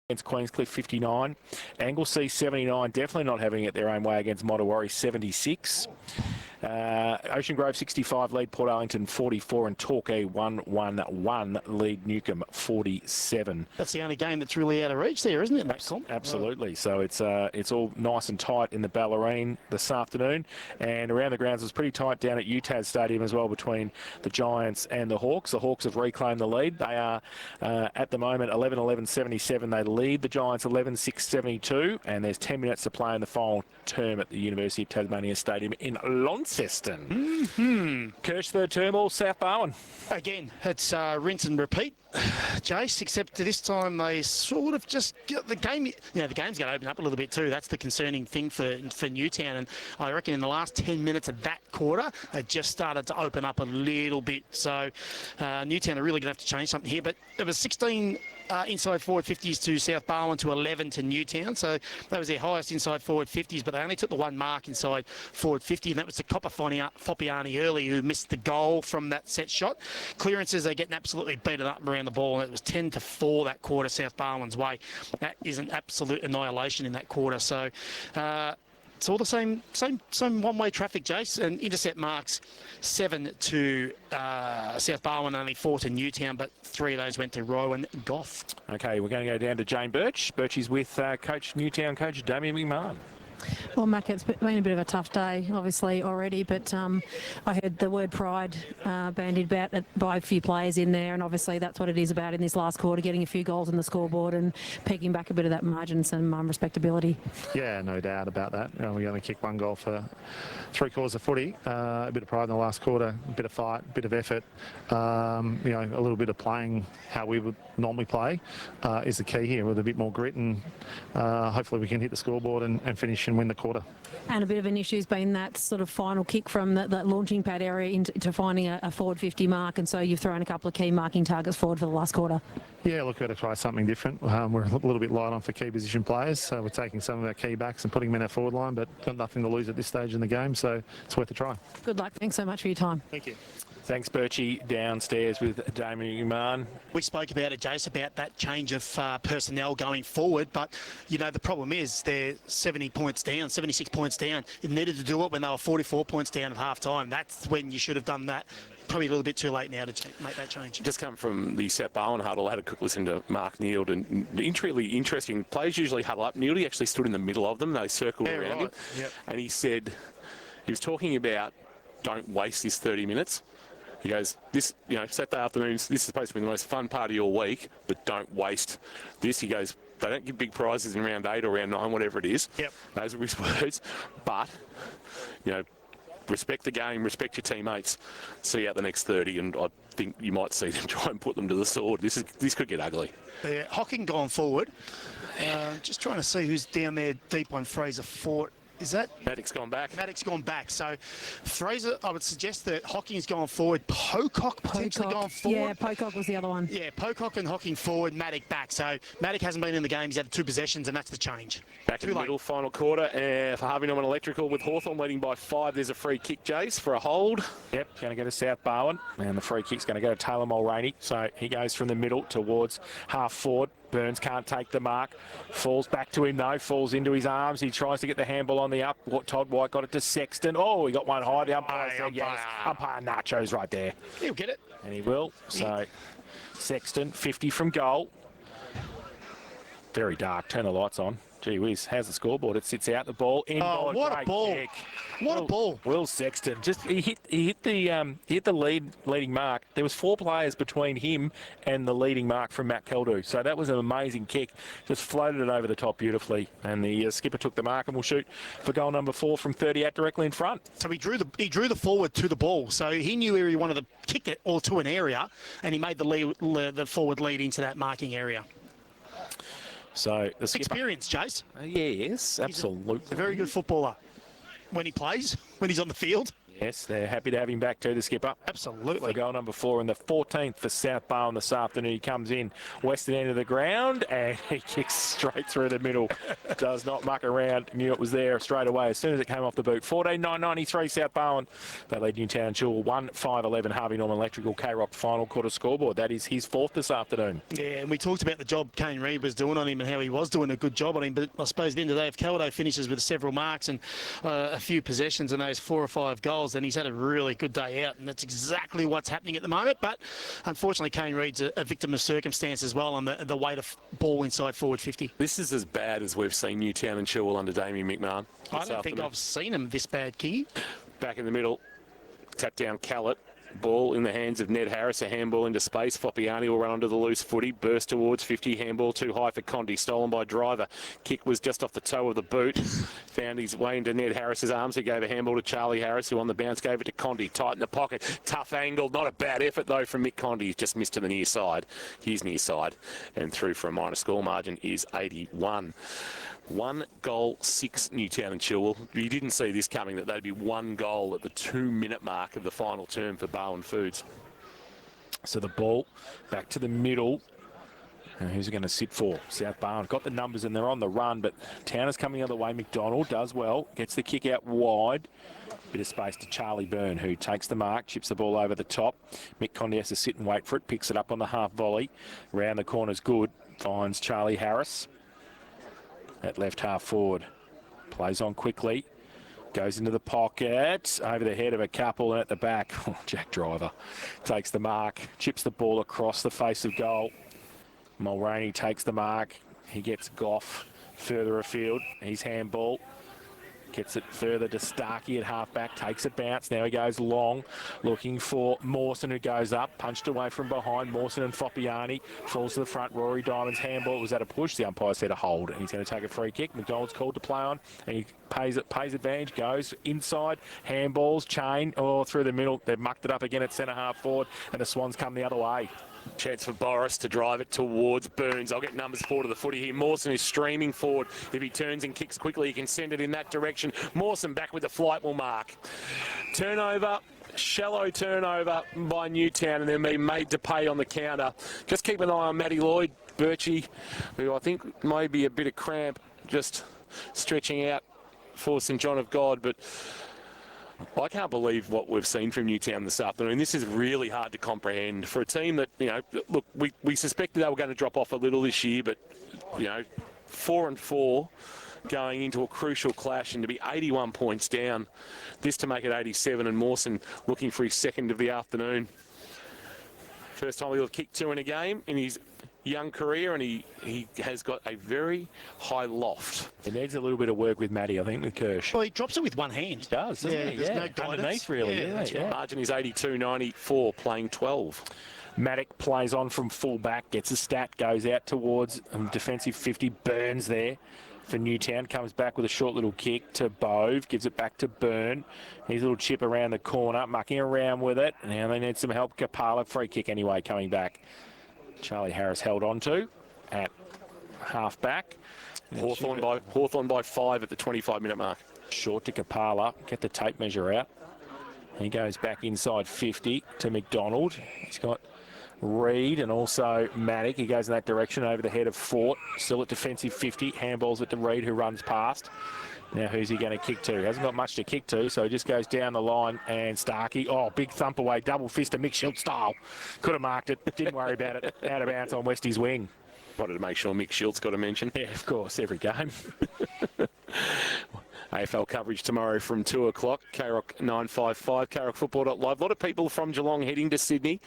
Against Queenscliff 59. Anglesea 79, definitely not having it their own way against Mottawarri 76. Ocean Grove 65 lead Port Arlington 44 and Torquay 1-1-1 lead Newcombe 47. That's the only game that's really out of reach there, isn't it, Matt? Absolutely. So it's all nice and tight in the Ballerine this afternoon, and around the grounds it was pretty tight down at UTAD Stadium as well between the Giants and the Hawks. The Hawks have reclaimed the lead. They are at the moment 11-11-77. They lead the Giants 11-6-72, and there's 10 minutes to play in the final term at the University of Tasmania Stadium in Launceston. Kirsch third term, all South Barwon. Again, it's rinse and repeat, Jace, except this time they sort of just get the game. The game's going to open up a little bit too. That's the concerning thing for Newtown. And I reckon in the last 10 minutes of that quarter, they just started to open up a little bit. So Newtown are really going to have to change something here. But it was 16 inside forward 50s to South Barwon to 11 to Newtown. So that was their highest inside forward 50s, but they only took the one mark inside forward 50, and that was to Fopiani early, who missed the goal from that set shot. Clearances, they're getting absolutely beaten up around the ball, and it was 10-4 that quarter South Barwon's way. That is an absolute annihilation in that quarter. So it's all the same one-way traffic, Jace, and intercept marks 7 to South Barwon, only 4 to Newtown, but 3 of those went to Rowan Goff. Okay, we're going to go down to Jane Birch. Birch is with Newtown coach Damien McMahon. Well, Mac, it's been a bit of a tough day, obviously, already, but I heard the word pride bandied about by a few players in there, and obviously that's what it is about in this last quarter, getting a few goals in the scoreboard and pegging back a bit of that margin and some respectability. Yeah, no doubt about that. We only kicked 1 goal for 3 quarters of footy. A bit of pride in the last quarter, a bit of fight, a bit of effort. A little bit of playing how we would normally play is the key here, with a bit more grit, and hopefully we can hit the scoreboard and finish and win the quarter. And a bit of an issue's been that sort of final kick from that launching pad area into finding a forward 50 mark, and so you've thrown a couple of key marking targets forward for the last quarter. Yeah, look, we're going to try something different. We're a little bit light on for key position players, so we're taking some of our key backs and putting them in our forward line, but got nothing to lose at this stage in the game, so it's worth a try. Good luck. Thanks so much for your time. Thank you. Thanks, Birchie. Downstairs with Damien McMahon. We spoke about it, Jace, about that change of personnel going forward, but, the problem is they're 70 points down, 76 points down. You needed to do it when they were 44 points down at half-time. That's when you should have done that. Probably a little bit too late now to make that change. Just come from the South Barwon huddle. I had a quick listen to Mark Neild, and really interesting. Players usually huddle up. Neild actually stood in the middle of them. They circled around him. Yep. And he said, he was talking about don't waste this 30 minutes. He goes, this, Saturday afternoons, this is supposed to be the most fun part of your week, but don't waste this. He goes, they don't give big prizes in round 8 or round 9, whatever it is. Yep. Those are his words. But, respect the game, respect your teammates, see out the next 30, and I think you might see them try and put them to the sword. This could get ugly. Hocking gone forward. Just trying to see who's down there deep on Fraser Fort. Is that? Maddox gone back. Maddox gone back. So, Fraser, I would suggest that Hocking's gone forward. Pocock potentially gone forward. Yeah, Pocock was the other one. Yeah, Pocock and Hocking forward, Maddox back. So, Maddox hasn't been in the game. He's had 2 possessions, and that's the change. Back in the middle, final quarter for Harvey Norman Electrical with Hawthorn leading by 5. There's a free kick, Jace, for a hold. Yep, going to go to South Barwon, and the free kick's going to go to Taylor Mulroney. So he goes from the middle towards half forward. Burns can't take the mark. Falls back to him, though. Falls into his arms. He tries to get the handball on the up. Todd White got it to Sexton. Oh, he got one high. The umpire said yes. Umpire Nacho's right there. He'll get it. And he will. So Sexton, 50 from goal. Very dark. Turn the lights on. Gee whiz, how's the scoreboard? It sits out the ball. What a ball. Kick. What a ball. Will Sexton. He hit the leading mark. There was 4 players between him and the leading mark from Matt Keldu. So that was an amazing kick. Just floated it over the top beautifully. And the skipper took the mark and will shoot for goal number 4 from 30 out directly in front. So he drew the forward to the ball. So he knew where he wanted to kick it or to an area, and he made the forward lead into that marking area. So the skipper, experience, Chase. Yes, absolutely. He's a very good footballer when he plays, when he's on the field. Yes, they're happy to have him back too, the skipper. Absolutely. For goal number 4 and the 14th for South Barwon this afternoon. He comes in western end of the ground and he kicks straight through the middle. Does not muck around. Knew it was there straight away as soon as it came off the boot. 14-9-93 South Barwon. They lead Newtown Chilwell 1-5-11 Harvey Norman Electrical K-Rock final quarter scoreboard. That is his 4th this afternoon. Yeah, and we talked about the job Kane Reid was doing on him and how he was doing a good job on him. But I suppose at the end of the day, if Caldo finishes with several marks and a few possessions and those 4 or 5 goals, then he's had a really good day out, and that's exactly what's happening at the moment. But unfortunately, Kane Reid's a victim of circumstance as well on the weight of ball inside forward 50. This is as bad as we've seen Newtown and Chilwell under Damien McMahon. I don't think I've seen him this bad, Kingy. Back in the middle, tap down Callett. Ball in the hands of Ned Harris, a handball into space. Fopiani will run onto the loose footy, burst towards 50, handball too high for Condi, stolen by Driver. Kick was just off the toe of the boot. Found his way into Ned Harris's arms, who gave a handball to Charlie Harris, who on the bounce gave it to Condi. Tight in the pocket, tough angle, not a bad effort though from Mick Condi. He's just missed to the near side. His near side, and through for a minor score margin is 81. 1 goal, 6 Newtown and Chilwell. You didn't see this coming, that they'd be 1 goal at the 2-minute mark of the final term for Barwon Foods. So the ball back to the middle. And who's it going to sit for? South Barwon got the numbers and they're on the run, but Towner's coming the other way. McDonald does well, gets the kick out wide. Bit of space to Charlie Byrne, who takes the mark, chips the ball over the top. Mick Condy has to sit and wait for it, picks it up on the half volley. Round the corner's good, finds Charlie Harris at left half forward. Plays on quickly, goes into the pocket, over the head of a couple and at the back. Jack Driver takes the mark, chips the ball across the face of goal. Mulroney takes the mark, he gets Goff further afield, he's handball. Gets it further to Starkey at half-back, takes a bounce. Now he goes long, looking for Mawson, who goes up, punched away from behind. Mawson and Foppiani falls to the front. Rory Diamond's handball was at a push. The umpire said a hold, and he's going to take a free kick. McDonald's called to play on, and he pays advantage, goes inside, handballs, chain, through the middle. They've mucked it up again at centre half forward, and the Swans come the other way. Chance for Boris to drive it towards Burns. I'll get numbers 4 to the footy here. Mawson is streaming forward. If he turns and kicks quickly, he can send it in that direction. Mawson back with the flight will mark. Turnover. Shallow turnover by Newtown, and then be made to pay on the counter. Just keep an eye on Matty Lloyd, Birchie, who I think may be a bit of cramp, just stretching out for St John of God, but I can't believe what we've seen from Newtown this afternoon. This is really hard to comprehend for a team that, look, we suspected they were going to drop off a little this year, but, 4-4 going into a crucial clash, and to be 81 points down, this to make it 87, and Mawson looking for his second of the afternoon. First time he'll have kicked 2 in a game in his young career, and he has got a very high loft. He needs a little bit of work with Matty, I think, with Kirsch. Well, he drops it with one hand. He does, doesn't he? There's no guidance. Underneath, really. Yeah. Margin is 82-94, playing 12. Maddock plays on from full back, gets a stat, goes out towards defensive 50, Burns there for Newtown, comes back with a short little kick to Bove, gives it back to Byrne. His little chip around the corner, mucking around with it. Now they need some help. Kapala, free kick anyway, coming back. Charlie Harris held on to at half back. Hawthorn by 5 at the 25-minute mark. Short to Kapala, get the tape measure out. He goes back inside 50 to McDonald. He's got Reed and also Maddock. He goes in that direction over the head of Fort. Still at defensive 50. Handballs it to Reed, who runs past. Now who's he going to kick to? He hasn't got much to kick to, so he just goes down the line, and Starkey, big thump away, double fist to Mick Schultz style. Could have marked it, didn't worry about it. Out of bounds on Westie's wing. Wanted to make sure Mick Schultz got a mention. Yeah, of course, every game. AFL coverage tomorrow from 2 o'clock. KROC 955, KROCfootball.live. A lot of people from Geelong heading to Sydney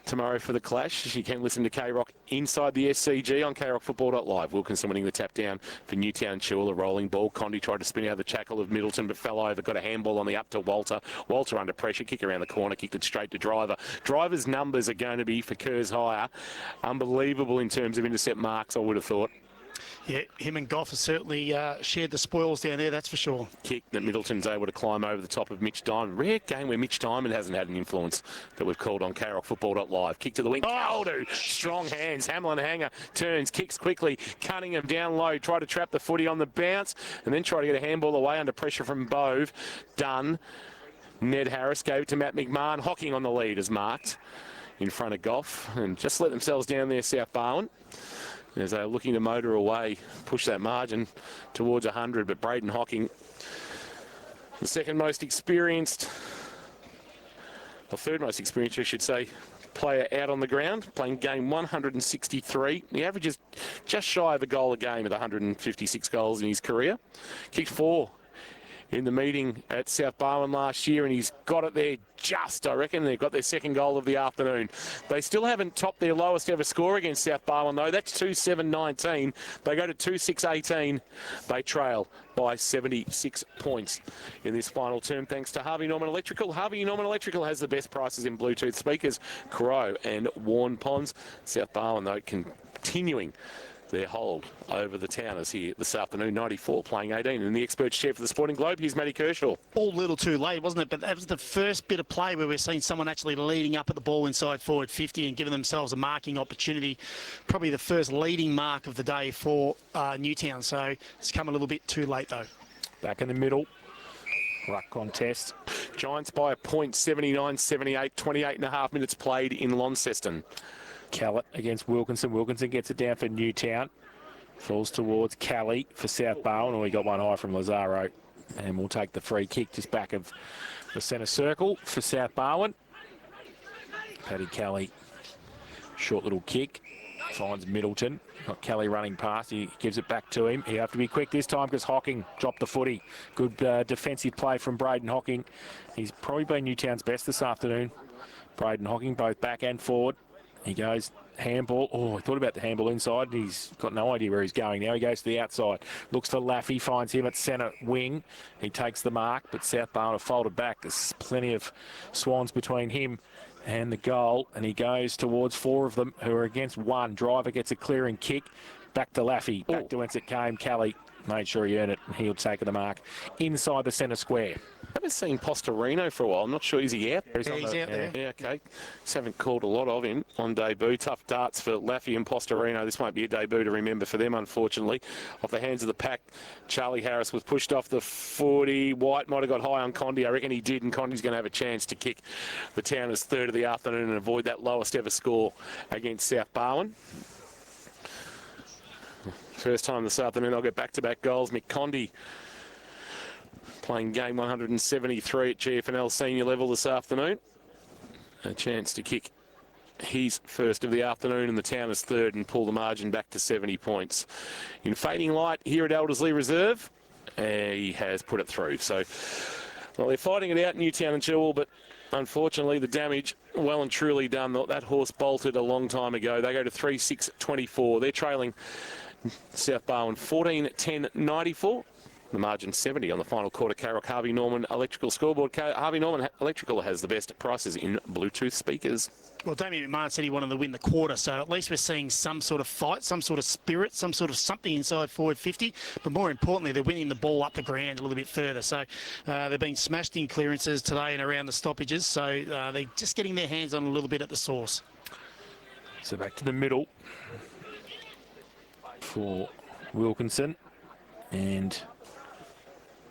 tomorrow for the clash. You can listen to KROC inside the SCG on KROCfootball.live. Wilkinson winning the tap down for Newtown. Chilwell, a rolling ball. Condy tried to spin out of the tackle of Middleton, but fell over. Got a handball on the up to Walter. Walter under pressure. Kick around the corner. Kicked it straight to Driver. Driver's numbers are going to be, for Kerrs, higher. Unbelievable in terms of intercept marks, I would have thought. Yeah, him and Goff have certainly shared the spoils down there, that's for sure. Kick that Middleton's able to climb over the top of Mitch Diamond. Rare game where Mitch Diamond hasn't had an influence that we've called on KROCfootball.live. Kick to the wing. Caldo, strong hands. Hamlin Hanger turns, kicks quickly. Cunningham down low. Try to trap the footy on the bounce and then try to get a handball away under pressure from Bove. Done. Ned Harris gave it to Matt McMahon. Hocking on the lead as marked in front of Goff. And just let themselves down there, South Barwon, as they're looking to motor away, push that margin towards 100. But Braden Hocking, the second most experienced, or third most experienced, I should say, player out on the ground, playing game 163. He averages just shy of a goal a game at 156 goals in his career. Kicked 4 in the meeting at South Barwon last year, and he's got it there just, I reckon. They've got their second goal of the afternoon. They still haven't topped their lowest ever score against South Barwon, though. That's 2-7-19. They go to 2-6-18. They trail by 76 points in this final term, thanks to Harvey Norman Electrical. Harvey Norman Electrical has the best prices in Bluetooth speakers, Crow and Warn Ponds. South Barwon, though, continuing their hold over the Towners here this afternoon. 94 playing 18. In the experts chair for the Sporting Globe, here's Matty Kershaw. All a little too late, wasn't it? But that was the first bit of play where we're seeing someone actually leading up at the ball inside forward 50 and giving themselves a marking opportunity. Probably the first leading mark of the day for Newtown. So it's come a little bit too late, though. Back in the middle. Ruck contest. Giants by a point, 79-78, 28 and a half minutes played in Launceston. Callett against Wilkinson. Wilkinson gets it down for Newtown. Falls towards Kelly for South Barwon. Oh, he got one high from Lazaro. And we'll take the free kick just back of the centre circle for South Barwon. Paddy Kelly, short little kick. Finds Middleton. Got Kelly running past. He gives it back to him. He have to be quick this time because Hocking dropped the footy. Good defensive play from Braden Hocking. He's probably been Newtown's best this afternoon. Braden Hocking, both back and forward. He goes handball. Oh, I thought about the handball inside. He's got no idea where he's going now. He goes to the outside. Looks for Laffy. Finds him at centre wing. He takes the mark, but South Barwon have folded back. There's plenty of Swans between him and the goal, and he goes towards 4 of them who are against 1. Driver gets a clearing kick. Back to Laffy. Back to whence it came. Kelly made sure he earned it. He'll take the mark inside the centre square. I haven't seen Postorino for a while. I'm not sure. Is he out? He's out there. Yeah, okay. Just haven't called a lot of him on debut. Tough darts for Laffy and Postorino. This won't be a debut to remember for them, unfortunately. Off the hands of the pack, Charlie Harris was pushed off the 40. White might have got high on Condi. I reckon he did, and Condi's going to have a chance to kick the Towners third of the afternoon and avoid that lowest ever score against South Barwon. First time this afternoon I'll get back-to-back goals. Mick Condi playing game 173 at GFNL senior level this afternoon. A chance to kick his first of the afternoon and the Towners third and pull the margin back to 70 points. In fading light here at Eldersley Reserve, he has put it through. So, well, they're fighting it out, Newtown and Chilwell, but unfortunately the damage well and truly done. That horse bolted a long time ago. They go to 3-6-24. They're trailing South Barwon 14-10-94. The margin 70 on the final quarter. Carrock Harvey Norman Electrical Scoreboard. Harvey Norman Electrical has the best prices in Bluetooth speakers. Well, Damien McMahon said he wanted to win the quarter, so at least we're seeing some sort of fight, some sort of spirit, some sort of something inside forward 50. But more importantly, they're winning the ball up the ground a little bit further. So they've been smashed in clearances today and around the stoppages. So they're just getting their hands on a little bit at the source. So back to the middle for Wilkinson and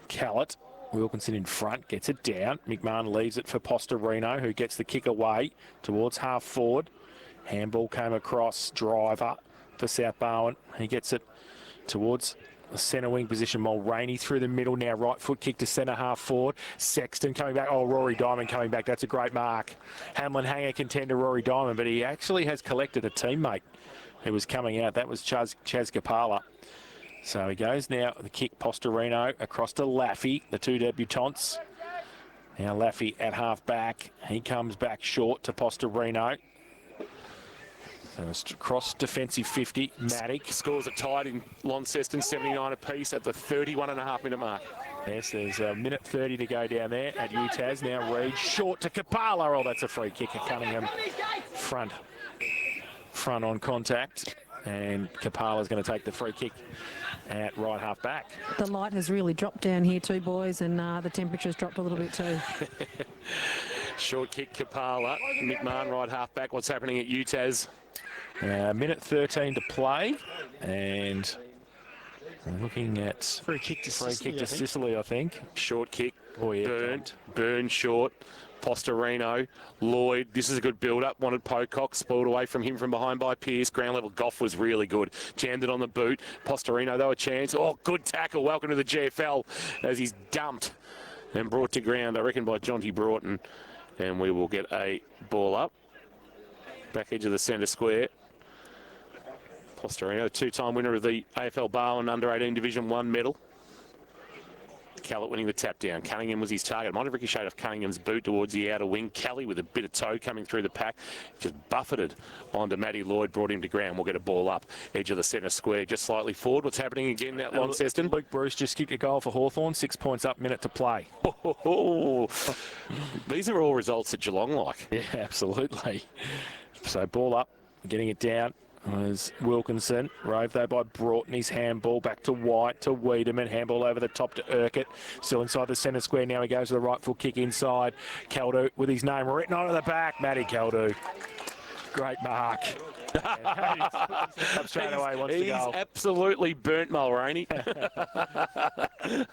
Callett. Wilkinson in front, gets it down. McMahon leaves it for Postorino, who gets the kick away towards half forward. Handball came across. Driver for South Barwon. He gets it towards the centre wing position. Mulroney through the middle now. Right foot kick to centre half forward. Sexton coming back. Oh, Rory Diamond coming back. That's a great mark. Hamlin hanger contender Rory Diamond, but he actually has collected a teammate who was coming out. That was Chaz Kapala. So he goes now, the kick, Postorino across to Laffy, the 2 debutants. Now Laffy at half back. He comes back short to Postorino. So it's cross defensive 50. Maddock Scores are tied in Launceston, 79 apiece at the 31.5-minute mark. Yes, there's a minute 30 to go down there at UTAS. Now Reed short to Kapala. Oh, that's a free kick at Cunningham. Front on contact. And Kapala's going to take the free kick at right half back. The light has really dropped down here too, boys, and the temperature's dropped a little bit too. Short kick, Kapala. McMahon right half back. What's happening at UTAS? Minute 13 to play, and we're looking at Free kick to Sicily, I think. Short kick. Oh, yeah. Burn short. Postorino, Lloyd, this is a good build-up. Wanted Pocock, spoiled away from him from behind by Pearce. Ground level Goff was really good. Jammed it on the boot. Postorino, though, a chance. Oh, good tackle. Welcome to the GFL as he's dumped and brought to ground, I reckon, by Jonty Broughton. And we will get a ball up. Back edge of the centre square. Postorino, 2-time winner of the AFL Barwon Under-18 Division 1 medal. Callett winning the tap down. Cunningham was his target. Might have ricocheted off Cunningham's boot towards the outer wing. Kelly with a bit of toe coming through the pack. Just buffeted onto Matty Lloyd, brought him to ground. We'll get a ball up. Edge of the centre square, just slightly forward. What's happening again at Launceston? Luke Bruce just kicked a goal for Hawthorn. 6 points up, minute to play. These are all results that Geelong like. Yeah, absolutely. So ball up, getting it down was Wilkinson. Rove though by Broughton. His handball back to White, to Wiedemann. Handball over the top to Urquhart. Still inside the centre square. Now he goes to the right foot kick inside. Caldu with his name written onto the back. Matty Caldu. Great mark. Up straight away, wants to go. He's absolutely burnt Mulroney. Going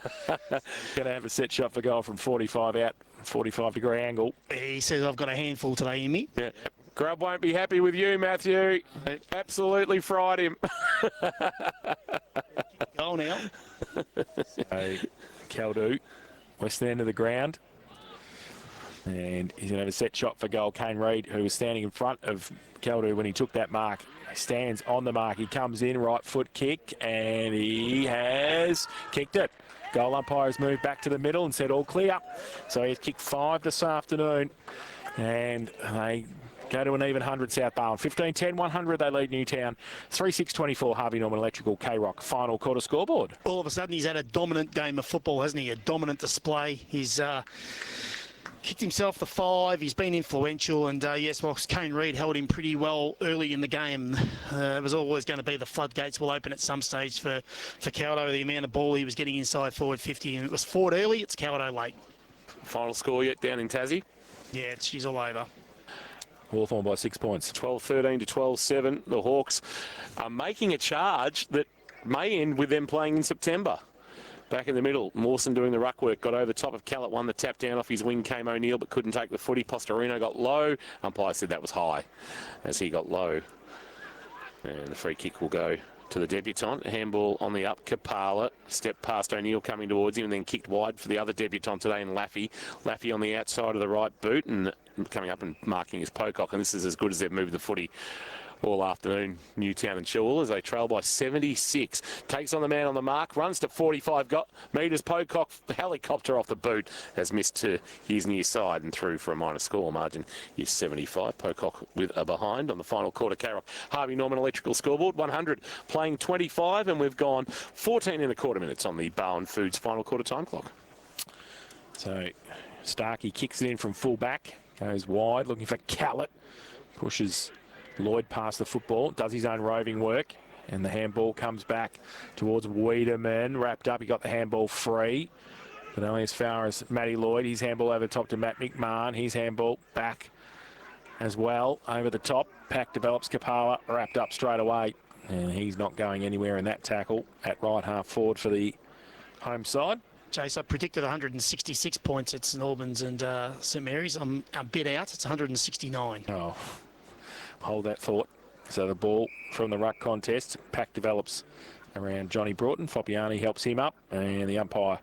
to have a set shot for goal from 45 out, 45-degree angle. He says, I've got a handful today in me. Yeah. Grub won't be happy with you, Matthew. Absolutely fried him. Goal now. So, Caldu, western end of the ground. And he's going to have a set shot for goal. Kane Reid, who was standing in front of Caldu when he took that mark, stands on the mark. He comes in, right foot kick, and he has kicked it. Goal umpire has moved back to the middle and said all clear. So he's kicked 5 this afternoon. And they go to an even 100 South Barwon. 15-10, 100 they lead Newtown. 3-6-24 Harvey Norman Electrical K-Rock final quarter scoreboard. All of a sudden he's had a dominant game of football, hasn't he? A dominant display. He's kicked himself the 5. He's been influential, and yes, whilst Kane Reid held him pretty well early in the game, it was always going to be the floodgates will open at some stage for Caldo. The amount of ball he was getting inside forward 50, and it was Ford early, it's Caldo late. Final score yet down in Tassie? Yeah, she's all over. Hawthorn by 6 points. 12-13 to 12-7. The Hawks are making a charge that may end with them playing in September. Back in the middle, Mawson doing the ruck work, got over top of Callett, won the tap down off his wing, came O'Neill, but couldn't take the footy. Postorino got low. Umpire said that was high as he got low. And the free kick will go to the debutant. Handball on the up. Kapala stepped past O'Neill coming towards him and then kicked wide for the other debutant today in Laffy. Laffy on the outside of the right boot and coming up and marking his pocock. And this is as good as they've moved the footy all afternoon, Newtown and Chilwell, as they trail by 76. Takes on the man on the mark, runs to 45 metres. Pocock, helicopter off the boot, has missed to his near side and through for a minor score. Margin is 75. Pocock with a behind on the final quarter. K-Rock, Harvey Norman Electrical scoreboard, 100 playing 25, and we've gone 14 and a quarter minutes on the Barwon Foods final quarter time clock. So Starkey kicks it in from full back, goes wide, looking for Callett, pushes Lloyd past the football, does his own roving work, and the handball comes back towards Wiedemann. Wrapped up, he got the handball free, but only as far as Matty Lloyd. His handball over the top to Matt McMahon. His handball back as well over the top. Pack develops Kapala, wrapped up straight away, and he's not going anywhere in that tackle at right half forward for the home side. Chase, I predicted 166 points at St Albans and St Mary's. I'm a bit out. It's 169. Oh. Hold that thought. So the ball from the ruck contest. Pack develops around Johnny Broughton. Foppiani helps him up. And the umpire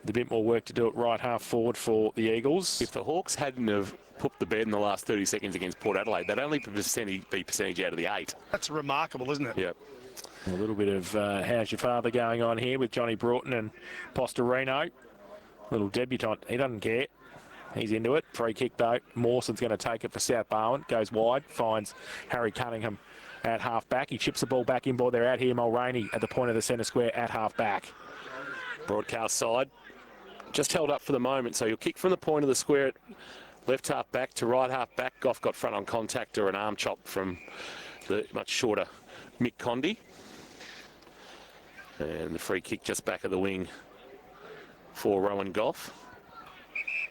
with a bit more work to do at right half forward for the Eagles. If the Hawks hadn't have put the bed in the last 30 seconds against Port Adelaide, they'd only be percentage out of the 8. That's remarkable, isn't it? Yep. A little bit of how's your father going on here with Johnny Broughton and Postorino. Little debutant. He doesn't care. He's into it. Free kick though. Mawson's going to take it for South Barwon. Goes wide. Finds Harry Cunningham at half back. He chips the ball back inboard. They're out here. Mulroney at the point of the centre square at half back. Broadcast side. Just held up for the moment. So you'll kick from the point of the square at left half back to right half back. Goff got front on contact or an arm chop from the much shorter Mick Condy. And the free kick just back of the wing for Rowan Goff.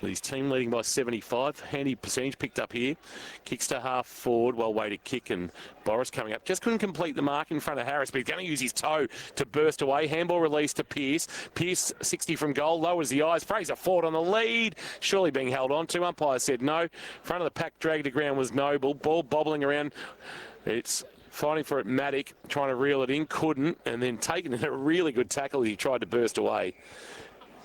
His team leading by 75. Handy percentage picked up here. Kicks to half forward. Well-weighted kick, and Boris coming up. Just couldn't complete the mark in front of Harris, but he's going to use his toe to burst away. Handball release to Pearce. Pearce, 60 from goal. Lowers the eyes. Fraser Ford on the lead. Surely being held on to. Umpire said no. Front of the pack dragged to ground was Noble. Ball bobbling around. It's fighting for it. Maddock trying to reel it in. Couldn't. And then taking a really good tackle as he tried to burst away.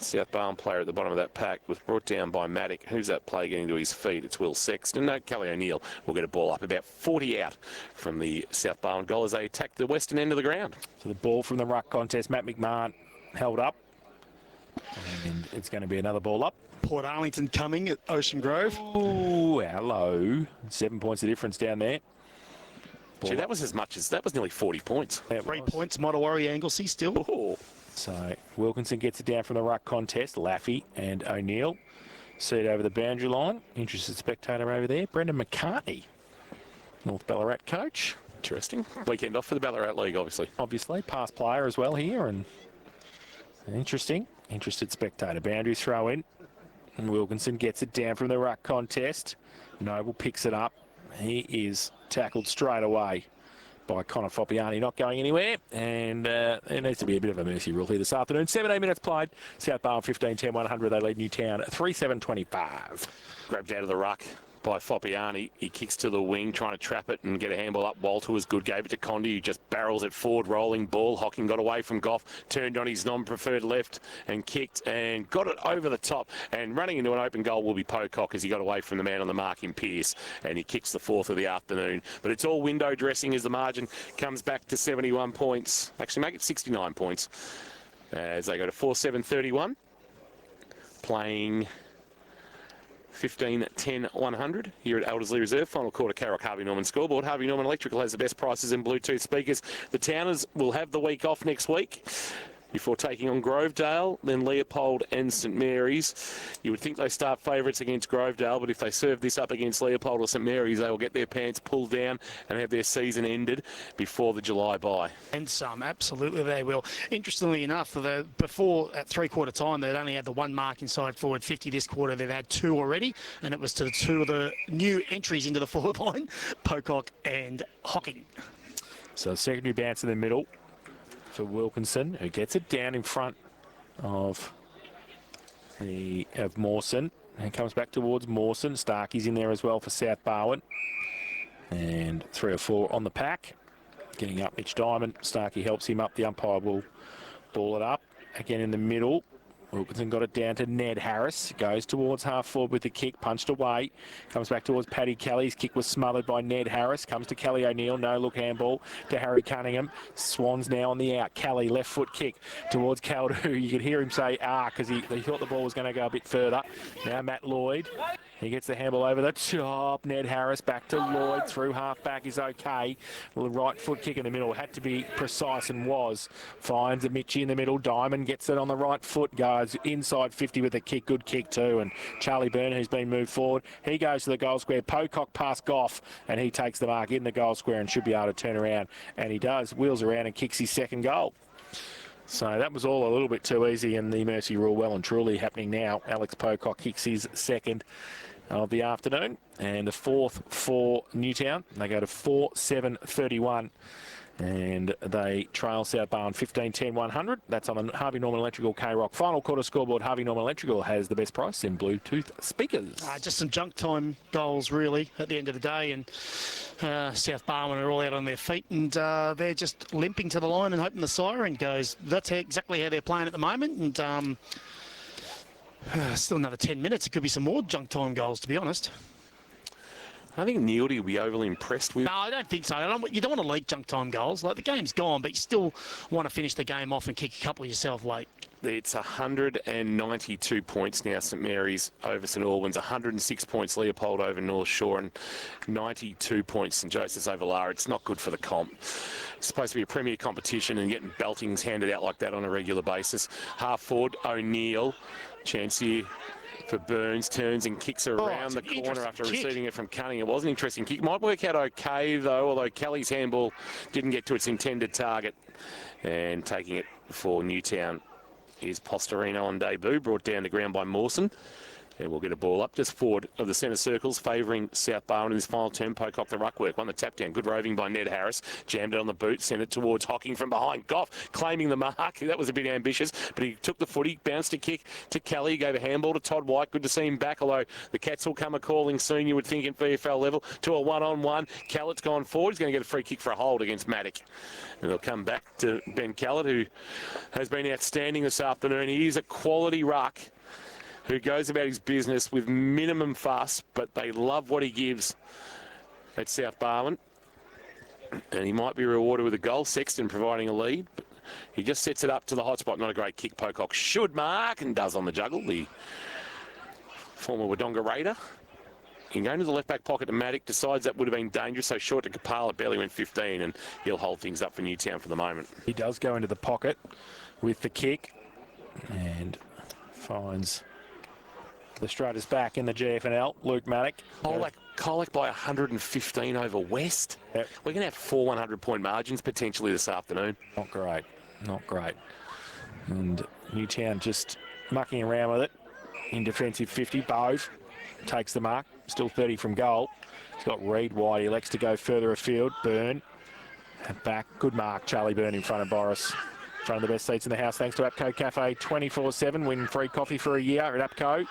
South Barwon player at the bottom of that pack was brought down by Maddock. Who's that play getting to his feet? It's Will Sexton. No, Kelly O'Neill will get a ball up about 40 out from the South Barwon goal as they attack the western end of the ground. So the ball from the ruck contest. Matt McMahon held up. And it's going to be another ball up. Port Arlington coming at Ocean Grove. Ooh, hello. 7 points of difference down there. Gee, that was nearly 40 points. 3 points, Mottawari Anglesey still. Oh. So Wilkinson gets it down from the ruck contest. Laffy and O'Neill see it over the boundary line. Interested spectator over there. Brendan McCartney, North Ballarat coach. Interesting. Weekend off for the Ballarat League, obviously. Obviously, past player as well here. And interesting. Interested spectator. Boundary throw in. And Wilkinson gets it down from the ruck contest. Noble picks it up. He is tackled straight away by Connor Foppiani, not going anywhere, and there needs to be a bit of a mercy rule here this afternoon. 17 minutes played. South Barwon 15-10, 100. They lead Newtown 3-7-25. Grabbed out of the ruck by Foppiani. He kicks to the wing, trying to trap it and get a handball up. Walter was good, gave it to Condi, who just barrels it forward, rolling ball. Hocking got away from Goff, turned on his non-preferred left and kicked and got it over the top. And running into an open goal will be Pocock as he got away from the man on the mark in Pearce. And he kicks the 4th of the afternoon. But it's all window dressing as the margin comes back to 71 points. Actually, make it 69 points as they go to 4-7-31. Playing 15-10-100 here at Elderslie Reserve. Final quarter, Carrock Harvey Norman scoreboard. Harvey Norman Electrical has the best prices in Bluetooth speakers. The Towners will have the week off next week before taking on Grovedale, then Leopold and St Mary's. You would think they start favourites against Grovedale, but if they serve this up against Leopold or St Mary's, they will get their pants pulled down and have their season ended before the July bye. And some, absolutely they will. Interestingly enough, before at three-quarter time, they'd only had the one mark inside forward 50. This quarter, they've had 2 already, and it was to the 2 of the new entries into the forward line, Pocock and Hocking. So secondary bounce in the middle for Wilkinson, who gets it down in front of Mawson and comes back towards Mawson. Starkey's in there as well for South Barwon. And 3 or 4 on the pack. Getting up Mitch Diamond. Starkey helps him up. The umpire will ball it up. Again in the middle. Wilkinson got it down to Ned Harris. Goes towards half forward with the kick. Punched away. Comes back towards Paddy Kelly. His kick was smothered by Ned Harris. Comes to Kelly O'Neill. No look handball to Harry Cunningham. Swans now on the out. Kelly left foot kick towards Caldu. You could hear him say because he thought the ball was going to go a bit further. Now Matt Lloyd. He gets the handball over the top. Ned Harris back to Lloyd. Through half back is okay. The right foot kick in the middle had to be precise and was. Finds a Mitchie in the middle. Diamond gets it on the right foot. Goes inside 50 with a kick. Good kick too. And Charlie Byrne, who's been moved forward, he goes to the goal square. Pocock past Goff and he takes the mark in the goal square and should be able to turn around. And he does. Wheels around and kicks his second goal. So that was all a little bit too easy, and the mercy rule well and truly happening now. Alex Pocock kicks his second of the afternoon, and the 4th for Newtown. They go to 4-7-31, and they trail South Barwon 15-10-100. That's on the Harvey Norman Electrical K-Rock final quarter scoreboard. Harvey Norman Electrical has the best price in Bluetooth speakers. Just some junk time goals, really, at the end of the day, and South Barwon are all out on their feet, and they're just limping to the line and hoping the siren goes. That's exactly how they're playing at the moment, and still another 10 minutes. It could be some more junk time goals, to be honest. I think Neildy will be overly impressed with. No, I don't think so. You don't want to leak junk time goals. Like, the game's gone, but you still want to finish the game off and kick a couple yourself late. It's 192 points now, St Mary's over St Albans, 106 points Leopold over North Shore, and 92 points St Joseph's over Lara. It's not good for the comp. It's supposed to be a premier competition, and getting beltings handed out like that on a regular basis. Half forward, O'Neill. Chance here for Burns, turns and kicks around the corner after receiving it from Cunning. It was an interesting kick. Might work out okay, though, although Kelly's handball didn't get to its intended target. And taking it for Newtown is Postorino on debut, brought down to ground by Mawson. And we'll get a ball up just forward of the centre circles, favouring South Barwon in this final term. Pocock the ruckwork, won the tap down. Good roving by Ned Harris. Jammed it on the boot, sent it towards Hocking from behind. Goff claiming the mark. That was a bit ambitious, but he took the footy, bounced a kick to Kelly, gave a handball to Todd White. Good to see him back, although the Cats will come a-calling soon, you would think, in VFL level, to a one-on-one. Callett's gone forward. He's going to get a free kick for a hold against Maddock. And they'll come back to Ben Callett, who has been outstanding this afternoon. He is a quality ruck who goes about his business with minimum fuss, but they love what he gives at South Barwon. And he might be rewarded with a goal. Sexton providing a lead. But he just sets it up to the hot spot. Not a great kick. Pocock should mark and does on the juggle. The former Wodonga Raider. In going to the left-back pocket to Maddock, decides that would have been dangerous, so short to Kapala, barely went 15, and he'll hold things up for Newtown for the moment. He does go into the pocket with the kick and finds the Strutters back in the GFNL. Luke Maddock. Colac by 115 over West. Yep. We're going to have 4 100-point margins potentially this afternoon. Not great. Not great. And Newtown just mucking around with it in defensive 50. Bove takes the mark. Still 30 from goal. He's got Reed wide. He elects to go further afield. Byrne back. Good mark. Charlie Byrne in front of Boris. front of the best seats in the house thanks to APCO Cafe 24/7. Win free coffee for a year at APCO.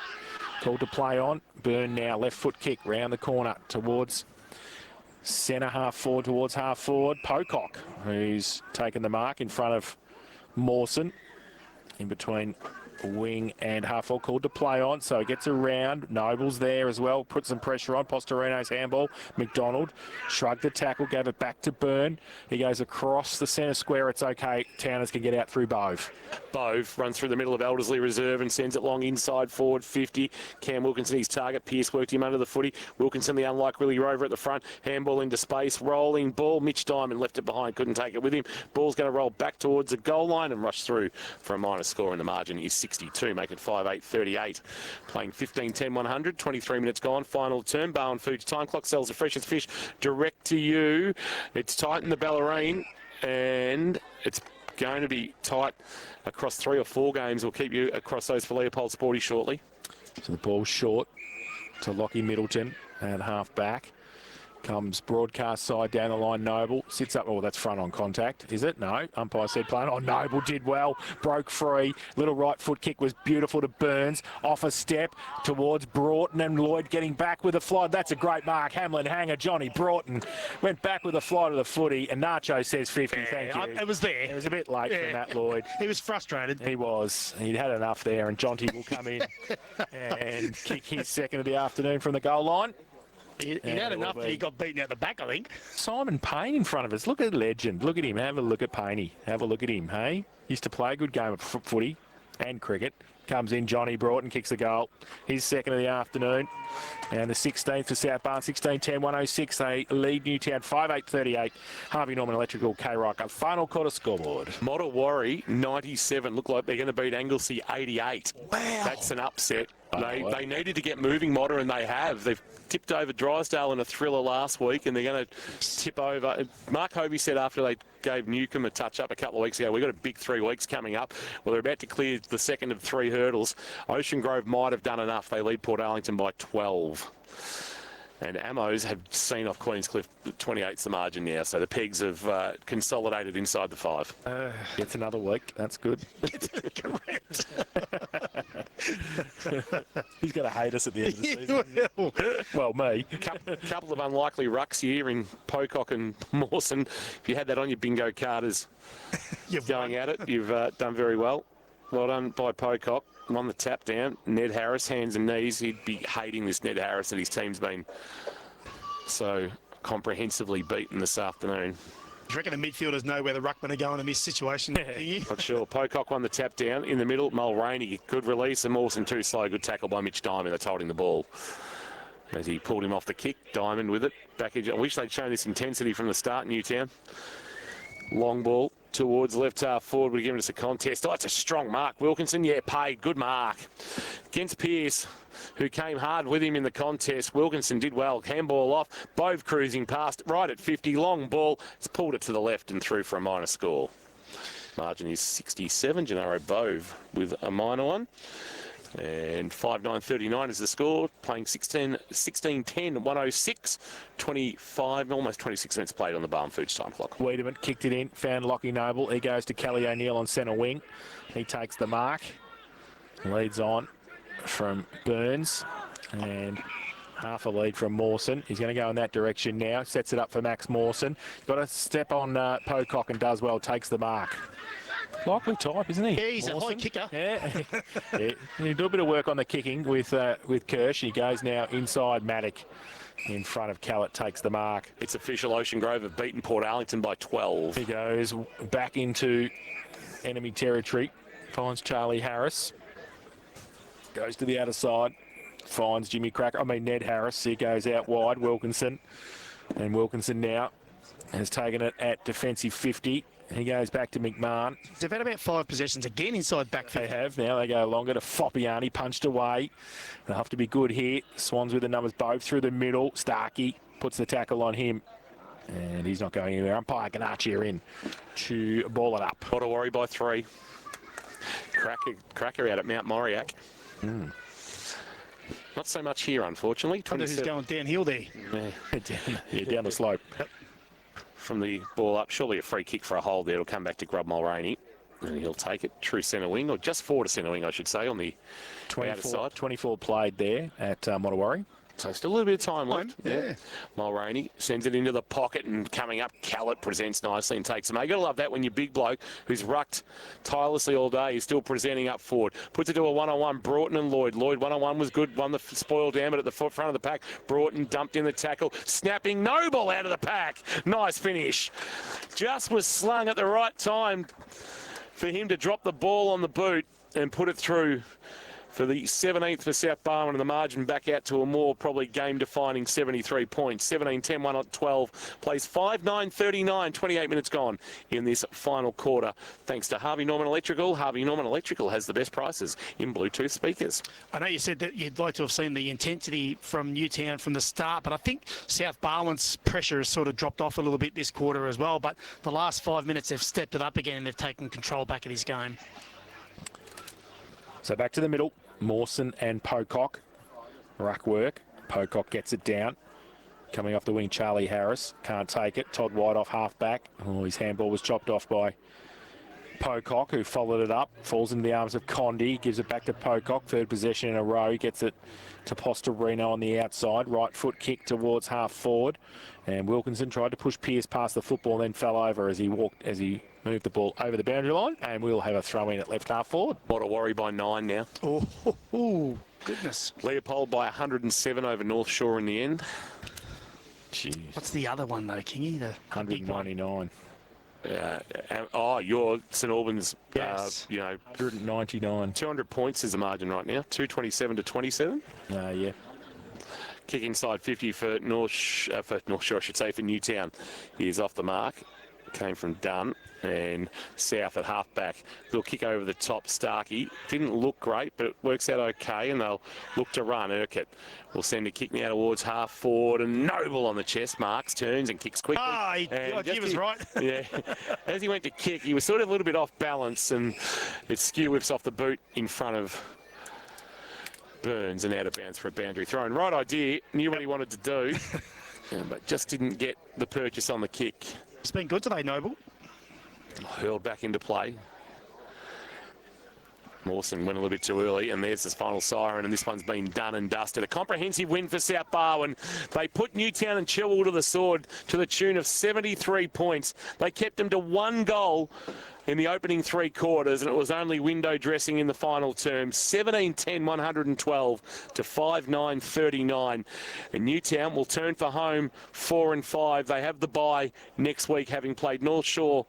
Called to play on. Burn now. Left foot kick round the corner towards centre half forward, towards half forward. Pocock, who's taken the mark in front of Mawson. In between wing and half forward, called to play on, so he gets around. Noble's there as well, put some pressure on. Postorino's handball. McDonald shrugged the tackle, gave it back to Byrne. He goes across the centre square. It's okay. Towners can get out through Bove. Bove runs through the middle of Eldersley Reserve and sends it long inside forward 50. Cam Wilkinson, his target. Pearce worked him under the footy. Wilkinson, the unlikely rover at the front. Handball into space. Rolling ball. Mitch Diamond left it behind. Couldn't take it with him. Ball's going to roll back towards the goal line and rush through for a minor score, and the margin is 62. Make it 5-8-38. Playing 15-10-100. 23 minutes gone. Final term. Barwon Foods time clock sells the freshest fish direct to you. It's tight in the Bellarine, and it's going to be tight across 3 or 4 games. We'll keep you across those for Leopold Sporty shortly. So the ball's short to Lockie Middleton at half back. Comes broadcast side down the line. Noble sits up. Oh, that's front on contact, is it? No. Umpire said playing. Oh, Noble did well. Broke free. Little right foot kick was beautiful to Burns. Off a step towards Broughton, and Lloyd getting back with a fly. That's a great mark. Hamlin hanger. Johnny Broughton went back with a fly to the footy, and Nacho says 50. Thank you. It was there. It was a bit late from Matt Lloyd. He was frustrated. He was. He'd had enough there, and Jonty will come in and kick his second of the afternoon from the goal line. He had enough that he got beaten out the back, I think. Simon Payne in front of us. Look at the legend. Look at him. Have a look at Payne. Have a look at him, hey? Used to play a good game of footy and cricket. Comes in, Johnny Broughton kicks the goal. His second of the afternoon. And the 16th for South Barn, 16-10-106. They lead Newtown 5-8-38. Harvey Norman Electrical, K-Rock. A final quarter scoreboard. Mottawarri 97. Look like they're going to beat Anglesey 88. Wow. That's an upset. They needed to get moving, Motta, and they have. They've tipped over Drysdale in a thriller last week, and they're going to tip over. Mark Hovey said after they gave Newcombe a touch-up a couple of weeks ago, we've got a big 3 weeks coming up. Well, they're about to clear the second of 3 hurdles. Ocean Grove might have done enough. They lead Port Arlington by 12. And Ammos have seen off Queenscliff. 28's the margin now, so the Pegs have consolidated inside the 5. It's another week. That's good. Correct. He's going to hate us at the end of the season. Well, me. Couple of unlikely rucks here in Pocock and Mawson. If you had that on your bingo card as going at it, you've done very well. Well done by Pocock. On the tap down, Ned Harris, hands and knees. He'd be hating this Ned Harris that his team's been so comprehensively beaten this afternoon. Do you reckon the midfielders know where the ruckmen are going in this situation? Not sure. Pocock won the tap down. In the middle, Mulroney, good release, and Mawson too slow. Good tackle by Mitch Diamond. That's holding the ball. As he pulled him off the kick, Diamond with it. I wish they'd shown this intensity from the start, Newtown. Long ball towards left half forward would have given us a contest. Oh, it's a strong mark. Wilkinson, yeah, paid. Good mark. Against Pearce, who came hard with him in the contest. Wilkinson did well. Handball off. Bove cruising past right at 50. Long ball. It's pulled it to the left and through for a minor score. Margin is 67. Gennaro Bove with a minor one. And 5-9-39 is the score. Playing 16-10-106. 25, almost 26 minutes played on the Barwon Foods time clock. Wiedemann kicked it in, found Lockie Noble. He goes to Kelly O'Neill on centre wing. He takes the mark. Leads on from Burns. And half a lead from Mawson. He's going to go in that direction now. Sets it up for Max Mawson. Got a step on Pocock and does well. Takes the mark. Likely type, isn't he? Yeah, he's Mawson. a high kicker. Yeah. Yeah. He'll do a bit of work on the kicking with Kirsch. He goes now inside Maddock. In front of Callett, takes the mark. It's official. Ocean Grove have beaten Port Arlington by 12. He goes back into enemy territory. Finds Charlie Harris. Goes to the outer side. Finds Ned Harris. He goes out wide. Wilkinson. And Wilkinson now has taken it at defensive 50. He goes back to McMahon. They've had about 5 possessions again inside back 50. They have. Now they go longer to Foppiani. Punched away. They'll have to be good here. Swans with the numbers both through the middle. Starkey puts the tackle on him. And he's not going anywhere. Umpire Ganache in to ball it up. Mottawarri by 3. Cracker out at Mount Moriac. Not so much here, unfortunately. I wonder who's going downhill there. Yeah, down the slope. From the ball up, surely a free kick for a hold there. It'll come back to Grub Mulroney. And he'll take it true centre wing, or just forward to centre wing, I should say, on the outer side. 24 played there at Mottawarri. So still a little bit of time left. Yeah. Mulroney sends it into the pocket, and coming up, Callett presents nicely and takes him. You got to love that when your big bloke, who's rucked tirelessly all day, is still presenting up forward. Puts it to a one-on-one, Broughton and Lloyd. Lloyd one-on-one was good, won the spoil down, but at the front of the pack, Broughton dumped in the tackle, snapping Noble out of the pack. Nice finish. Just was slung at the right time for him to drop the ball on the boot and put it through for the 17th for South Barwon, and the margin back out to a more probably game-defining 73 points. 17-10, 1-12, plays 5-9-39, 28 minutes gone in this final quarter. Thanks to Harvey Norman Electrical. Harvey Norman Electrical has the best prices in Bluetooth speakers. I know you said that you'd like to have seen the intensity from Newtown from the start, but I think South Barwon's pressure has sort of dropped off a little bit this quarter as well. But the last 5 minutes, they've stepped it up again and they've taken control back of this game. So back to the middle. Mawson and Pocock. Ruck work. Pocock gets it down. Coming off the wing, Charlie Harris. Can't take it. Todd White off half back. Oh, his handball was chopped off by Pocock, who followed it up. Falls into the arms of Condi. Gives it back to Pocock. Third possession in a row. Gets it to Postorino on the outside. Right foot kick towards half forward. And Wilkinson tried to push Pearce past the football and then fell over as he moved the ball over the boundary line, and we'll have a throw in at left half forward. Mottawarri by 9 now. Oh, goodness. Leopold by 107 over North Shore in the end. Jeez. What's the other one, though, Kingy? The 199. Your St Albans, Yes. 199. 200 points is the margin right now. 227 to 27. Yeah. Kick inside 50 for North Shore, I should say, for Newtown. He is off the mark. Came from Dunn and South at half-back. They'll kick over the top. Starkey didn't look great, but it works out okay, and they'll look to run. Urquhart will send a kick now towards half forward, and Noble on the chest. Marks, turns and kicks quickly. He was right. Yeah. As he went to kick, he was sort of a little bit off balance, and it skew whips off the boot in front of Burns and out of bounds for a boundary throw. And right idea, knew what he wanted to do, but just didn't get the purchase on the kick. It's been good today, Noble. Hurled back into play. Mawson went a little bit too early, and there's this final siren, and this one's been done and dusted. A comprehensive win for South Barwon. They put Newtown and Chilwell to the sword to the tune of 73 points. They kept them to 1 goal in the opening 3 quarters, and it was only window dressing in the final term. 17-10, 112 to 5-9-39. And Newtown will turn for home 4-5. They have the bye next week, having played North Shore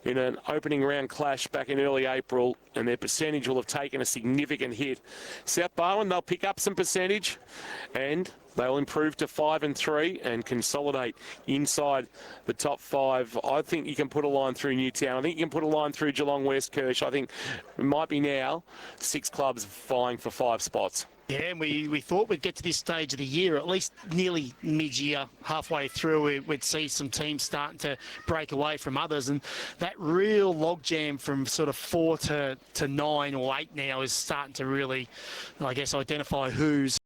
in an opening round clash back in early April, and their percentage will have taken a significant hit. South Barwon, they'll pick up some percentage, and they'll improve to 5-3 and consolidate inside the top 5. I think you can put a line through Newtown. I think you can put a line through Geelong West, Kirsch. I think it might be now 6 clubs vying for 5 spots. Yeah, and we thought we'd get to this stage of the year, at least nearly mid-year, halfway through, we'd see some teams starting to break away from others. And that real logjam from sort of 4 to 9 or 8 now is starting to really, I guess, identify who's